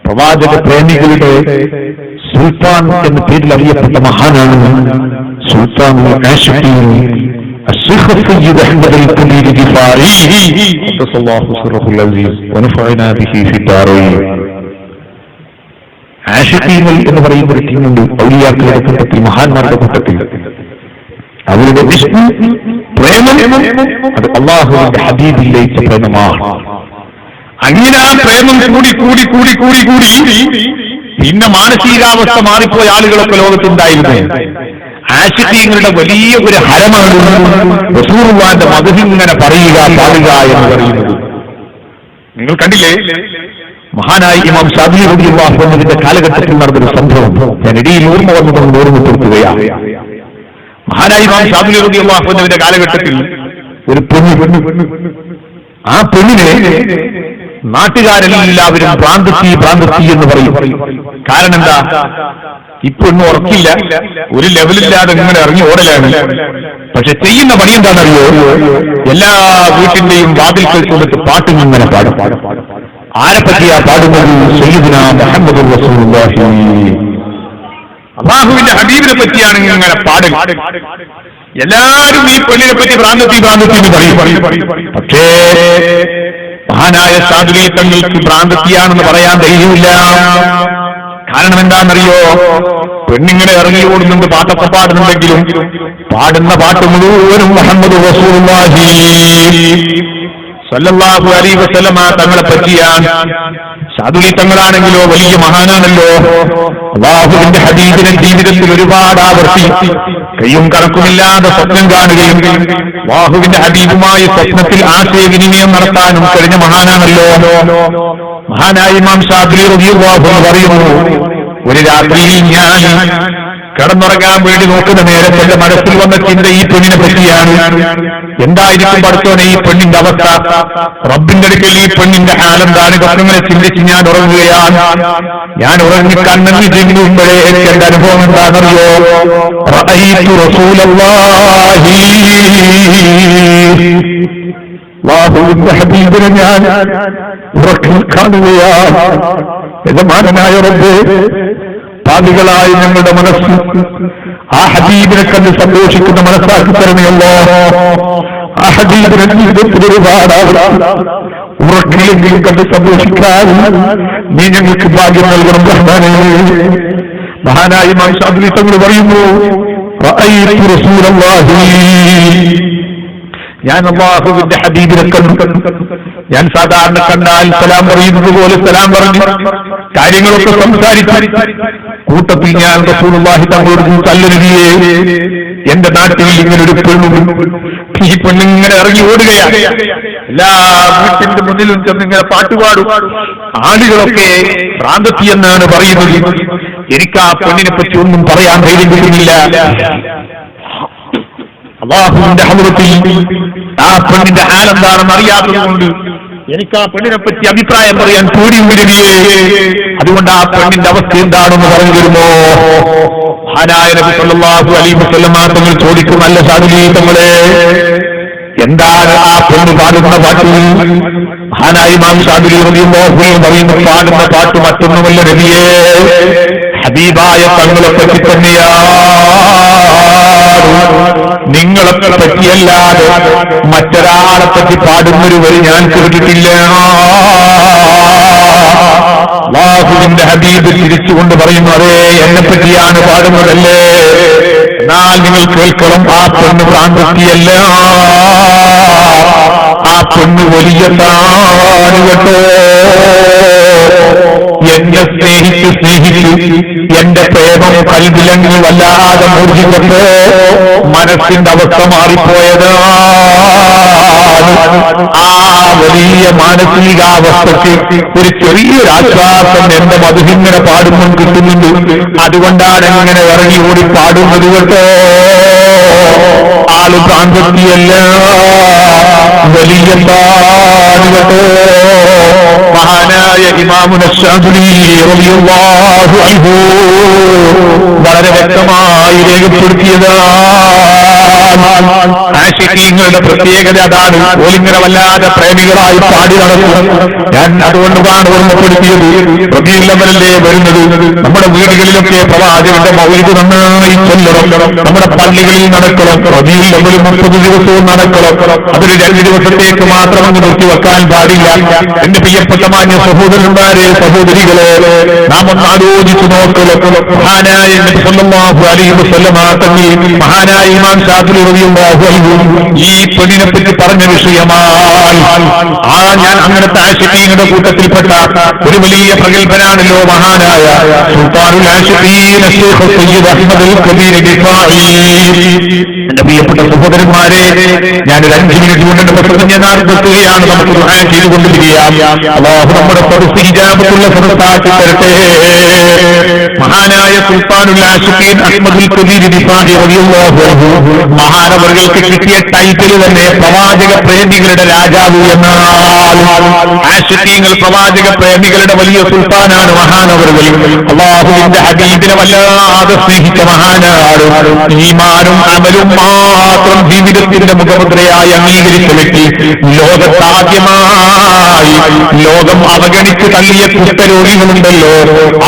പ്രവാചക പ്രേമികളുടെ സുൽത്താൻ എന്ന പേരിൽ അറിയപ്പെട്ട മഹാനാണ് സുൽത്താൻ الشيخ السيد أحمد الكبير الغفاري قدس الله سره العزيز ونفعنا به في الدارين. ആശിഖീങ്ങൾ എന്ന് പറയുന്ന ഒരു ടീമുണ്ട് ഔലിയാക്കളുടെ കൂട്ടത്തിൽ, മഹാന്മാരുടെ കൂട്ടത്തിൽ. അവരുടെ പ്രേമം അത് അല്ലാഹുവിന്റെ ഹബീബിലേക്ക് പ്രേമമാണ്. അങ്ങനെ ആ പ്രേമം കൂടി കൂടി കൂടി കൂടി കൂടി പിന്നെ മാനസികാവസ്ഥ മാറിപ്പോയ ആളുകളൊക്കെ ലോകത്തുണ്ടായിരുന്നു. ആശിഖീങ്ങളുടെ വലിയ ഒരു ഹരമാണ് റസൂലുള്ളാഹിന്റെ മദ്ഹ് ഇങ്ങനെ പറയുക, പാടുക എന്ന് പറയുന്നത്. നിങ്ങൾ കണ്ടില്ലേ, മഹാനായ ഇമാം ശാഫിഈ റളിയല്ലാഹു അൻഹുവിന്റെ കാലഘട്ടത്തിൽ നടന്നൊരു സംഭവം ഞാൻ ഇടയിൽ ഓർമ്മ വന്നുകൊണ്ട് ഓർമ്മപ്പെടുത്തുകയാണ്. മഹാനായ ഇമാം ശാഫിഈ റളിയല്ലാഹു അൻഹുവിന്റെ കാലഘട്ടത്തിൽ ഒരു പെണ്ണ്, ആ പെണ്ണിനെ നാട്ടുകാരെല്ലാവരും ഭ്രാന്തത്തി ഭ്രാന്തത്തി എന്ന് പറയും. കാരണം എന്താ? ഈ പെണ്ണ് ഉറക്കില്ല, ഒരു ലെവലില്ലാതെ ഇങ്ങനെ ഇറങ്ങി ഓടലാണ്. പക്ഷെ ചെയ്യുന്ന പണി എന്താണെന്നറിയോ? എല്ലാ വീട്ടിന്റെയും വാതിൽക്കൽ കൊണ്ടിട്ട് പാട്ടും ഇങ്ങനെ പാടും. ആരെപ്പറ്റിയാ പാടുന്നത്? സയ്യിദുനാ മുഹമ്മദുർ റസൂലുള്ളാഹി, അല്ലാഹുവിന്റെ ഹബീബിനെ പറ്റിയാണ് ഇങ്ങനെ പാടുക. എല്ലാവരും ഈ പെണ്ണിനെ പറ്റി ഭ്രാന്തത്തി ഭ്രാന്തത്തി എന്ന് പറയും. പക്ഷേ മഹാനായ സാദുലി തങ്ങൾക്ക് ഭ്രാന്തത്തിയാണെന്ന് പറയാൻ ധൈര്യമില്ല. കാരണം എന്താണെന്നറിയോ? പെണ്ണിങ്ങനെ ഇറങ്ങി ഓടുന്നുണ്ട്, പാട്ടൊക്കെ പാടുന്നുണ്ടെങ്കിലും പാടുന്ന പാട്ട് മുഴുവനും മുഹമ്മദ് റസൂലുള്ളാഹി സല്ലല്ലാഹു അലൈഹി വസല്ലമ തങ്ങളെ പറ്റിയാണ്. സാദുലി തങ്ങളാണെങ്കിലോ വലിയ മഹാനാണല്ലോ. അല്ലാഹുവിന്റെ ഹബീബിനെ ജീവിതത്തിൽ ഒരുപാട് ആവർത്തി കയ്യും കണക്കുമില്ലാതെ സ്വപ്നം കാണുകയും അല്ലാഹുവിന്റെ ഹബീബുമായി സ്വപ്നത്തിൽ ആശയവിനിമയം നടത്താനും കഴിഞ്ഞ മഹാനാണല്ലോ. മഹാനായ ഇമാം ശാഫിഈ റളിയല്ലാഹു അൻഹു പറയുന്നു, ഒരു രാത്രിയിൽ ഞാൻ കിടന്നുറങ്ങാൻ വേണ്ടി നോക്കുന്ന നേരത്തെ എന്റെ മനസ്സിൽ വന്ന ചിന്ത ഈ പെണ്ണിനെ പറ്റിയാണ്. എന്തായിരിക്കും പഠിച്ചോനെ ഈ പെണ്ണിന്റെ അവസ്ഥ? റബ്ബിന്റെ അടുക്കൽ ഈ പെണ്ണിന്റെ ഹാലെന്താണ്? ഇതൊക്കെ ചിന്തിച്ച് ഞാൻ ഉറങ്ങുകയാണ്. ഞാൻ ഉറങ്ങി കണ്ണെന്ന് ചിന്തിക്കുമ്പോഴേ എനിക്ക് എന്റെ അനുഭവം എന്താണെന്നറിയോ? റഅയ്തു റസൂലല്ലാഹി, അല്ലാഹുവിന്റെ ഹബീബിനെ ഞാൻ ഉറക്കിൽ കാണുകയാണ്. യജമാനനായ റബ്ബേ, പാപികളായ ഞങ്ങളുടെ മനസ്സ് ആ ഹബീബിനെ കണ്ട് സന്തോഷിക്കുന്ന മനസ്സാക്കി തരണമല്ലോ. ആ ഹബീബിനെ ജീവിതത്തിൽ ഒരുപാട് ഉറക്കിലെങ്കിലും കണ്ട് സന്തോഷിക്കാൻ നീ ഞങ്ങൾക്ക് ഭാഗ്യം നൽകണം റഹ്മാനേ. മഹാനായ ഇമാം ശാഫിഈ തങ്ങൾ പറയുന്നു, റഅയ്തു റസൂലല്ലാഹി, ഞാൻ അല്ലാഹുവിന്റെ ഹബീബിനെ കണ്ടു. ഞാൻ സാധാരണ കണ്ടാൽ സലാം പറയുന്നത് പോലെ സലാം പറഞ്ഞു കാര്യങ്ങളൊക്കെ സംസാരിച്ചു. കൂട്ടത്തിൽ ഞാൻ റസൂലുള്ളാഹി തങ്ങളോട് തല്ലരുതിയേ, എന്റെ നാട്ടിൽ ഇങ്ങനൊരു പെണ്ണും, ഈ പെണ്ണിങ്ങനെ ഇറങ്ങി ഓടുകയാണ്. എല്ലാ വീട്ടിന്റെ മുന്നിലും ചെന്നിങ്ങനെ പാട്ടുപാടും. ആളുകളൊക്കെ ഭ്രാന്തത്തി എന്നാണ് പറയുന്നത്. എനിക്ക് ആ പെണ്ണിനെ പറ്റി ഒന്നും പറയാൻ ധൈര്യം കിട്ടുന്നില്ല. അല്ലാഹുവിന്റെ ഹദ്റത്തിൽ ആ പെണ്ണിന്റെ ഹാലെന്താണെന്ന് അറിയാത്തതുകൊണ്ട് എനിക്ക് ആ പെണ്ണിനെ പറ്റി അഭിപ്രായം പറയാൻ പേടി വരികയേ. അതുകൊണ്ട് ആ പെണ്ണിന്റെ അവസ്ഥ എന്താണെന്ന് പറഞ്ഞു തരുമോ? മഹാനായ നബി സല്ലല്ലാഹു അലൈഹി വസല്ലം തങ്ങൾ ചോദിക്കും, നല്ല സാദുലി തങ്ങളെ, എന്താണ് ആ പെണ്ണ് പാടുന്ന പാട്ട്? മഹാനായ ഇമാം ശാഫിഈ റളിയല്ലാഹു അൻഹു പറയുന്നു, പാടുന്ന പാട്ട് മറ്റൊന്നുമല്ല നബിയേ, ഹബീബായ തങ്ങളെ പറ്റി തന്നെയാണ്. നിങ്ങളെ പറ്റിയല്ലാതെ മറ്റൊരാളെ പറ്റി പാടുന്നൊരു വരി ഞാൻ കേട്ടിട്ടില്ല. അല്ലാഹുവിന്റെ ഹബീബ് തിരിച്ചുകൊണ്ട് പറയുന്നു, അതേ എന്നെ പറ്റിയാണ് പാടുന്നതല്ലേ. എന്നാൽ നിങ്ങൾ കേൾക്കണം, ആ പെണ്ണ് ഭ്രാന്തത്തിയല്ല, ആ പെണ്ണ് വലിയ താണ് കേട്ടോ. എന്നെ സ്നേഹിച്ചു എന്റെ പ്രേമം കൽവിലങ്ങ് വല്ലാതെ മൂർജിക്കപ്പോ മനസ്സിന്റെ അവസ്ഥ മാറിപ്പോയതാണ്. ആ വലിയ മാനസികാവസ്ഥയ്ക്ക് ഒരു ചെറിയൊരാശ്വാസം എന്റെ മധുഹിങ്ങനെ പാടുമ്പോൾ കിട്ടുന്നുണ്ട്. അതുകൊണ്ടാണ് ഇങ്ങനെ ഇറങ്ങി ഓടി പാടുന്നത് കേട്ടോ. ആള് ഭ്രാന്തത്തിയല്ല, വലിയ കേട്ടോ. മഹാനായ ഇമാമുന ശാഫിഈ റളിയല്ലാഹു അൻഹു വളരെ വ്യക്തമായി രേഖപ്പെടുത്തിയതാണ്. ആശിഖീങ്ങളുടെ പ്രത്യേകത അതാണ്. ഓലിങ്ങനെ വല്ലാതെ പ്രേമികളായി പാടി നടക്കും. ഞാൻ അതുകൊണ്ടാണ് ഓർമ്മപ്പെടുത്തിയത്. റബീഉൽ അവ്വലല്ലേ വരുന്നത്. നമ്മുടെ വീടുകളിലൊക്കെ പ്രവാചകന്റെ മൗലിദ് നന്നായി ചൊല്ലണം. നമ്മുടെ പള്ളികളിൽ നടക്കണം, റബീഉൽ അവ്വൽ 30 ദിവസവും നടക്കണം. അതൊരു 2 ദിവസത്തേക്ക് മാത്രം അങ്ങ് നിർത്തിവെക്കാൻ പാടില്ല. എന്റെ പ്രിയപ്പെട്ട മാന്യ സഹോദരന്മാരെ, സഹോദരികളെ, നാം ഒന്ന് ആലോചിച്ചു നോക്കണം. മഹാനായ നബി സല്ലല്ലാഹു അലൈഹി വസല്ലമ തങ്ങൾ, മഹാനായ ഇമാം ശാഫിഈ റളിയല്ലാഹു അൻഹു ഈ പെണ്ണിനെ പറ്റി പറഞ്ഞ വിഷയമാണ്. ഞാൻ അങ്ങനത്തെ ആശിഖീങ്ങളുടെ കൂട്ടത്തിൽപ്പെട്ട ഒരു വലിയ പ്രഗത്ഭനാണല്ലോ മഹാനായ സുൽത്താനുൽ ആശിഖീൻ ശൈഖ് സയ്യിദ് അഹ്മദുൽ കബീർ ദിഫാഇ. എന്റെ പ്രിയപ്പെട്ട സഹോദരന്മാരെ, ഞാനൊരു 5 മിനിറ്റ് കൊണ്ട് പ്രസംഗം ഞാൻ ആരംഭിക്കുകയാണ്. നമുക്ക് ദുആ ചെയ്തുകൊണ്ടിരിക്കുകയാണ്. അല്ലാഹു നമ്മുടെ സദസ്സ് ഇജാബത്തുള്ള സദസ്സാക്കി തരട്ടെ. മഹാനായ സുൽത്താനുൽ ആശിഖീൻ അഹ്മദുൽ കബീർ ദിഫാഇ റളിയല്ലാഹു അൻഹു മഹാനവറുകൾക്ക് കിട്ടിയ ടൈറ്റിൽ തന്നെ പ്രവാചക പ്രേമികളുടെ രാജാവ് എന്നാണ്. ആശിഖീങ്ങൾ പ്രവാചക പ്രേമികളുടെ വലിയ സുൽത്താനാണ് മഹാനവറുകൾ. അല്ലാഹുവിന്റെ ഹബീബിനെ വല്ലാതെ സ്നേഹിച്ച മഹാനാണ്. ഈമാനും അമലും മാത്രം ജീവിതത്തിന്റെ മുഖമുദ്രയായി അംഗീകരിച്ച വ്യക്തി. ലോകത്താദ്യമായി ലോകം അവഗണിച്ച് തള്ളിയ കുഷ്ഠരോഗികളുണ്ടല്ലോ,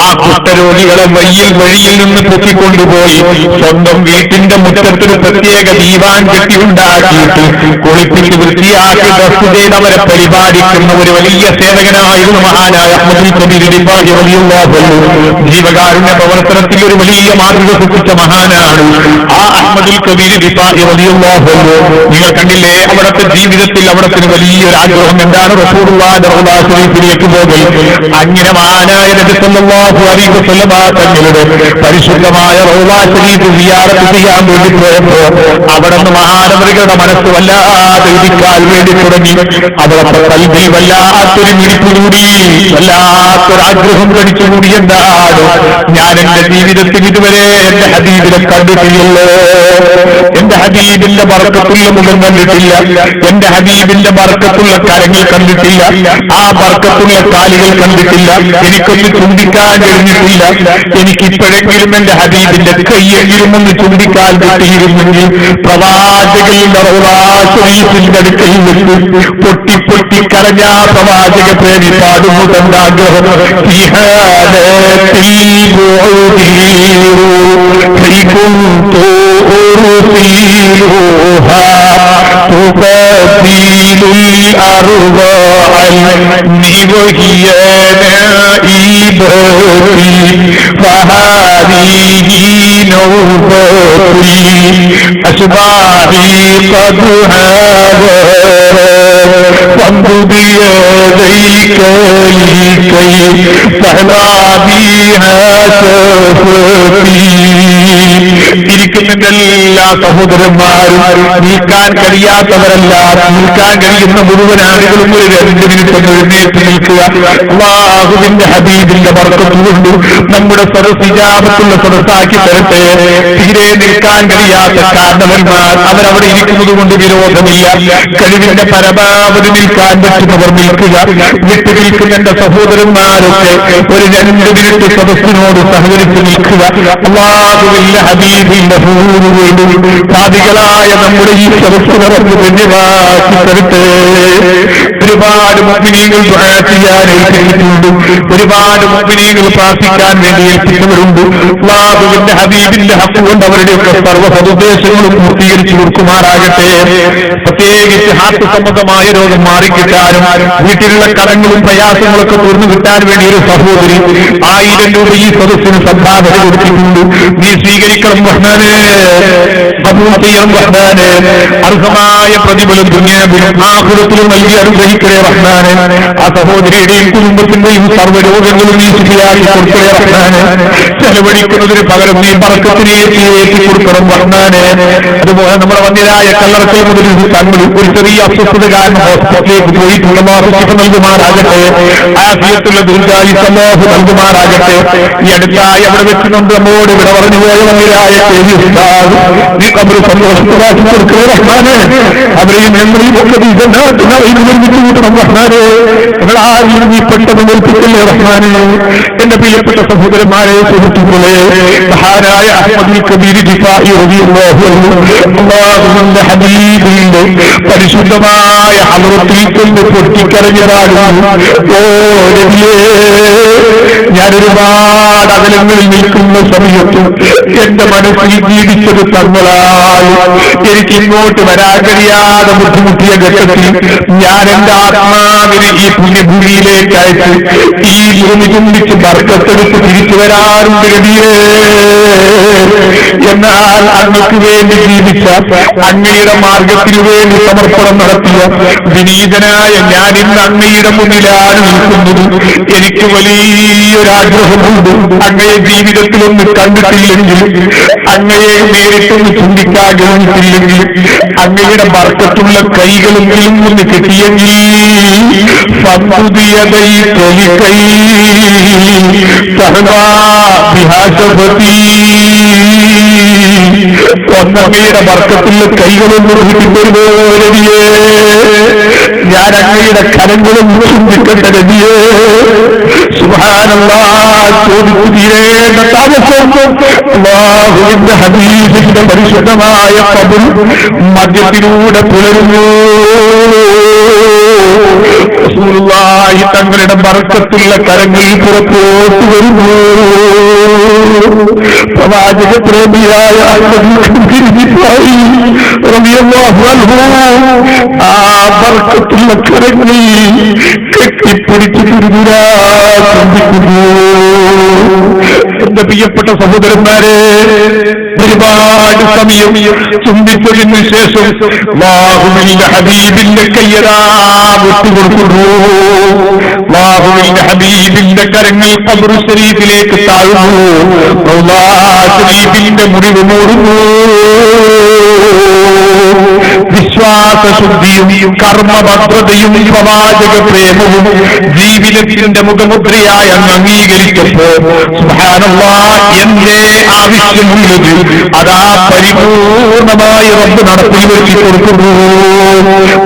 ആ കുഷ്ഠരോഗികളെ വഴിയിൽ നിന്ന് പൊക്കിക്കൊണ്ടുപോയി സ്വന്തം വീട്ടിന്റെ മുറ്റത്തൊരു പ്രത്യേക ദീവാൻ കെട്ടിയുണ്ടാക്കിയിട്ട് കുളിപ്പിച്ച് വൃത്തിയാക്കി ഡ്രസ് ചെയ്ത് അവരെ പരിപാലിക്കുന്ന ഒരു വലിയ സേവകനായിരുന്നു മഹാനായ അഹ്മദുൽ കബീർ ദിഫാഇ റളിയല്ലാഹു അൻഹു. ജീവകാരുണ്യ പ്രവർത്തനത്തിൽ ഒരു വലിയ മാതൃക സൃഷ്ടിച്ച മഹാനാണ് ആ അഹ്മദുൽ കബീർ ദിഫാഇ റളിയല്ലാഹു അൻഹു. നിങ്ങൾ കണ്ടില്ലേ അവിടുത്തെ ജീവിതത്തിൽ അവിടത്തിന് വലിയൊരു ആഗ്രഹം എന്താണ്? റസൂലുള്ളാഹിന്റെ റൗള ശരീഫിലേക്ക് പോകൽ. അങ്ങനെ മഹാനായ നബി സല്ലല്ലാഹു അലൈഹി വസല്ലമ തങ്ങളുടെ പരിശുദ്ധമായ റൗള ശരീഫ് സിയാറത്ത് ചെയ്യാൻ വേണ്ടി പോയപ്പോ അവിടുന്ന് മഹാനവറുകളുടെ മനസ്സ് വല്ലാതെ ഇടിക്കാൻ വേണ്ടി തുടങ്ങി. അവിടുത്തെ കൽബിൽ വല്ലാത്തൊരു മിടിപ്പുകൂടി, വല്ലാത്തൊരാഗ്രഹം കടിച്ചുകൂടി. എന്താണ്? ഞാൻ എന്റെ ജീവിതത്തിൽ ഇതുവരെ എന്റെ ഹബീബിനെ കണ്ടിട്ടില്ലല്ലോ, എന്റെ ഹബീബിന്റെ ബർക്കത്തുള്ള മുഖം കണ്ടിട്ടില്ല, എന്റെ ഹബീബിന്റെ ബർക്കത്തുള്ള കരങ്ങൾ കണ്ടിട്ടില്ല, ആ ബർക്കത്തുള്ള കാലുകൾ കണ്ടിട്ടില്ല, എനിക്കൊന്ന് ചുംബിക്കാൻ കഴിഞ്ഞിട്ടില്ല. എനിക്കിപ്പോഴെങ്കിലും എന്റെ ഹബീബിന്റെ കൈയെങ്കിലും ഒന്ന് ചുംബിക്കാൻ കിട്ടിയിരുന്നെങ്കിൽ പ്രവാചകന്റെ റൗള ശരീഫിന്റെ അടുക്കൽ വെച്ച് പൊട്ടി പൊട്ടി കരഞ്ഞ പ്രവാചക പ്രേമി പാടുന്നു തന്നാഗ്രഹം. ഇരിക്കുന്നതിന്റെ എല്ലാ സഹോദരന്മാരും നിൽക്കാൻ കഴിയാത്തവരല്ല, നിൽക്കാൻ കഴിയുന്ന മുഴുവൻ ആളുകളും ഒരു 2 മിനിറ്റ് ഒന്ന് എഴുന്നേറ്റ് നിൽക്കുക. അല്ലാഹുവിന്റെ ഹബീബിന്റെ ബർക്കത്തുകൊണ്ട് നമ്മുടെ സദസ്സ് ഇജാബത്തുള്ള സദസ്സാക്കി തരട്ടെ. തീരെ നിൽക്കാൻ കഴിയാത്ത കാരണവന്മാർ അവരവിടെ ഇരിക്കുന്നത് കൊണ്ട് വിരോധമില്ല. കഴിവിന്റെ പരമാവധി നിൽക്കാൻ പറ്റുന്നവർ നിൽക്കുക. വിട്ടു നിൽക്കുന്ന എന്റെ സഹോദരന്മാരൊക്കെ ഒരു 2 മിനിറ്റ് സദസ്സിനോട് സഹകരിച്ച് നിൽക്കുക. അല്ലാഹുവിന്റെ ഹബീബിന്റെ സാധികളായ നമ്മുടെ ഈ സദസ്സ് നിറഞ്ഞു ധന്യവാക്കി തരട്ടെ. ഒരുപാട് മുഅ്മിനീങ്ങൾ ദുആ ചെയ്യാൻ ഏൽപ്പിച്ചിട്ടുണ്ട്, ഒരുപാട് മുഅ്മിനീങ്ങൾ പ്രാർത്ഥിക്കാൻ വേണ്ടി ഏൽപ്പിച്ചവരുണ്ട്. അല്ലാഹുവിന്റെ ഹബീബിന്റെ ഹഖ് കൊണ്ട് അവരുടെയൊക്കെ സർവ്വ സദുദ്ദേശങ്ങളും പൂർത്തീകരിച്ചു കൊടുക്കുമാറാകട്ടെ. പ്രത്യേകിച്ച് ഹാർട്ട് സംബന്ധമായ രോഗം മാറിക്കിട്ടാനും വീട്ടിലുള്ള കടങ്ങളും പ്രയാസങ്ങളൊക്കെ തീർന്നു കിട്ടാൻ വേണ്ടി ഒരു സഹോദരി 1000 രൂപ ഈ സദസ്സിന് സംഭാവന കൊടുത്തിട്ടുണ്ട്. നീ സ്വീകരിക്കണം റഹ്മാനേ, കബൂൽ ചെയ്യണം റഹ്മാനേ. അർഹമായ പ്രതിഫലം ദുനിയാവിലും ആഖിറത്തിലും നൽകി അനുഗ്രഹിക്കണേ റഹ്മാനേ. ആ സഹോദരിയുടെയും കുടുംബത്തിന്റെയും സർവ്വരോഗങ്ങളും നീ ശരിയാക്കി കൊടുക്കണേ റഹ്മാനേ. ചെലവഴിക്കുന്നതിന് പകരം നീ ബർക്കത്തിനെ ഏറ്റി കൊടുക്കണം റഹ്മാനേ. അതുപോലെ നമ്മുടെ വന്യരായ കല്ലറക്കൽ മുതൽ തങ്ങൾ ഒരു ചെറിയ അസ്വസ്ഥത കാരണം ഹോസ്പിറ്റലിലേക്ക് പോയിട്ടുള്ള മാർഗം നൽകുമാറാകട്ടെ. ആഫിയത്തുള്ള ദീർഘായുസ്സ് അല്ലാഹു നൽകുമാറാകട്ടെ. ഈ അടുത്തായി അവിടെ വെച്ച് നമ്മോട് ഇവിടെ പറഞ്ഞു പോയ വന്യരായ നീ കബർ സന്തോഷത്തിലാക്കി കൊടുക്കണേ റഹ്മാനേ. അവരെയും ഞങ്ങളെയും ഒക്കെ നിർമ്മിച്ചുകൂട്ടണം റഹ്മാനേ. ഞങ്ങളാരും നീ പെട്ടെന്ന് നിൽപ്പിക്കല്ലേ റഹ്മാനേ. എന്റെ പ്രിയപ്പെട്ട സഹോദരന്മാരെ, സുഹൃത്തുക്കളെ, മഹാനായ അഹ്മദുൽ കബീർ ദിഫാഇ റളിയല്ലാഹു അൻഹു അല്ലാഹുവിന്റെ ഹബീബിന്റെ പരിശുദ്ധമായ ഹളറത്തിൽ കൊണ്ട് പൊട്ടിക്കരഞ്ഞതാകുന്നു. ഓ നബിയേ, ഞാൻ ഒരുപാട് അകലങ്ങളിൽ നിൽക്കുന്ന സമയത്ത് എന്റെ മനസ്സിൽ ജീവിച്ചത് തങ്ങളായി. എനിക്ക് ഇങ്ങോട്ട് വരാൻ കഴിയാതെ ബുദ്ധിമുട്ടിയ ഘട്ടത്തിൽ ഞാൻ എന്റെ ആത്മാവിനെ ഈ പുണ്യഭൂമിയിലേക്ക് അയച്ച് ഈ ഭൂമി ചുംബിച്ച് ബർക്കത്തെടുത്ത് തിരിച്ചു വരാറുണ്ട് നബിയേ. എന്നാൽ അങ്ങക്ക് വേണ്ടി ജീവിച്ച, അങ്ങയുടെ മാർഗത്തിനു വേണ്ടി സമർപ്പണം നടത്തിയ വിനീതനായ ഞാൻ ഇന്ന് അങ്ങയുടെ മുന്നിലാണ് നിൽക്കുന്നത്. എനിക്ക് വലിയൊരാഗ്രഹമുണ്ട്. അങ്ങയെ ജീവിതത്തിലൊന്ന് കണ്ടിട്ടില്ലെങ്കിൽ, അങ്ങയെ നേരിട്ടൊന്ന് ചിന്തിക്കാൻ കഴിഞ്ഞിട്ടില്ലെങ്കിൽ, അങ്ങയുടെ ബർക്കത്തുള്ള കൈകളെങ്കിലും ഒന്ന് കിട്ടിയെങ്കിൽ ഫന്തുദിയതൈ തൊലിക്കൈ ഒന്നങ്ങയുടെ ബർക്കത്തുള്ള കൈകളൊന്നും കിട്ടിത്തരുമോ നബിയേ? ഞാൻ അങ്ങയുടെ കരങ്ങളും ചിന്തിക്കട്ടെ നബിയേ. സുബ്ഹാനല്ലാഹ്, ചോദിച്ചു തീരേണ്ട താമസം അല്ലാഹുവിന്റെ ഹബീബിന്റെ പരിശുദ്ധമായ ഖബർ മധ്യത്തിലൂടെ പുലരുന്നു. റസൂലുള്ളാഹി തങ്ങളുടെ ബർക്കത്തുള്ള കരങ്ങൾ പുറത്തോട്ട് വരുന്നു. പ്രവാചക പ്രേമിയായ ആ ബർക്കത്തുള്ള കരങ്ങൾ കെട്ടിപ്പിടിച്ച് തിരുമുരാ ചിന്തിക്കുന്നു. എന്റെ പ്രിയപ്പെട്ട സഹോദരന്മാരെ, ഒരുപാട് സമയം ചിന്തിച്ചതിന് ശേഷം അല്ലാഹുവിന്റെ ഹബീബിന്റെ കയ്യരാ വിട്ടുകൊടുക്കുന്നു. അല്ലാഹുവിന്റെ ഹബീബിന്റെ കരങ്ങൾ ഖബർ ശരീഫിലേക്ക് താഴുന്നു. ശരീഫിന്റെ മുറിവ് മൂടുന്നു. വിശ്വാസശുദ്ധിയും കർമ്മഭദ്രതയും പ്രവാചക പ്രേമവും ജീവിതത്തിന്റെ മുഖമുദ്രയായി അങ്ങ് അംഗീകരിച്ചപ്പോ സുബ്ഹാനല്ലാഹ്, എന്റെ ആവശ്യമുള്ളത് അതാ പരിപൂർണമായി റബ്ബ് നടത്തി വരുത്തി കൊടുക്കുന്നു.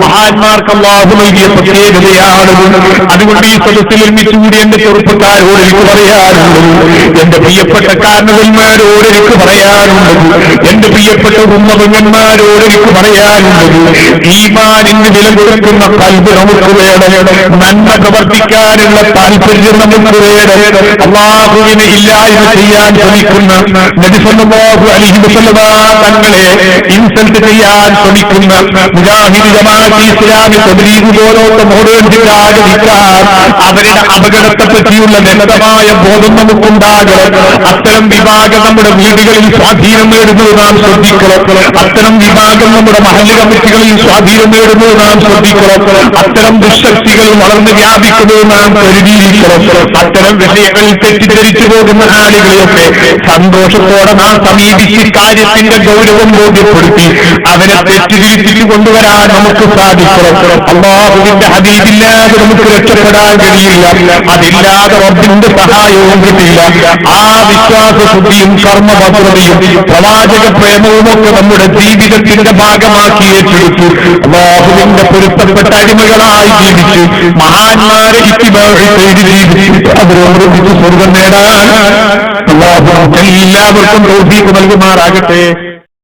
മഹാന്മാർക്ക് അല്ലാഹു നൽകിയ പ്രത്യേകതയാണ്. അതുകൊണ്ട് ഈ സദസ്സിൽ ഒരുമിച്ചുകൂടി എന്റെ ചെറുപ്പക്കാരോട് എനിക്ക് പറയാനുള്ളത്, എന്റെ പ്രിയപ്പെട്ട കാരണവന്മാരോട് എനിക്ക് പറയാനുള്ളത്, എന്റെ പ്രിയപ്പെട്ട ഉമ്മപുങ്ങന്മാരോട് എനിക്ക് പറയാനുള്ളത്, ഈമാനിന് നിലനിൽക്കുന്ന കൽബ് നമുക്ക് വേണം. നന്മ പ്രവർത്തിക്കാനുള്ള താല്പര്യം നമുക്ക് വേണം. അല്ലാഹുവിനെ ഇല്ലായ്മ ചെയ്യാൻ ശ്രമിക്കുന്ന, നബി സല്ലല്ലാഹു അലൈഹി വസല്ലം തങ്ങളെ ഇൻസൾട്ട് ചെയ്യാൻ ശ്രമിക്കുന്ന മുജാഹിദ് ജമാഅത്ത് ഇസ്ലാമി തബ്ലീഗ് പോലത്തെ മോഡേൺ ജിഹാദിക്കാർ, അവരുടെ അപകടത്തെ പറ്റിയുള്ള വ്യക്തമായ ബോധം നമുക്കുണ്ടാകണം. അത്തരം വിഭാഗം നമ്മുടെ വീടുകളിൽ സ്വാധീനം നേടുന്നത് നാം ശ്രദ്ധിക്കണം. അത്തരം വിഭാഗം നമ്മുടെ മഹല്ല് കമ്മിറ്റികളിൽ സ്വാധീനം നേടുന്നത് നാം ശ്രദ്ധിക്കണം. അത്തരം ദുശക്തികൾ വളർന്ന് വ്യാപിക്കുന്നത് നാം കരുതിയിരിക്കണം. അത്തരം വിഷയങ്ങളിൽ തെറ്റിദ്ധരിച്ചു പോകുന്ന ആളുകളെയൊക്കെ സന്തോഷത്തോടെ നാം സമീപിച്ച് കാര്യത്തിന്റെ ഗൗരവം ബോധ്യപ്പെടുത്തി അവരെ തെറ്റിദ്ധരിച്ചു കൊണ്ടുവരാൻ നമുക്ക് സാധിക്കണം. അല്ലാഹുവിന്റെ ഹബീബില്ലാതെ നമുക്ക് രക്ഷപ്പെടാൻ കഴിയില്ല. അതില്ലാതെ റബ്ബിന്റെ സഹായവും കിട്ടില്ല. ആ വിശ്വാസശുദ്ധിയും കർമ്മഭദ്രതയും പ്രവാചക പ്രേമവും ഒക്കെ നമ്മുടെ ജീവിതത്തിന്റെ ഭാഗമാക്കി ഏറ്റെടുത്തു അല്ലാഹുവിന്റെ പൊരുത്തപ്പെട്ട അടിമകളായി ജീവിച്ച് മഹാന്മാരെ ഇത്തിബാഅ് ചെയ്ത് ജീവിച്ച് അവരോട് സ്വർഗം നേടാൻ അല്ലാഹു എല്ലാവർക്കും തൗഫീഖ് നൽകുമാറാകട്ടെ.